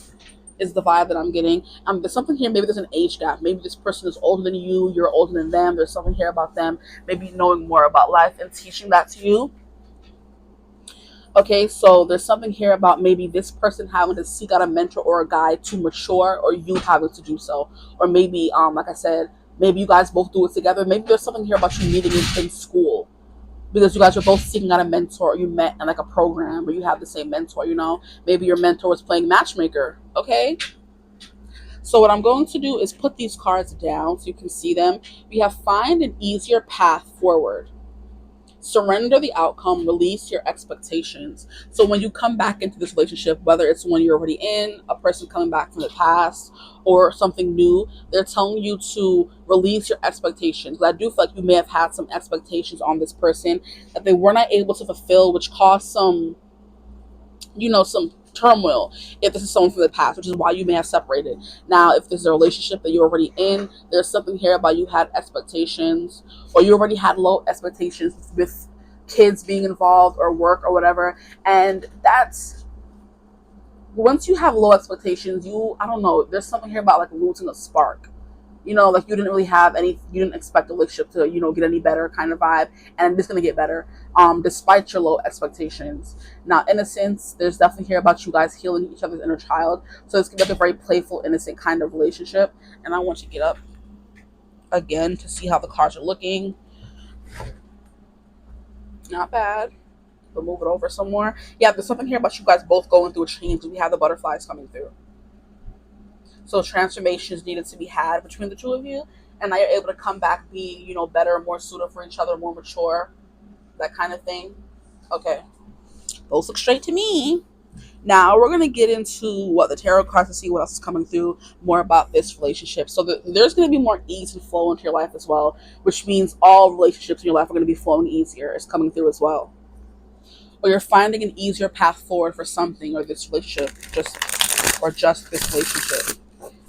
Is the vibe that I'm getting. There's something here, maybe there's an age gap. Maybe this person is older than you, you're older than them. There's something here about them, maybe knowing more about life and teaching that to you. Okay, so there's something here about maybe this person having to seek out a mentor or a guide to mature, or you having to do so. Or maybe, like I said, maybe you guys both do it together. Maybe there's something here about you meeting in school. because you guys are both seeking out a mentor. You met in like a program where you have the same mentor, maybe your mentor was playing matchmaker. Okay, so what I'm going to do is put these cards down so you can see them. We have find an easier path forward. Surrender the outcome, release your expectations. So when you come back into this relationship, whether it's one you're already in, a person coming back from the past, or something new, they're telling you to release your expectations. I do feel like you may have had some expectations on this person that they were not able to fulfill, which caused some turmoil if this is someone from the past, which is why you may have separated. Now, if this is a relationship that you're already in, there's something here about you had expectations, or you already had low expectations with kids being involved or work or whatever. And that's once you have low expectations, I don't know, there's something here about like losing a spark. Like you didn't really have any, you didn't expect the relationship to, get any better kind of vibe, and it's going to get better, despite your low expectations. Now, innocence, there's definitely here about you guys healing each other's inner child. So it's going to be like a very playful, innocent kind of relationship. And I want you to get up again to see how the cards are looking. Not bad. But move it over some more. Yeah, there's something here about you guys both going through a change. We have the butterflies coming through. So transformations needed to be had between the two of you, and now you're able to come back, be, better, more suited for each other, more mature, that kind of thing. Okay, those look straight to me. Now we're gonna get into what the tarot cards to see what else is coming through more about this relationship. So there's gonna be more ease and flow into your life as well, which means all relationships in your life are gonna be flowing easier. It's coming through as well. Or you're finding an easier path forward for something, or this relationship, just this relationship.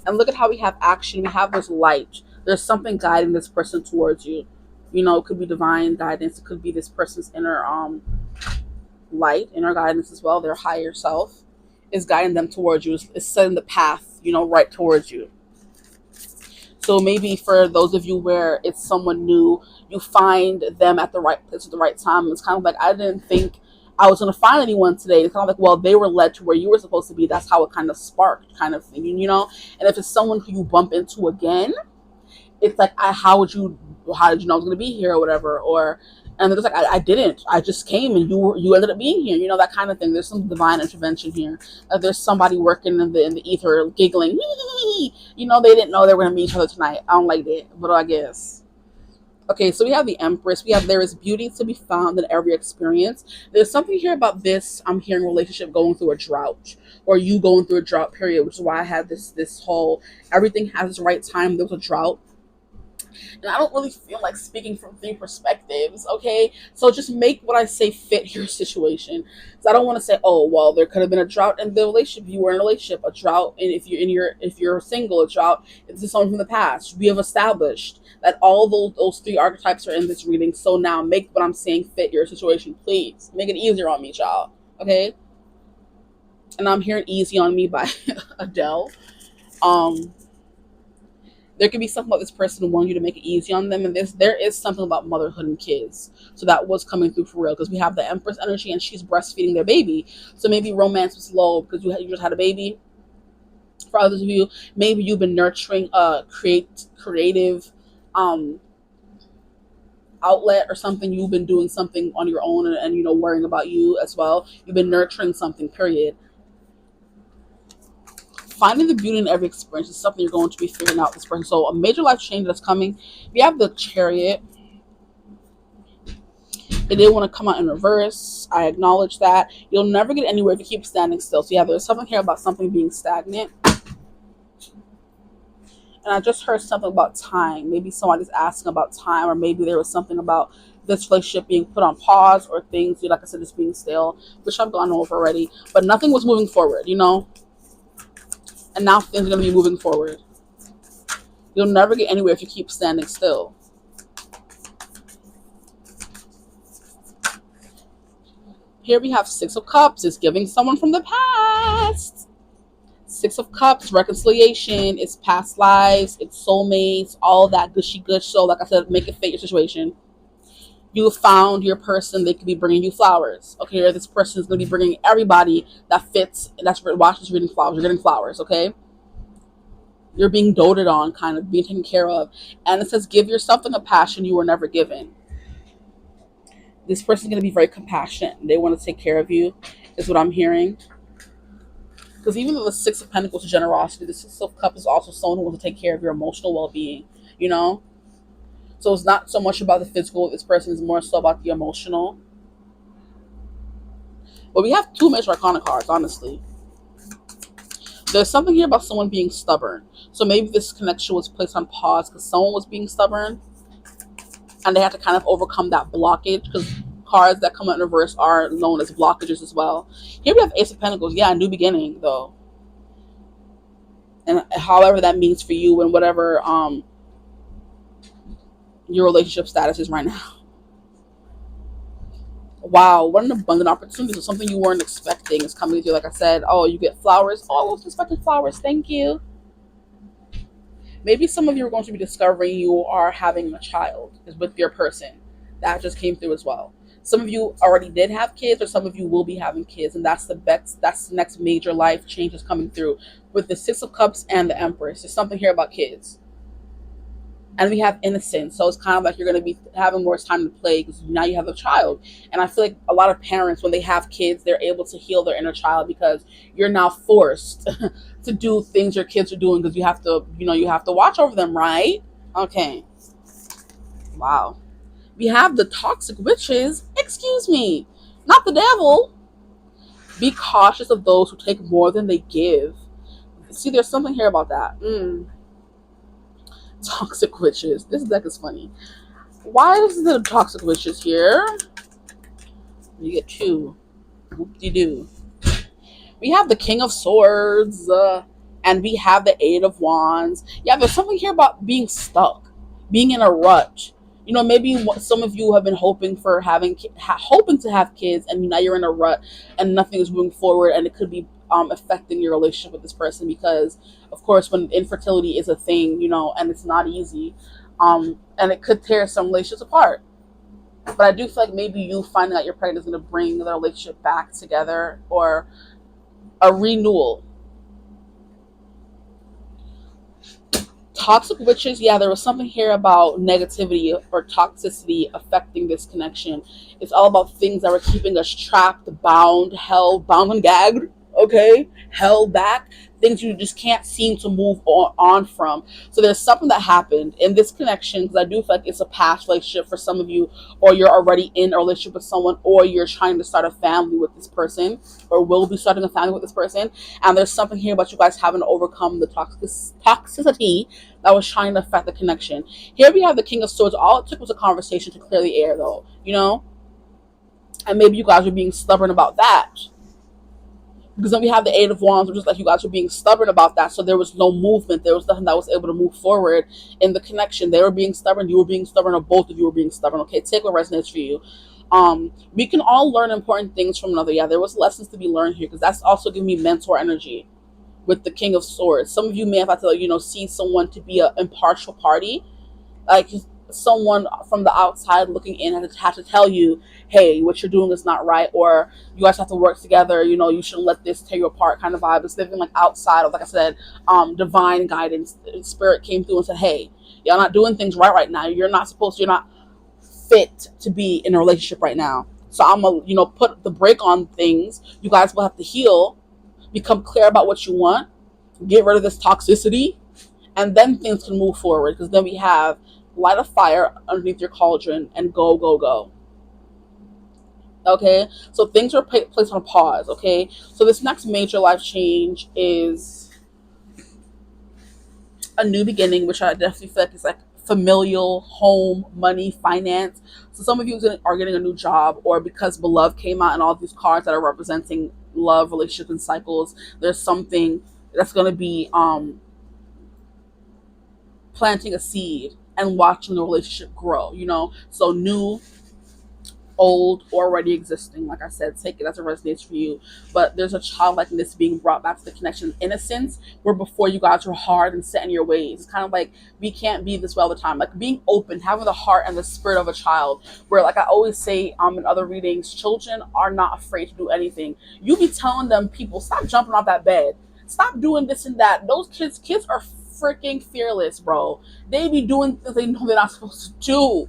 And look at how we have action. We have this light. There's something guiding this person towards you. It could be divine guidance. It could be this person's inner light, inner guidance as well. Their higher self is guiding them towards you. It's setting the path, right towards you. So maybe for those of you where it's someone new, you find them at the right place at the right time. It's kind of like, I didn't think I was going to find anyone today. It's kind of like, well, they were led to where you were supposed to be. That's how it kind of sparked, kind of thing, And if it's someone who you bump into again, it's like, how did you know I was going to be here or whatever? And it's like, I didn't. I just came and you ended up being here. That kind of thing. There's some divine intervention here. There's somebody working in the ether, giggling. They didn't know they were going to meet each other tonight. I don't like that, but I guess. Okay, so we have the Empress. There is beauty to be found in every experience. There's something here about this. I'm hearing relationship going through a drought, or you going through a drought period, which is why I had this whole everything has its right time. There was a drought. And I don't really feel like speaking from three perspectives, okay? So just make what I say fit your situation. So I don't want to say, oh, well, there could have been a drought in the relationship. You were in a relationship, a drought, and if you're single, a drought. If this is someone from the past, we have established that all those three archetypes are in this reading. So now make what I'm saying fit your situation, please. Make it easier on me, y'all. Okay? And I'm hearing Easy on Me by Adele. There could be something about this person wanting you to make it easy on them, and there is something about motherhood and kids. So that was coming through for real, because we have the Empress energy, and she's breastfeeding their baby. So maybe romance was low because you just had a baby. For others of you, maybe you've been nurturing a creative outlet or something. You've been doing something on your own, and worrying about you as well. You've been nurturing something, period. Finding the beauty in every experience is something you're going to be figuring out this person. So a major life change that's coming. We have the Chariot. It didn't want to come out in reverse. I acknowledge that. You'll never get anywhere if you keep standing still. So yeah, there's something here about something being stagnant. And I just heard something about time. Maybe somebody's asking about time, or maybe there was something about this relationship being put on pause, or things, like I said, just being stale, which I've gone over already. But nothing was moving forward, And now things are going to be moving forward. You'll never get anywhere if you keep standing still. Here we have Six of Cups. It's giving someone from the past. Six of Cups, reconciliation. It's past lives. It's soulmates. All that gushy gush. So like I said, make it fit your situation. You found your person. They could be bringing you flowers. Okay, or this person is going to be bringing everybody that fits. That's watch this reading flowers. You're getting flowers, okay? You're being doted on, kind of being taken care of. And it says, give yourself a passion you were never given. This person's going to be very compassionate. They want to take care of you, is what I'm hearing. Because even though the Six of Pentacles is generosity, the Six of Cups is also someone who wants to take care of your emotional well-being, you know? So it's not so much about the physical with this person, it's more so about the emotional. But we have two major arcana cards, honestly. There's something here about someone being stubborn. So maybe this connection was placed on pause because someone was being stubborn and they had to kind of overcome that blockage, because cards that come out in reverse are known as blockages as well. Here we have Ace of Pentacles. Yeah, new beginning though. And however that means for you and whatever your relationship status is right now. Wow, what an abundant opportunity. So something you weren't expecting is coming to you. Like I said, oh, you get flowers. Oh, I was expecting flowers. Thank you. Maybe some of you are going to be discovering you are having a child is with your person. That just came through as well. Some of you already did have kids, or some of you will be having kids, and that's the next major life change is coming through with the Six of Cups and the Empress. There's something here about kids. And we have innocence, so it's kind of like you're going to be having more time to play because now you have a child. And I feel like a lot of parents, when they have kids, they're able to heal their inner child because you're now forced to do things your kids are doing because you have to watch over them, right? Okay. Wow. We have the toxic witches. Excuse me, not the devil. Be cautious of those who take more than they give. See, there's something here about that. Toxic witches. This deck is funny. Why is the toxic witches here? You get two. Whoop-de-doo. We have the King of Swords, and we have the Eight of Wands. Yeah, there's something here about being stuck, being in a rut. You know, maybe some of you have been hoping to have kids, and now you're in a rut, and nothing is moving forward, and it could be affecting your relationship with this person because, of course, when infertility is a thing, and it's not easy, and it could tear some relationships apart. But I do feel like maybe you finding out you're pregnant is going to bring the relationship back together, or a renewal. Toxic witches, yeah, there was something here about negativity or toxicity affecting this connection. It's all about things that were keeping us trapped, bound, held, bound and gagged, okay, held back, things you just can't seem to move on from. So there's something that happened in this connection, because I do feel like it's a past relationship for some of you, or you're already in a relationship with someone, or you're trying to start a family with this person, or will be starting a family with this person. And there's something here about you guys having to overcome the toxicity that was trying to affect the connection. Here we have the King of Swords. All it took was a conversation to clear the air, though, and maybe you guys were being stubborn about that. Because then we have the Eight of Wands, which is like you guys were being stubborn about that. So there was no movement. There was nothing that was able to move forward in the connection. They were being stubborn. You were being stubborn, or both of you were being stubborn. Okay, take what resonates for you. We can all learn important things from another. Yeah, there was lessons to be learned here, because that's also giving me mentor energy with the King of Swords. Some of you may have had to, see someone to be an impartial party, like someone from the outside looking in had to tell you, hey, what you're doing is not right, or you guys have to work together, you shouldn't let this tear you apart, kind of vibe. It's living like outside of, like I said, divine guidance. Spirit came through and said, hey, y'all not doing things right now. You're not fit to be in a relationship right now. So I'm gonna, put the brake on things. You guys will have to heal, become clear about what you want, get rid of this toxicity, and then things can move forward. Because then we have light a fire underneath your cauldron and go, go, go. Okay, so things are placed on pause. Okay, so this next major life change is a new beginning, which I definitely feel like is like familial, home, money, finance. So some of you are getting a new job, or because Beloved came out and all these cards that are representing love, relationships, and cycles, there's something that's going to be planting a seed and watching the relationship grow, so new, old, or already existing. Like I said, take it as it resonates for you. But there's a childlikeness being brought back to the connection, innocence, where before you guys were hard and set in your ways. It's kind of like we can't be this way all the time. Like being open, having the heart and the spirit of a child, where, like I always say in other readings, children are not afraid to do anything. You be telling them, people, stop jumping off that bed, stop doing this and that. Those kids are freaking fearless, bro. They be doing things they know they're not supposed to do.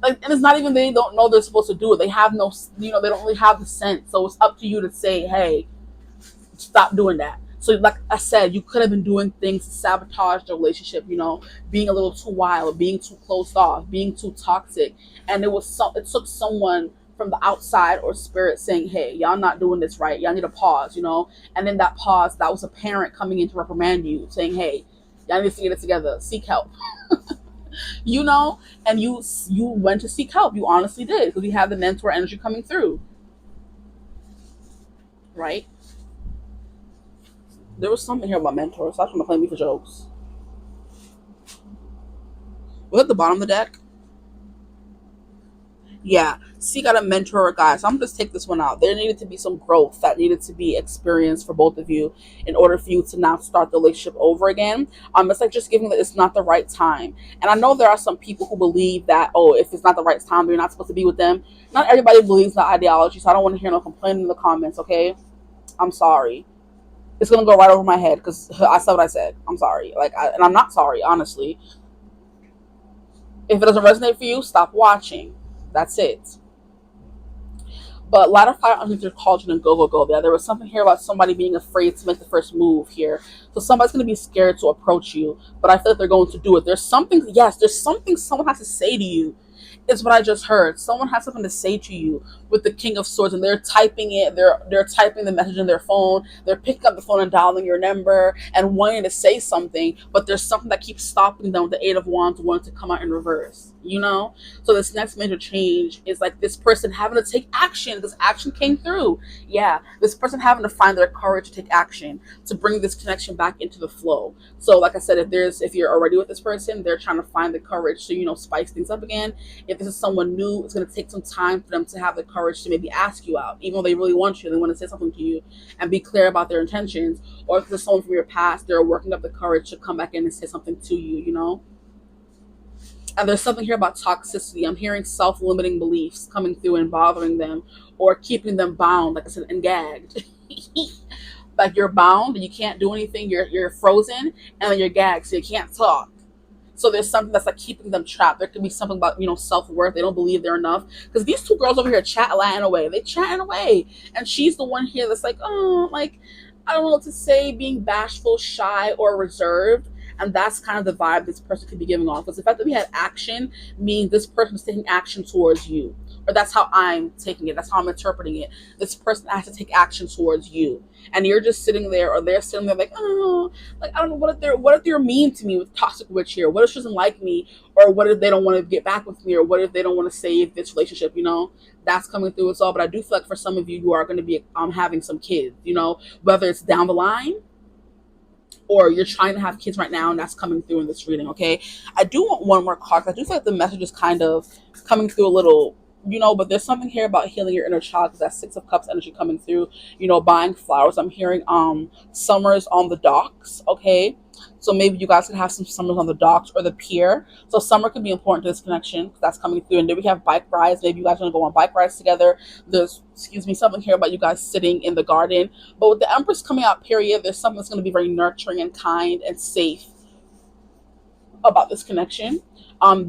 Like, and it's not even they don't know they're supposed to do it. They have no, they don't really have the sense. So it's up to you to say, hey, stop doing that. So, like I said, you could have been doing things to sabotage the relationship. Being a little too wild, being too closed off, being too toxic, and it took someone from the outside or spirit saying, "Hey, y'all not doing this right. Y'all need to pause." And then that pause, that was a parent coming in to reprimand you, saying, "Hey, y'all need to get it together. Seek help." And you went to seek help. You honestly did, because you have the mentor energy coming through, right? There was something here about mentors. Stop trying to play me for jokes. Was at the bottom of the deck? Yeah. See, got a mentor or a guy. So I'm gonna just take this one out. There needed to be some growth that needed to be experienced for both of you in order for you to now start the relationship over again. It's like just giving that it's not the right time. And I know there are some people who believe that, oh, if it's not the right time, you're not supposed to be with them. Not everybody believes the ideology, so I don't want to hear no complaining in the comments, okay? I'm sorry. It's gonna go right over my head because I said what I said. I'm sorry. And I'm not sorry, honestly. If it doesn't resonate for you, stop watching. That's it. But ladder fire underneath your cauldron and go, go, go. There was something here about somebody being afraid to make the first move here. So somebody's going to be scared to approach you, but I feel like they're going to do it. There's something someone has to say to you. It's what I just heard. Someone has something to say to you with the King of Swords, and they're typing it. They're typing the message in their phone. They're picking up the phone and dialing your number and wanting to say something, but there's something that keeps stopping them with the Eight of Wands wanting to come out in reverse. So this next major change is like this person having to take action because action came through. Yeah, this person having to find their courage to take action to bring this connection back into the flow. So like I said, if you're already with this person, they're trying to find the courage to spice things up again. If this is someone new, it's going to take some time for them to have the courage to maybe ask you out, even though they really want you. They want to say something to you and be clear about their intentions. Or if it's someone from your past, they're working up the courage to come back in and say something to you. And there's something here about toxicity. I'm hearing self-limiting beliefs coming through and bothering them or keeping them bound, like I said, and gagged. Like you're bound and you can't do anything. You're frozen and then you're gagged, so you can't talk. So there's something that's like keeping them trapped. There could be something about self-worth. They don't believe they're enough because these two girls over here chatting away. They chatting away, and she's the one here that's like, oh, like I don't know what to say, being bashful, shy, or reserved. And that's kind of the vibe this person could be giving off. Because the fact that we had action means this person is taking action towards you. Or that's how I'm taking it. That's how I'm interpreting it. This person has to take action towards you. And you're just sitting there, or they're sitting there like, oh, like I don't know, what if they're mean to me with toxic witch here? What if she doesn't like me? Or what if they don't want to get back with me? Or what if they don't want to save this relationship? That's coming through as well. But I do feel like for some of you, you are going to be having some kids, whether it's down the line or you're trying to have kids right now, and that's coming through in this reading, okay? I do want one more card. I do feel like the message is kind of coming through a little, but there's something here about healing your inner child because that Six of Cups energy coming through, buying flowers. I'm hearing summers on the docks, okay? So maybe you guys could have some summers on the docks or the pier. So summer could be important to this connection because that's coming through. And then we have bike rides. Maybe you guys want to go on bike rides together. There's, something here about you guys sitting in the garden. But with the Empress coming out, period, there's something that's going to be very nurturing and kind and safe about this connection.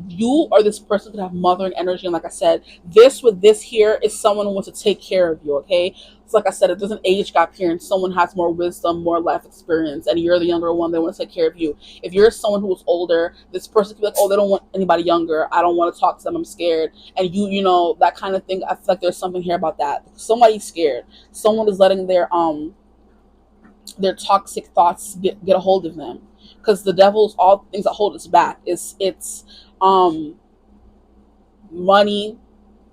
You or this person could have mothering energy, and like I said, this with this here is someone who wants to take care of you, okay? So like I said, it doesn't age gap here, and someone has more wisdom, more life experience, and you're the younger one. They want to take care of you. If you're someone who's older, this person could be like, oh, they don't want anybody younger. I don't want to talk to them. I'm scared. And that kind of thing. I feel like there's something here about that. Somebody's scared. Someone is letting their toxic thoughts get a hold of them. Because the devil's all things that hold us back. It's money,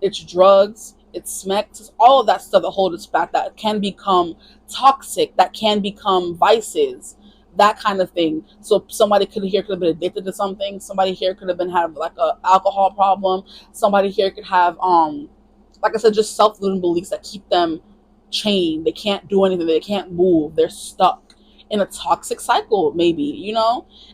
it's drugs, it's smecks, it's all of that stuff that hold us back, that can become toxic, that can become vices, that kind of thing. So somebody could have been addicted to something. Somebody here could have been having like a alcohol problem. Somebody here could have like I said, just self-limiting beliefs that keep them chained. They can't do anything. They can't move. They're stuck in a toxic cycle, maybe,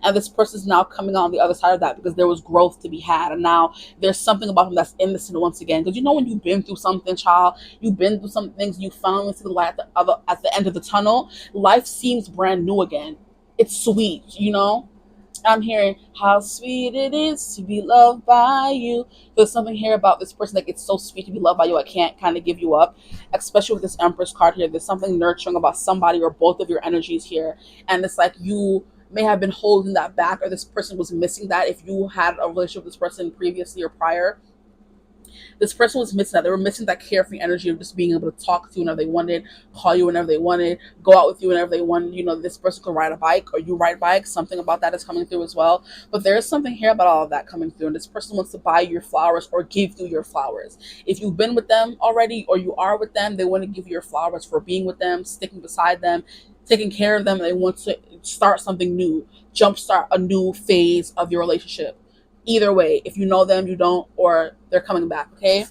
and this person's now coming on the other side of that because there was growth to be had, and now there's something about them that's innocent once again. Because when you've been through something, child, you've been through some things, you finally see the light at the end of the tunnel. Life seems brand new again. It's sweet, I'm hearing how sweet it is to be loved by you. There's something here about this person, like it's so sweet to be loved by you. I can't kind of give you up, especially with this Empress card here. There's something nurturing about somebody or both of your energies here, and it's like you may have been holding that back, or this person was missing that. If you had a relationship with this person previously or prior, this person was missing that. They were missing that carefree energy of just being able to talk to you whenever they wanted, call you whenever they wanted, go out with you whenever they wanted. You know, this person could ride a bike or you ride a bike. Something about that is coming through as well. But there is something here about all of that coming through. And this person wants to buy your flowers or give you your flowers. If you've been with them already or you are with them, they want to give you your flowers for being with them, sticking beside them, taking care of them. And they want to start something new, jumpstart a new phase of your relationship. Either way, if you know them, you don't, or they're coming back, okay?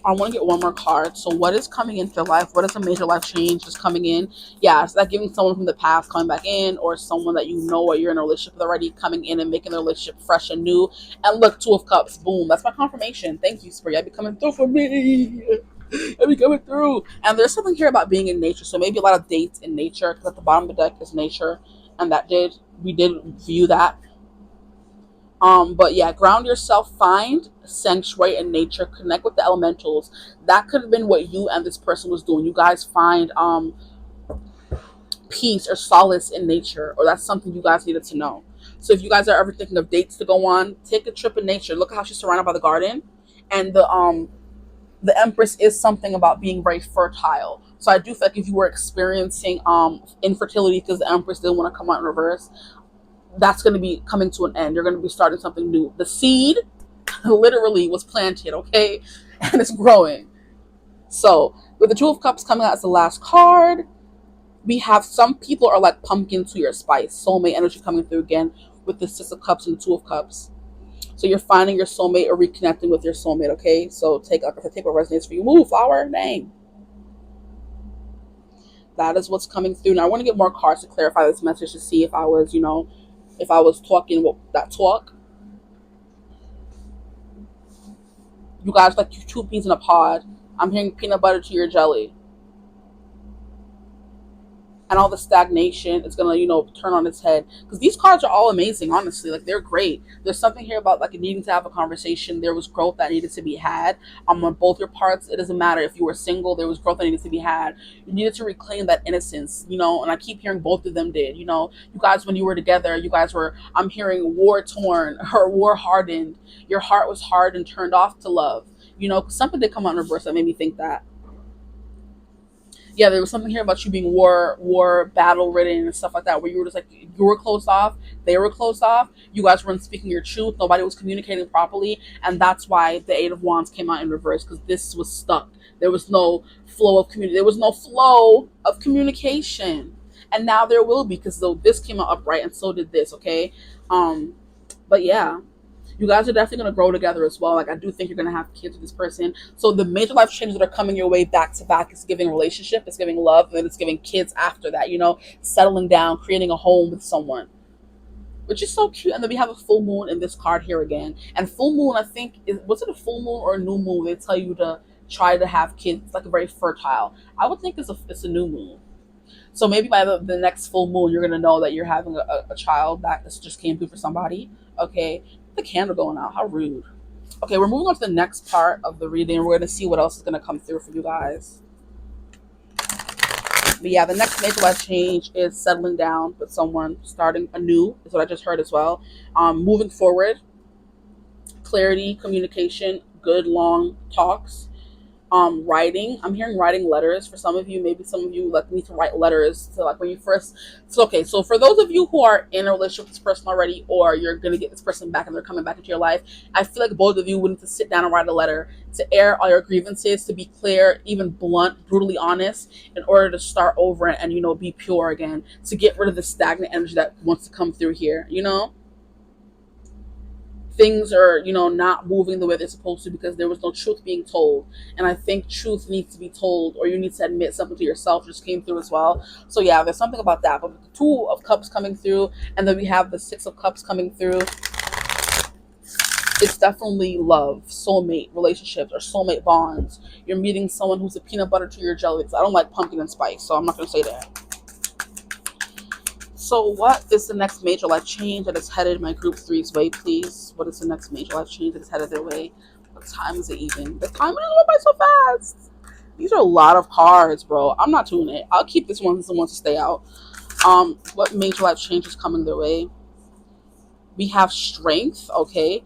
I want to get one more card. So what is coming into their life? What is a major life change just coming in? Yeah, it's like giving someone from the past coming back in, or someone that you know or you're in a relationship with already coming in and making the relationship fresh and new. And look, Two of Cups, boom. That's my confirmation. Thank you, Spirit. I'll be coming through for me. I'll be coming through. And there's something here about being in nature. So maybe a lot of dates in nature, because at the bottom of the deck is nature. And we did view that. But yeah, ground yourself, find sanctuary in nature, connect with the elementals. That could have been what you and this person was doing. You guys find peace or solace in nature, or that's something you guys needed to know. So if you guys are ever thinking of dates to go on, take a trip in nature. Look at how she's surrounded by the garden, and the Empress is something about being very fertile. So I do feel like if you were experiencing infertility because the Empress didn't want to come out in reverse, that's going to be coming to an end. You're going to be starting something new. The seed literally was planted, okay? And it's growing. So, with the Two of Cups coming out as the last card, we have some people are like pumpkin to your spice. Soulmate energy coming through again with the Six of Cups and the Two of Cups. So you're finding your soulmate or reconnecting with your soulmate, okay? So take what resonates for you. Move, flower, name. That is what's coming through. Now I want to get more cards to clarify this message to see if I was, if I was talking that talk. You guys like two peas in a pod. I'm hearing peanut butter to your jelly. And all the stagnation is gonna, turn on its head. Because these cards are all amazing, honestly. Like they're great. There's something here about like needing to have a conversation. There was growth that needed to be had. On both your parts. It doesn't matter if you were single. There was growth that needed to be had. You needed to reclaim that innocence. And I keep hearing both of them did. You guys when you were together, you guys were. I'm hearing war torn or war hardened. Your heart was hard and turned off to love. Something did come out in reverse that made me think that. Yeah, there was something here about you being war battle ridden and stuff like that, where you were just like you were closed off, they were closed off, you guys weren't speaking your truth, nobody was communicating properly, and that's why the Eight of Wands came out in reverse, because this was stuck. There was no flow of community. There was no flow of communication, and now there will be, because though this came out upright and so did this. Okay, but yeah, you guys are definitely going to grow together as well. Like I do think you're going to have kids with this person. So the major life changes that are coming your way back to back is giving relationship, it's giving love, and then it's giving kids after that. Settling down, creating a home with someone, which is so cute. And then we have a full moon in this card here again. And full moon, I think, was it a full moon or a new moon? They tell you to try to have kids. It's like a very fertile. I would think it's a new moon. So maybe by the next full moon, you're gonna know that you're having a child that just came through for somebody. Okay, the candle going out. How rude. Okay, we're moving on to the next part of the reading. We're gonna see what else is gonna come through for you guys. But yeah, the next major life change is settling down with someone, starting anew. Is what I just heard as well. Moving forward, clarity, communication, good long talks. Writing, I'm hearing writing letters for some of you. Maybe some of you like need to write letters to like when you first. So okay, so for those of you who are in a relationship with this person already, or you're gonna get this person back and they're coming back into your life, I feel like both of you would need to sit down and write a letter to air all your grievances, to be clear, even blunt, brutally honest, in order to start over and be pure again, to get rid of the stagnant energy that wants to come through here. Things are not moving the way they're supposed to because there was no truth being told, and I think truth needs to be told, or you need to admit something to yourself. Just came through as well. So yeah, there's something about that. But with the Two of Cups coming through, and then we have the Six of Cups coming through, it's definitely love, soulmate relationships, or soulmate bonds. You're meeting someone who's a peanut butter to your jelly. I don't like pumpkin and spice, so I'm not going to say that. So what is the next major life change that is headed my group three's way, please? What is the next major life change that is headed their way? What time is it even? The time is going by so fast. These are a lot of cards, bro. I'm not doing it. I'll keep this one as the one to stay out. What major life change is coming their way? We have strength, okay?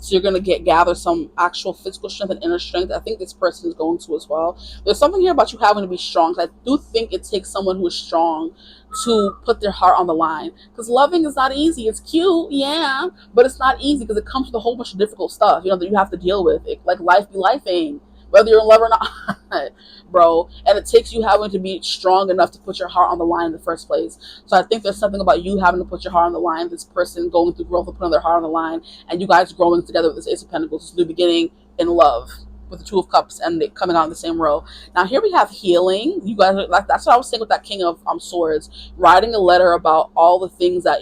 So you're gonna gather some actual physical strength and inner strength. I think this person is going to as well. There's something here about you having to be strong. I do think it takes someone who is strong to put their heart on the line. Because loving is not easy. It's cute, yeah, but it's not easy because it comes with a whole bunch of difficult stuff, that you have to deal with. Like life be lifing, whether you're in love or not, bro. And it takes you having to be strong enough to put your heart on the line in the first place. So I think there's something about you having to put your heart on the line, this person going through growth and putting their heart on the line, and you guys growing together with this Ace of Pentacles, this new beginning in love with the Two of Cups and it coming out in the same row. Now here we have healing. You guys, that's what I was saying with that King of Swords, writing a letter about all the things that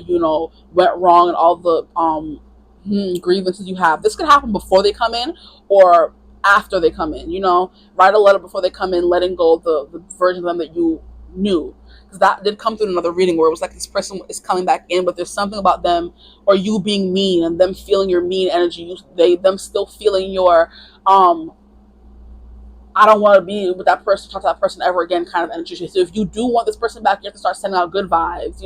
went wrong and all the grievances you have. This could happen before they come in or after they come in. Write a letter before they come in, letting go of the version of them that you knew. Because that did come through in another reading where it was like this person is coming back in, but there's something about them or you being mean and them feeling your mean energy. Them still feeling your I don't want to be with that person, talk to that person ever again kind of energy. So if you do want this person back, you have to start sending out good vibes,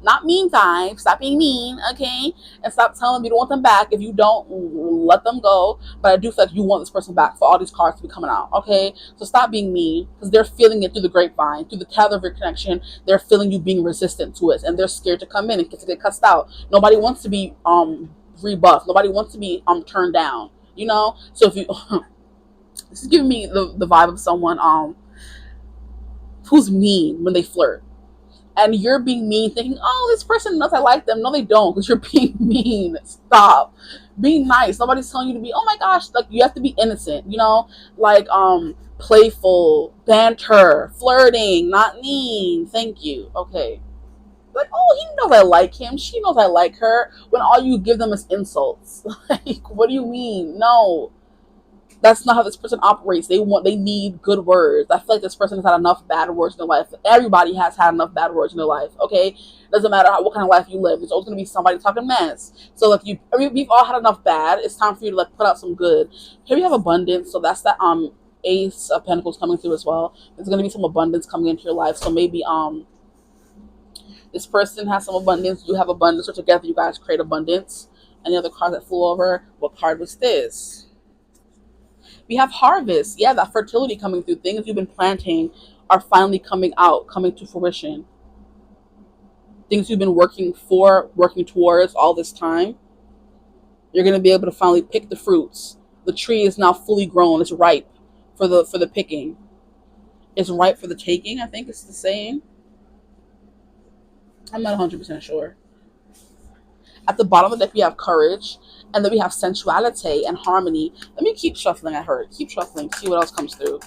not mean vibes. Stop being mean, okay? And stop telling them you don't want them back. If you don't, let them go. But I do feel like you want this person back for all these cards to be coming out, okay? So stop being mean because they're feeling it through the grapevine, through the tether of your connection. They're feeling you being resistant to it and they're scared to come in and get cussed out. Nobody wants to be rebuffed. Nobody wants to be turned down, So if you... This is giving me the vibe of someone who's mean when they flirt. And you're being mean thinking, oh, this person knows I like them. No, they don't, because you're being mean. Stop. Being nice. Nobody's telling you to be, oh my gosh, like you have to be innocent, like playful, banter, flirting, not mean. Thank you. Okay. Like, oh, he knows I like him. She knows I like her. When all you give them is insults. Like, what do you mean? No. That's not how this person operates. They need good words. I feel like this person has had enough bad words in their life. Everybody has had enough bad words in their life, okay? Doesn't matter what kind of life you live. There's always going to be somebody talking mess. So, like, we've all had enough bad. It's time for you to, like, put out some good. Here we have abundance. So that's that Ace of Pentacles coming through as well. There's going to be some abundance coming into your life. So maybe this person has some abundance. You have abundance. So together you guys create abundance. Any other card that flew over? What card was this? We have harvest. Yeah, that fertility coming through. Things you've been planting are finally coming out, coming to fruition. Things you've been working towards all this time. You're going to be able to finally pick the fruits. The tree is now fully grown. It's ripe for the picking. It's ripe for the taking, I think it's the saying. I'm not 100% sure. At the bottom of the deck, we have courage. And then we have sensuality and harmony. Let me keep shuffling, I heard. Keep shuffling, see what else comes through.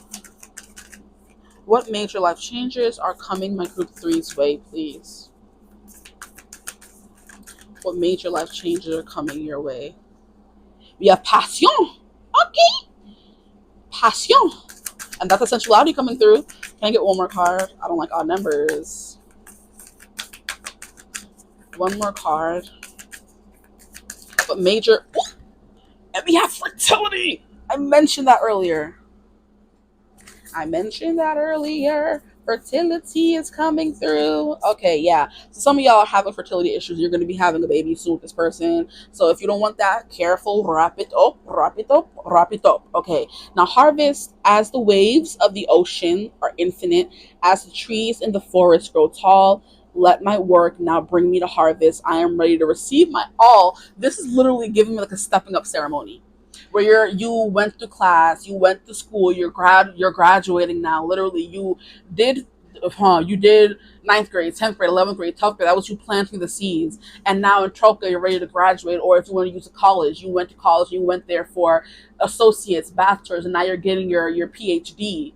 What major life changes are coming my group three's way, please? What major life changes are coming your way? We have passion. Okay. Passion. And that's the sensuality coming through. Can I get one more card? I don't like odd numbers. One more card. But major, and we have fertility. I mentioned that earlier. Fertility is coming through. Okay, yeah. So some of y'all are having fertility issues. You're going to be having a baby soon with this person. So if you don't want that, careful. Wrap it up. Okay. Now harvest, as the waves of the ocean are infinite, as the trees in the forest grow tall, let my work now bring me to harvest. I am ready to receive my all. This is literally giving me like a stepping up ceremony where you went to class, you went to school, you're graduating now. Literally, you did ninth grade, 10th grade, 11th grade, 12th grade. That was you planting the seeds. And now in Troca, you're ready to graduate. Or if you want to use a college, you went to college, you went there for associates, bachelors, and now you're getting your PhD.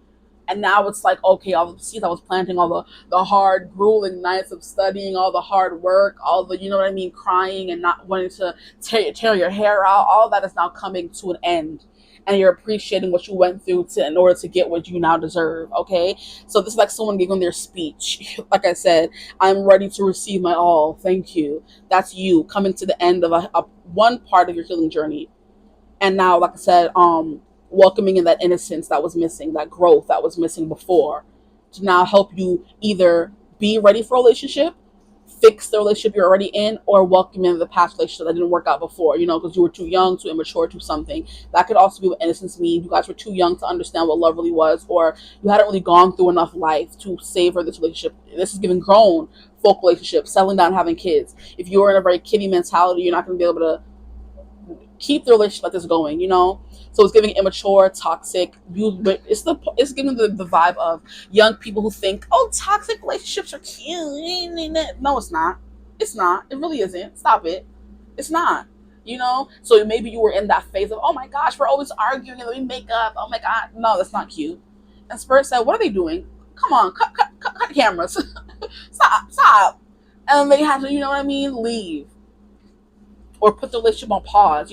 And now it's like, okay, all the seeds I was planting, all the hard, grueling nights of studying, all the hard work, all the, crying and not wanting to tear your hair out, all that is now coming to an end. and you're appreciating what you went through in order to get what you now deserve. Okay, so this is like someone giving their speech. Like I said, I'm ready to receive my all. Thank you. That's you coming to the end of a one part of your healing journey, and now, like I said, welcoming in that innocence that was missing, that growth that was missing before, to now help you either be ready for a relationship, fix the relationship you're already in, or welcome in the past relationship that didn't work out before, because you were too young, too immature, to something. That could also be what innocence means. You guys were too young to understand what love really was, or you hadn't really gone through enough life to savor this relationship. This is giving grown folk relationships, settling down, having kids. If you're in a very kiddie mentality, you're not going to be able to keep the relationship like this going. So it's giving immature, toxic. It's giving the vibe of young people who think, oh, toxic relationships are cute. No, it's not. It's not. It really isn't. Stop it. It's not. So maybe you were in that phase of, oh my gosh, we're always arguing and then we make up. Oh my god, no, that's not cute. And Spirit said, what are they doing? Come on, cut the cameras. Stop. And they have to, you know what I mean, leave or put the relationship on pause.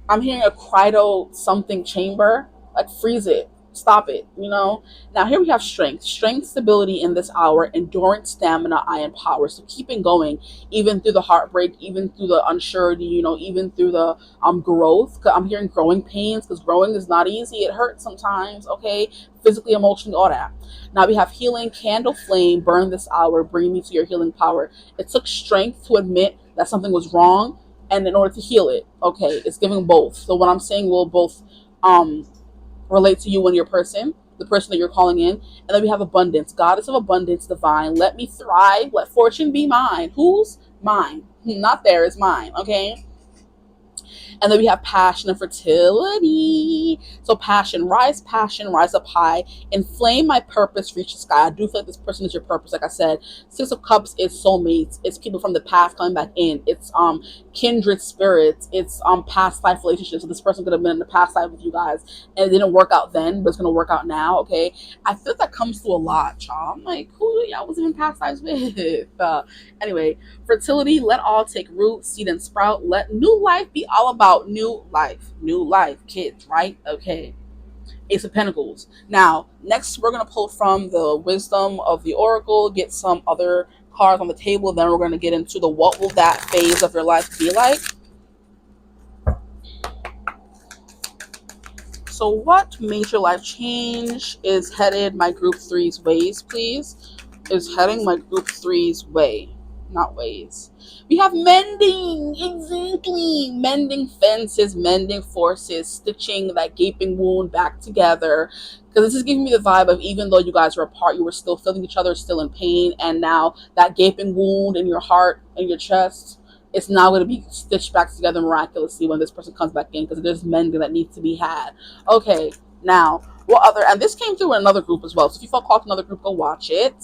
I'm hearing a Crido something chamber. Like, freeze it. Stop it. Now, here we have strength. Strength, stability in this hour, endurance, stamina, iron power. So keeping going, even through the heartbreak, even through the unsurety, even through the growth. Cause I'm hearing growing pains, because growing is not easy. It hurts sometimes, okay? Physically, emotionally, all that. Now we have healing, candle flame, burn this hour, bring me to your healing power. It took strength to admit that something was wrong, and in order to heal it, okay, it's giving both. So what I'm saying will both um relate to you and your person, the person that you're calling in. And then we have abundance, goddess of abundance, divine. Let me thrive. Let fortune be mine. Whose? Mine. Not theirs, mine. Okay. And then we have passion and fertility. So passion, rise up high, inflame my purpose, reach the sky. I do feel like this person is your purpose. Like I said, Six of Cups is soulmates. It's people from the past coming back in. It's kindred spirits. It's past life relationships. So this person could have been in the past life with you guys, and it didn't work out then, but it's gonna work out now. Okay, I feel that comes through a lot, y'all. I'm like, who y'all was in past lives with? Anyway, fertility, let all take root, seed and sprout. Let new life be all about new life, kids, right? Okay. Ace of Pentacles. Now, next we're going to pull from the wisdom of the Oracle, get some other cards on the table, then we're going to get into the what will that phase of your life be like. So what major life change is headed my group three's ways, please? Is heading my group three's way. Not ways. We have mending, exactly. Mending fences, mending forces, stitching that gaping wound back together. Because this is giving me the vibe of, even though you guys were apart, you were still feeling each other, still in pain. And now that gaping wound in your heart and your chest, it's now going to be stitched back together miraculously when this person comes back in, because there's mending that needs to be had. Okay, now, what other, and this came through in another group as well. So if you felt called to another group, go watch it.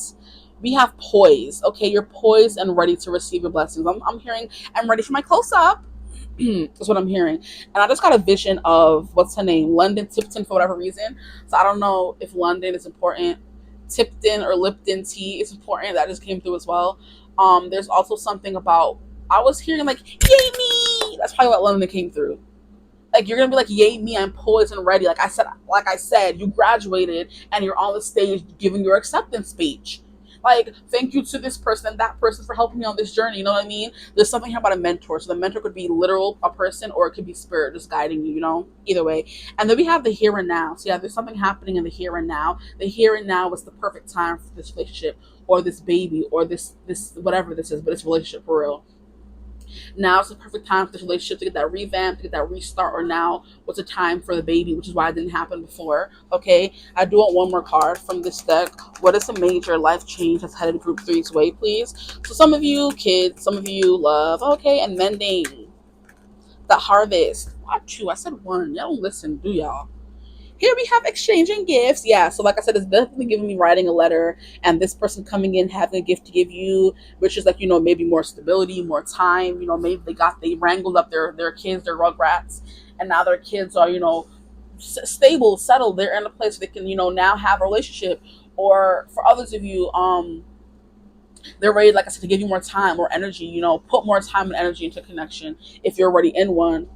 We have poise. Okay, you're poised and ready to receive your blessings. I'm hearing, I'm ready for my close up. That's what I'm hearing. And I just got a vision of, what's her name? London Tipton, for whatever reason. So I don't know if London is important. Tipton or Lipton tea is important. That just came through as well. There's also something about, I was hearing like, yay me. That's probably what London came through. Like, you're gonna be like, yay me, I'm poised and ready. Like I said, you graduated and you're on the stage giving your acceptance speech. Like, thank you to this person and that person for helping me on this journey. You know what I mean? There's something here about a mentor. So the mentor could be literal, a person, or it could be spirit just guiding you, either way. And then we have the here and now. So yeah, there's something happening in the here and now. The here and now was the perfect time for this relationship, or this baby, or this whatever this is, but it's relationship for real. Now is the perfect time for this relationship to get that revamp, to get that restart, or now was the time for the baby, which is why it didn't happen before. Okay, I do want one more card from this deck. What is a major life change that's headed group three's way, please? So some of you kids, some of you love, okay, and mending. The harvest. Watch you. I said one. Y'all don't listen, do y'all? Here we have exchanging gifts. Yeah, so like I said, it's definitely giving me writing a letter and this person coming in having a gift to give you, which is like, maybe more stability, more time. Maybe they wrangled up their kids, their rugrats, and now their kids are, stable, settled. They're in a place where they can, now have a relationship. Or for others of you, they're ready, like I said, to give you more time, more energy, put more time and energy into connection if you're already in one.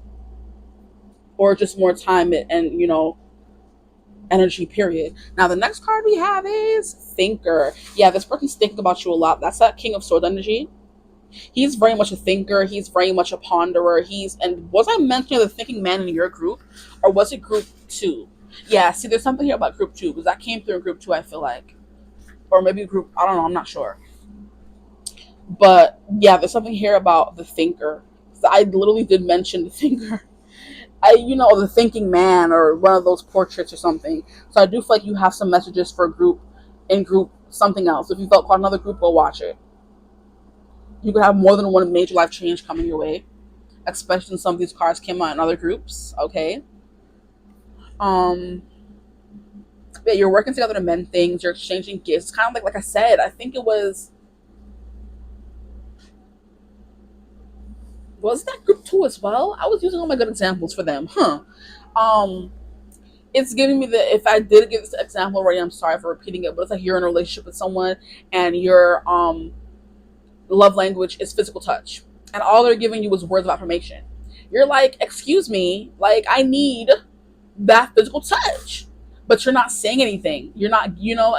or just more time and energy, period. Now the next card we have is thinker. Yeah, this person's thinking about you a lot. That's that King of Swords energy. He's very much a thinker. He's very much a ponderer. And was I mentioning the thinking man in your group, or was it group two? Yeah, see, there's something here about group two because that came through in group two. I feel like, or maybe group. I don't know. I'm not sure. But yeah, there's something here about the thinker. So I literally did mention the thinker. The thinking man or one of those portraits or something. So I do feel like you have some messages for group in group something else. If you felt called another group, go watch it. You could have more than one major life change coming your way, especially when some of these cards came out in other groups. Okay. Um. Yeah, you're working together to mend things. You're exchanging gifts. Kind of like I said. I think it was that group two as well. I was using all my good examples for them, huh? Um. It's giving me the if I did give this example already, I'm sorry for repeating it, but it's like you're in a relationship with someone and your love language is physical touch. And all they're giving you is words of affirmation. You're like, excuse me, like I need that physical touch. But you're not saying anything. You're not,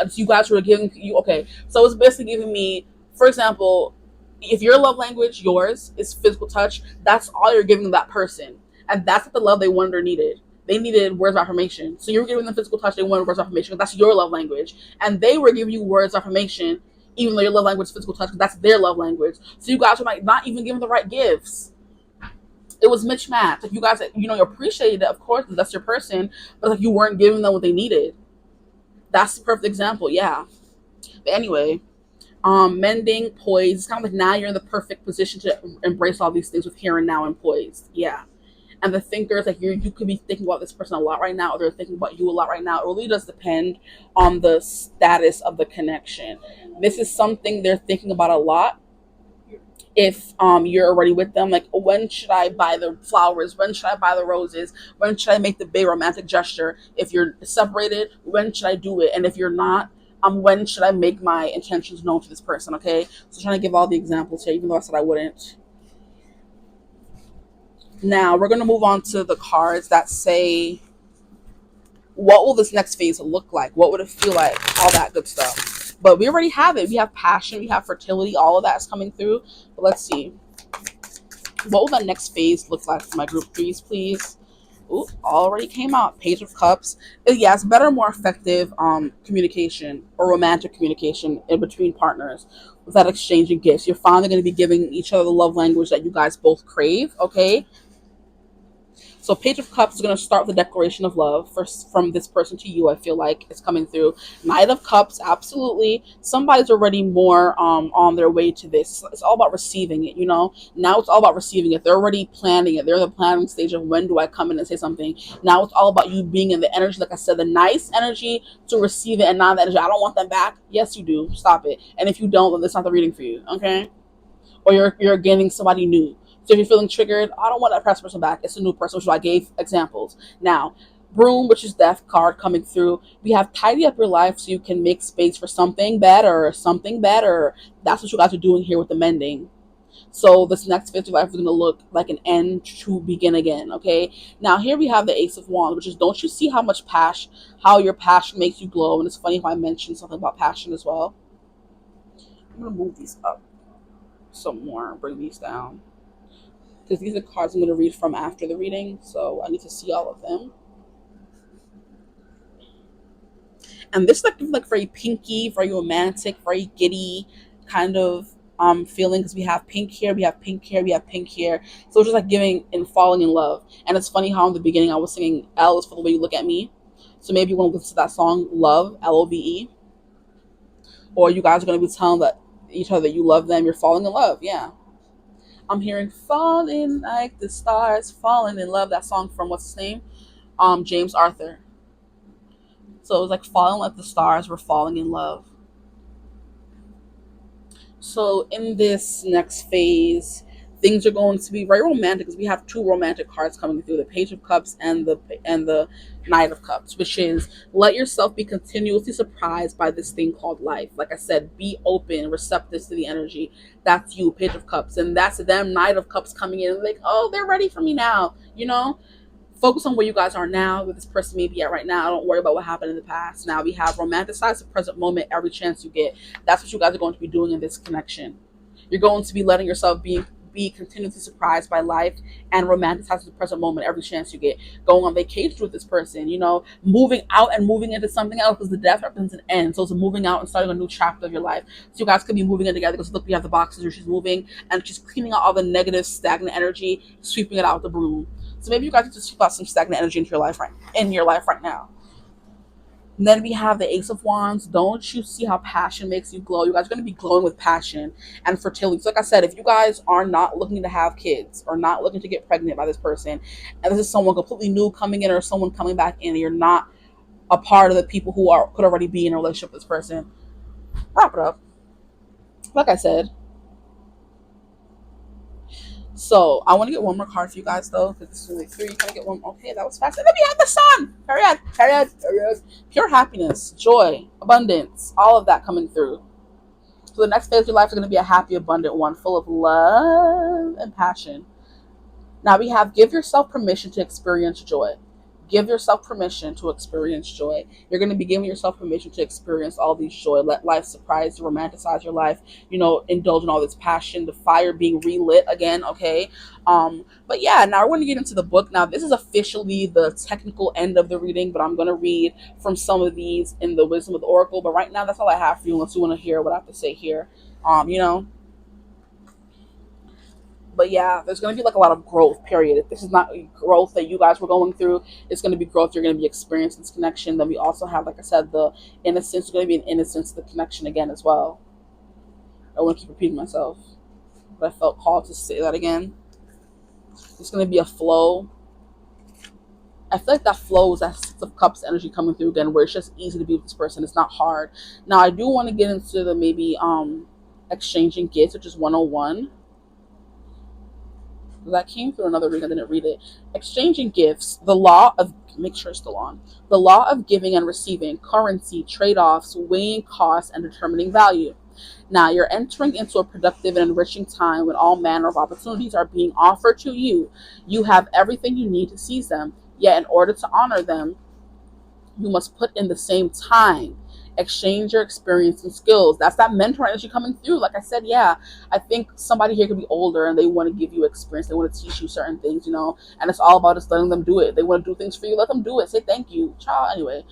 as you guys were giving you okay. So it's basically giving me, for example, if your love language, yours, is physical touch, that's all you're giving that person. And that's what the love they wanted or needed. They needed words of affirmation. So you were giving them physical touch, they wanted words of affirmation. That's your love language. And they were giving you words of affirmation, even though your love language is physical touch, that's their love language. So you guys were like not even giving the right gifts. It was mismatched. Like you guys, you appreciated it, of course, because that's your person, but like you weren't giving them what they needed. That's the perfect example, yeah. But anyway, mending, poised. It's kind of like now you're in the perfect position to embrace all these things with here and now and poised. Yeah. And the thinkers, like you could be thinking about this person a lot right now, or they're thinking about you a lot right now. It really does depend on the status of the connection. This is something they're thinking about a lot if you're already with them, like when should I buy the flowers, when should I buy the roses, when should I make the big romantic gesture? If you're separated, when should I do it? And if you're not, when should I make my intentions known to this person? Okay, so trying to give all the examples here, even though I said I wouldn't. Now we're going to move on to the cards that say what will this next phase look like, what would it feel like, all that good stuff. But we already have it. We have passion, we have fertility, all of that is coming through. But let's see, what will that next phase look like for my group threes, please? Ooh, already came out. Page of Cups. Yeah, it's better, more effective communication or romantic communication in between partners without exchanging gifts. You're finally going to be giving each other the love language that you guys both crave, okay? So Page of Cups is going to start with the declaration of love first from this person to you. I feel like it's coming through. Knight of Cups, absolutely. Somebody's already more on their way to this. It's all about receiving it, Now it's all about receiving it. They're already planning it. They're in the planning stage of when do I come in and say something. Now it's all about you being in the energy, like I said, the nice energy to receive it and not the energy. I don't want them back. Yes, you do. Stop it. And if you don't, then it's not the reading for you, okay? Or you're gaining somebody new. So if you're feeling triggered, I don't want that past person back. It's a new person, which I gave examples. Now, Broom, which is Death card coming through. We have tidy up your life so you can make space for something better, something better. That's what you guys are doing here with the mending. So this next phase of life is going to look like an end to begin again, okay? Now here we have the Ace of Wands, which is don't you see how your passion makes you glow? And it's funny if I mentioned something about passion as well. I'm going to move these up some more, bring these down, because these are cards I'm going to read from after the reading, so I need to see all of them. And this is like very pinky, very romantic, very giddy kind of feeling, because we have pink here, we have pink here, we have pink here. So it's just like giving and falling in love. And it's funny how in the beginning I was singing L is for the way you look at me. So maybe you want to listen to that song, Love, Love. Or you guys are going to be telling that each other that you love them, you're falling in love, yeah. I'm hearing falling like the stars, falling in love. That song from what's his name? James Arthur. So it was like falling like the stars, we're falling in love. So in this next phase, things are going to be very romantic because we have two romantic cards coming through: the Page of Cups and the Knight of Cups, which is let yourself be continuously surprised by this thing called life. Like I said, be open, receptive to the energy. That's you, Page of Cups, and that's them, Knight of Cups coming in like, oh, they're ready for me now, Focus on where you guys are now, where this person may be at right now. Don't worry about what happened in the past. Now we have romanticize the present moment every chance you get. That's what you guys are going to be doing in this connection. You're going to be letting yourself be continuously surprised by life and romanticize the present moment every chance you get. Going on vacation with this person, moving out and moving into something else, because the death represents an end. So it's moving out and starting a new chapter of your life. So you guys could be moving in together, because look, we have the boxes where she's moving and she's cleaning out all the negative, stagnant energy, sweeping it out with the broom. So maybe you guys just sweep out some stagnant energy into your life right now. And then we have the Ace of Wands. Don't you see how passion makes you glow? You guys are going to be glowing with passion and fertility. So like I said, if you guys are not looking to have kids or not looking to get pregnant by this person, and this is someone completely new coming in or someone coming back in, and you're not a part of the people who could already be in a relationship with this person, wrap it up. Like I said. So I want to get one more card for you guys though, because this is only 3. Can I get one? Okay, that was fast. And then we have the Sun. Period. Pure happiness, joy, abundance, all of that coming through. So the next phase of your life is going to be a happy, abundant one, full of love and passion. Now we have give yourself permission to experience joy. Give yourself permission to experience joy. You're going to be giving yourself permission to experience all these joy. Let life surprise you, romanticize your life, indulge in all this passion, the fire being relit again, okay? But yeah, now we're going to get into the book. Now, this is officially the technical end of the reading, but I'm going to read from some of these in the Wisdom of the Oracle. But right now, that's all I have for you, unless you want to hear what I have to say here. But yeah, there's going to be like a lot of growth, period. If this is not growth that you guys were going through, it's going to be growth you're going to be experiencing this connection. Then we also have, like I said, the innocence. There's going to be an innocence to the connection again as well. I want to keep repeating myself, but I felt called to say that again. It's going to be a flow. I feel like that flow is that Six of Cups energy coming through again, where it's just easy to be with this person. It's not hard. Now, I do want to get into the maybe exchanging gifts, which is 101. That came through another reading. I didn't read it. Exchanging gifts, make sure it's still on. The law of giving and receiving, currency, trade-offs, weighing costs, and determining value. Now you're entering into a productive and enriching time when all manner of opportunities are being offered to you. You have everything you need to seize them. Yet in order to honor them, you must put in the same time. Exchange your experience and skills. That's that mentor energy coming through. Like I said, yeah, I think somebody here could be older and they want to give you experience. They want to teach you certain things, and it's all about just letting them do it. They want to do things for you. Let them do it. Say thank you. Ciao. Anyway,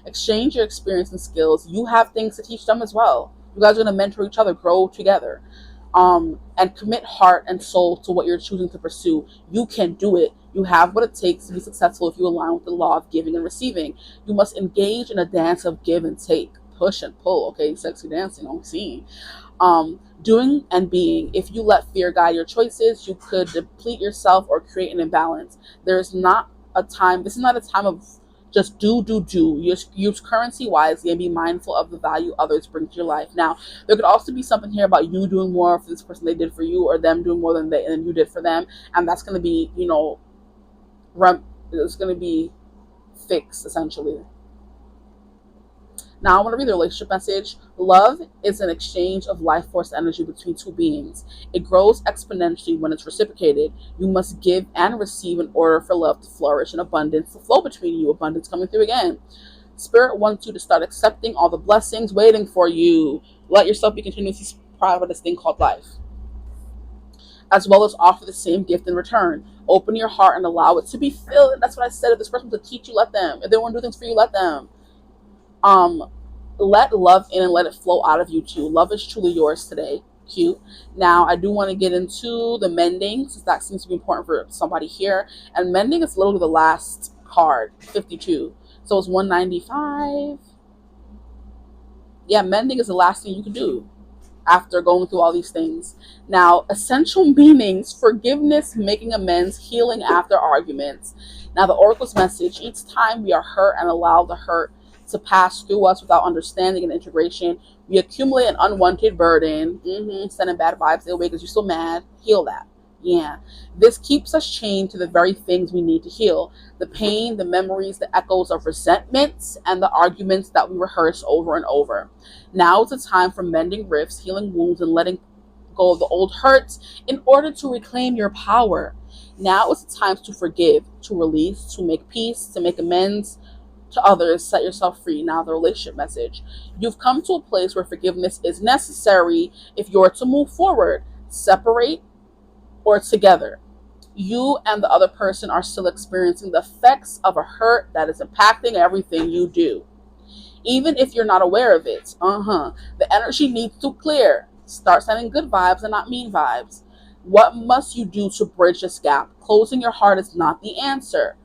exchange your experience and skills. You have things to teach them as well. You guys are going to mentor each other, grow together. And commit heart and soul to what you're choosing to pursue. You can do it. You have what it takes to be successful if you align with the law of giving and receiving. You must engage in a dance of give and take, push and pull. Okay, sexy dancing on scene. Doing and being. If you let fear guide your choices, you could deplete yourself or create an imbalance. This is not a time of just do. Use currency wisely and be mindful of the value others bring to your life. Now, there could also be something here about you doing more for this person they did for you, or them doing more than you did for them, and that's going to be, it's going to be fixed essentially. Now, I want to read the relationship message. Love is an exchange of life force energy between two beings. It grows exponentially when it's reciprocated. You must give and receive in order for love to flourish and abundance to flow between you. Abundance coming through again. Spirit wants you to start accepting all the blessings waiting for you. Let yourself be continuously proud of this thing called life, as well as offer the same gift in return. Open your heart and allow it to be filled. And that's what I said. If this person wants to teach you, let them. If they want to do things for you, let them. Let love in and let it flow out of you too. Love is truly yours today. Cute. Now, I do want to get into the mending, since that seems to be important for somebody here. And mending is literally the last card, 52. So it's 195. Yeah, mending is the last thing you can do after going through all these things. Now, essential meanings: forgiveness, making amends, healing after arguments. Now, the Oracle's message: each time we are hurt and allow the hurt to pass through us without understanding and integration, we accumulate an unwanted burden. Sending bad vibes their way because you're so mad. Heal that. Yeah. This keeps us chained to the very things we need to heal. The pain, the memories, the echoes of resentments, and the arguments that we rehearse over and over. Now is the time for mending rifts, healing wounds, and letting go of the old hurts in order to reclaim your power. Now is the time to forgive, to release, to make peace, to make amends to others, set yourself free. Now the relationship message. You've come to a place where forgiveness is necessary if you're to move forward, separate, or together. You and the other person are still experiencing the effects of a hurt that is impacting everything you do. Even if you're not aware of it. The energy needs to clear. Start sending good vibes and not mean vibes. What must you do to bridge this gap? Closing your heart is not the answer.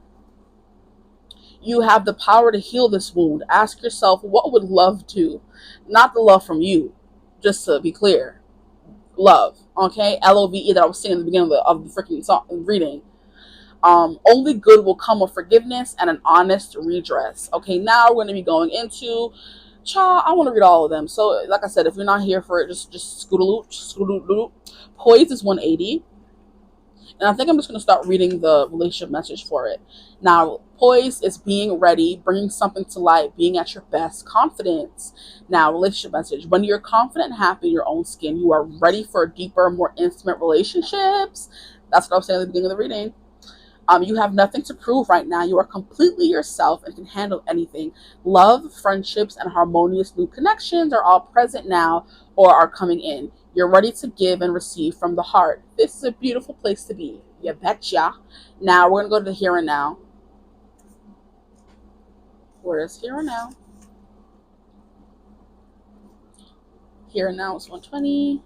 You have the power to heal this wound. Ask yourself, what would love do? Not the love from you, just to be clear. Love, okay? Love that I was singing at the beginning of the freaking song reading. Only good will come of forgiveness and an honest redress. Okay, now we're going to be going into, I want to read all of them. So, like I said, if you're not here for it, just scoot-a-loop. Poise is 180. And I think I'm just going to start reading the relationship message for it. Now, poise is being ready, bringing something to light, being at your best, confidence. Now, relationship message. When you're confident and happy in your own skin, you are ready for deeper, more intimate relationships. That's what I was saying at the beginning of the reading. You have nothing to prove right now. You are completely yourself and can handle anything. Love, friendships, and harmonious new connections are all present now or are coming in. You're ready to give and receive from the heart. This is a beautiful place to be. You betcha. Now we're going to go to the here and now. Where is here and now? Here and now is 120.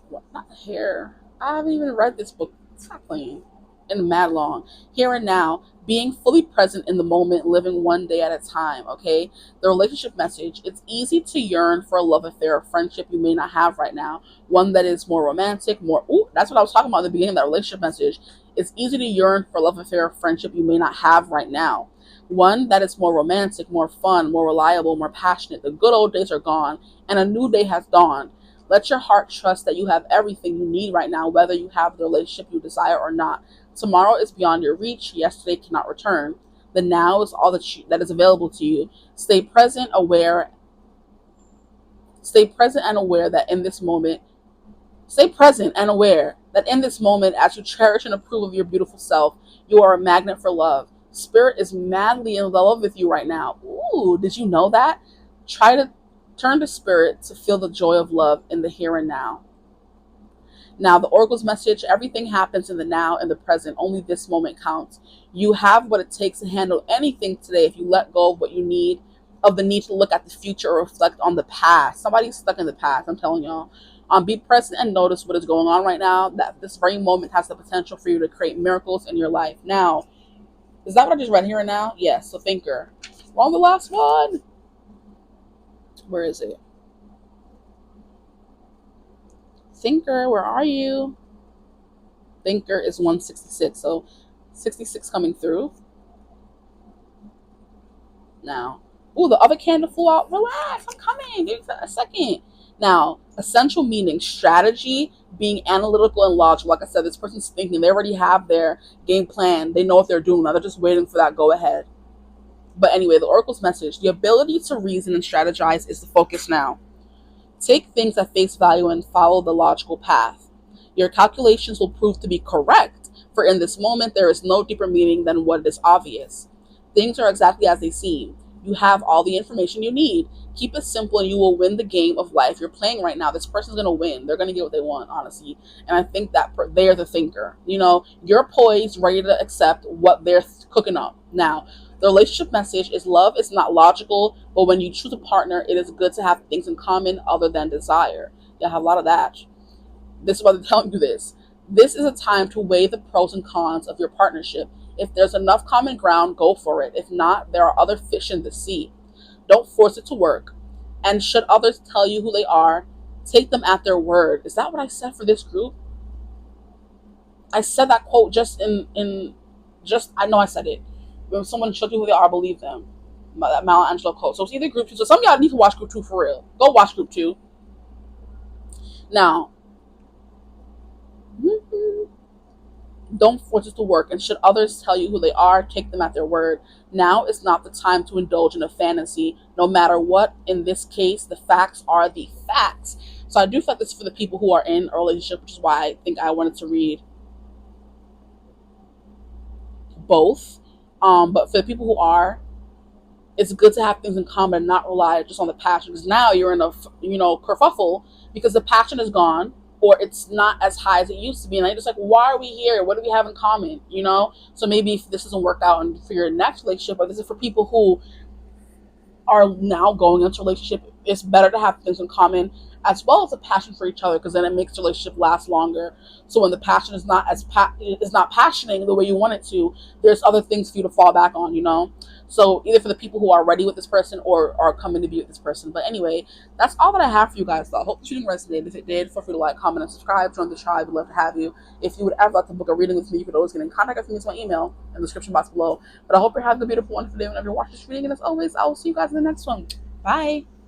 What? Not here. I haven't even read this book. Stop playing. And mad long. Here and now, being fully present in the moment, living one day at a time, okay? The relationship message. It's easy to yearn for a love affair or friendship you may not have right now. One that is more romantic, that's what I was talking about at the beginning of that relationship message. It's easy to yearn for a love affair or friendship you may not have right now. One that is more romantic, more fun, more reliable, more passionate. The good old days are gone and a new day has dawned. Let your heart trust that you have everything you need right now, whether you have the relationship you desire or not. Tomorrow is beyond your reach. Yesterday cannot return. The now is all that is available to you. Stay present and aware that in this moment, as you cherish and approve of your beautiful self, you are a magnet for love. Spirit is madly in love with you right now. Ooh, did you know that? Try to turn to spirit to feel the joy of love in the here and now. Now, the Oracle's message, everything happens in the now and the present. Only this moment counts. You have what it takes to handle anything today if you let go of the need to look at the future or reflect on the past. Somebody's stuck in the past, I'm telling y'all. Be present and notice what is going on right now. That this very moment has the potential for you to create miracles in your life. Now, is that what I just read here and now? Yes, so thinker. We're on the last one. Where is it? Thinker, where are you? Thinker is 166. So 66 coming through. Now. Ooh, the other candle flew out. Relax, I'm coming. Give a second. Now, essential meaning, strategy, being analytical and logical. Like I said, this person's thinking. They already have their game plan. They know what they're doing now. They're just waiting for that go ahead. But anyway, the Oracle's message, the ability to reason and strategize is the focus now. Take things at face value and follow the logical path. Your calculations will prove to be correct, for in this moment there is no deeper meaning than what is obvious. Things are exactly as they seem. You have all the information you need. Keep it simple and you will win the game of life you're playing right now. This person's going to win. They're going to get what they want, honestly. And I think that they're the thinker. You know, you're poised, ready to accept what they're cooking up. Now, the relationship message is love is not logical, but when you choose a partner, it is good to have things in common other than desire. You have a lot of that. This is why they're telling you this. This is a time to weigh the pros and cons of your partnership. If there's enough common ground, go for it. If not, there are other fish in the sea. Don't force it to work. And should others tell you who they are, take them at their word. Is that what I said for this group? I said that quote I know I said it. When someone shows you who they are, believe them. That Michelangelo quote. So it's either group 2. So some of y'all need to watch group 2 for real. Go watch group 2. Now, don't force it to work. And should others tell you who they are, take them at their word. Now is not the time to indulge in a fantasy. No matter what, in this case, the facts are the facts. So I do feel like this is for the people who are in a relationship, which is why I think I wanted to read both. But for the people who are, it's good to have things in common and not rely just on the passion, because now you're in a kerfuffle because the passion is gone, or it's not as high as it used to be, and I'm just like, why are we here? What do we have in common? So maybe if this doesn't work out and for your next relationship, or this is for people who are now going into a relationship, it's better to have things in common as well as a passion for each other, because then it makes the relationship last longer. So when the passion is not is not passioning the way you want it to, there's other things for you to fall back on. So either for the people who are ready with this person or are coming to be with this person. But anyway, that's all that I have for you guys. So I hope the reading resonated. If it did, feel free to like, comment, and subscribe. Join the tribe. We'd love to have you. If you would ever like to book a reading with me, you could always get in contact with me. It's my email in the description box below. But I hope you're having a beautiful, wonderful day whenever you watch this reading. And as always, I will see you guys in the next one. Bye.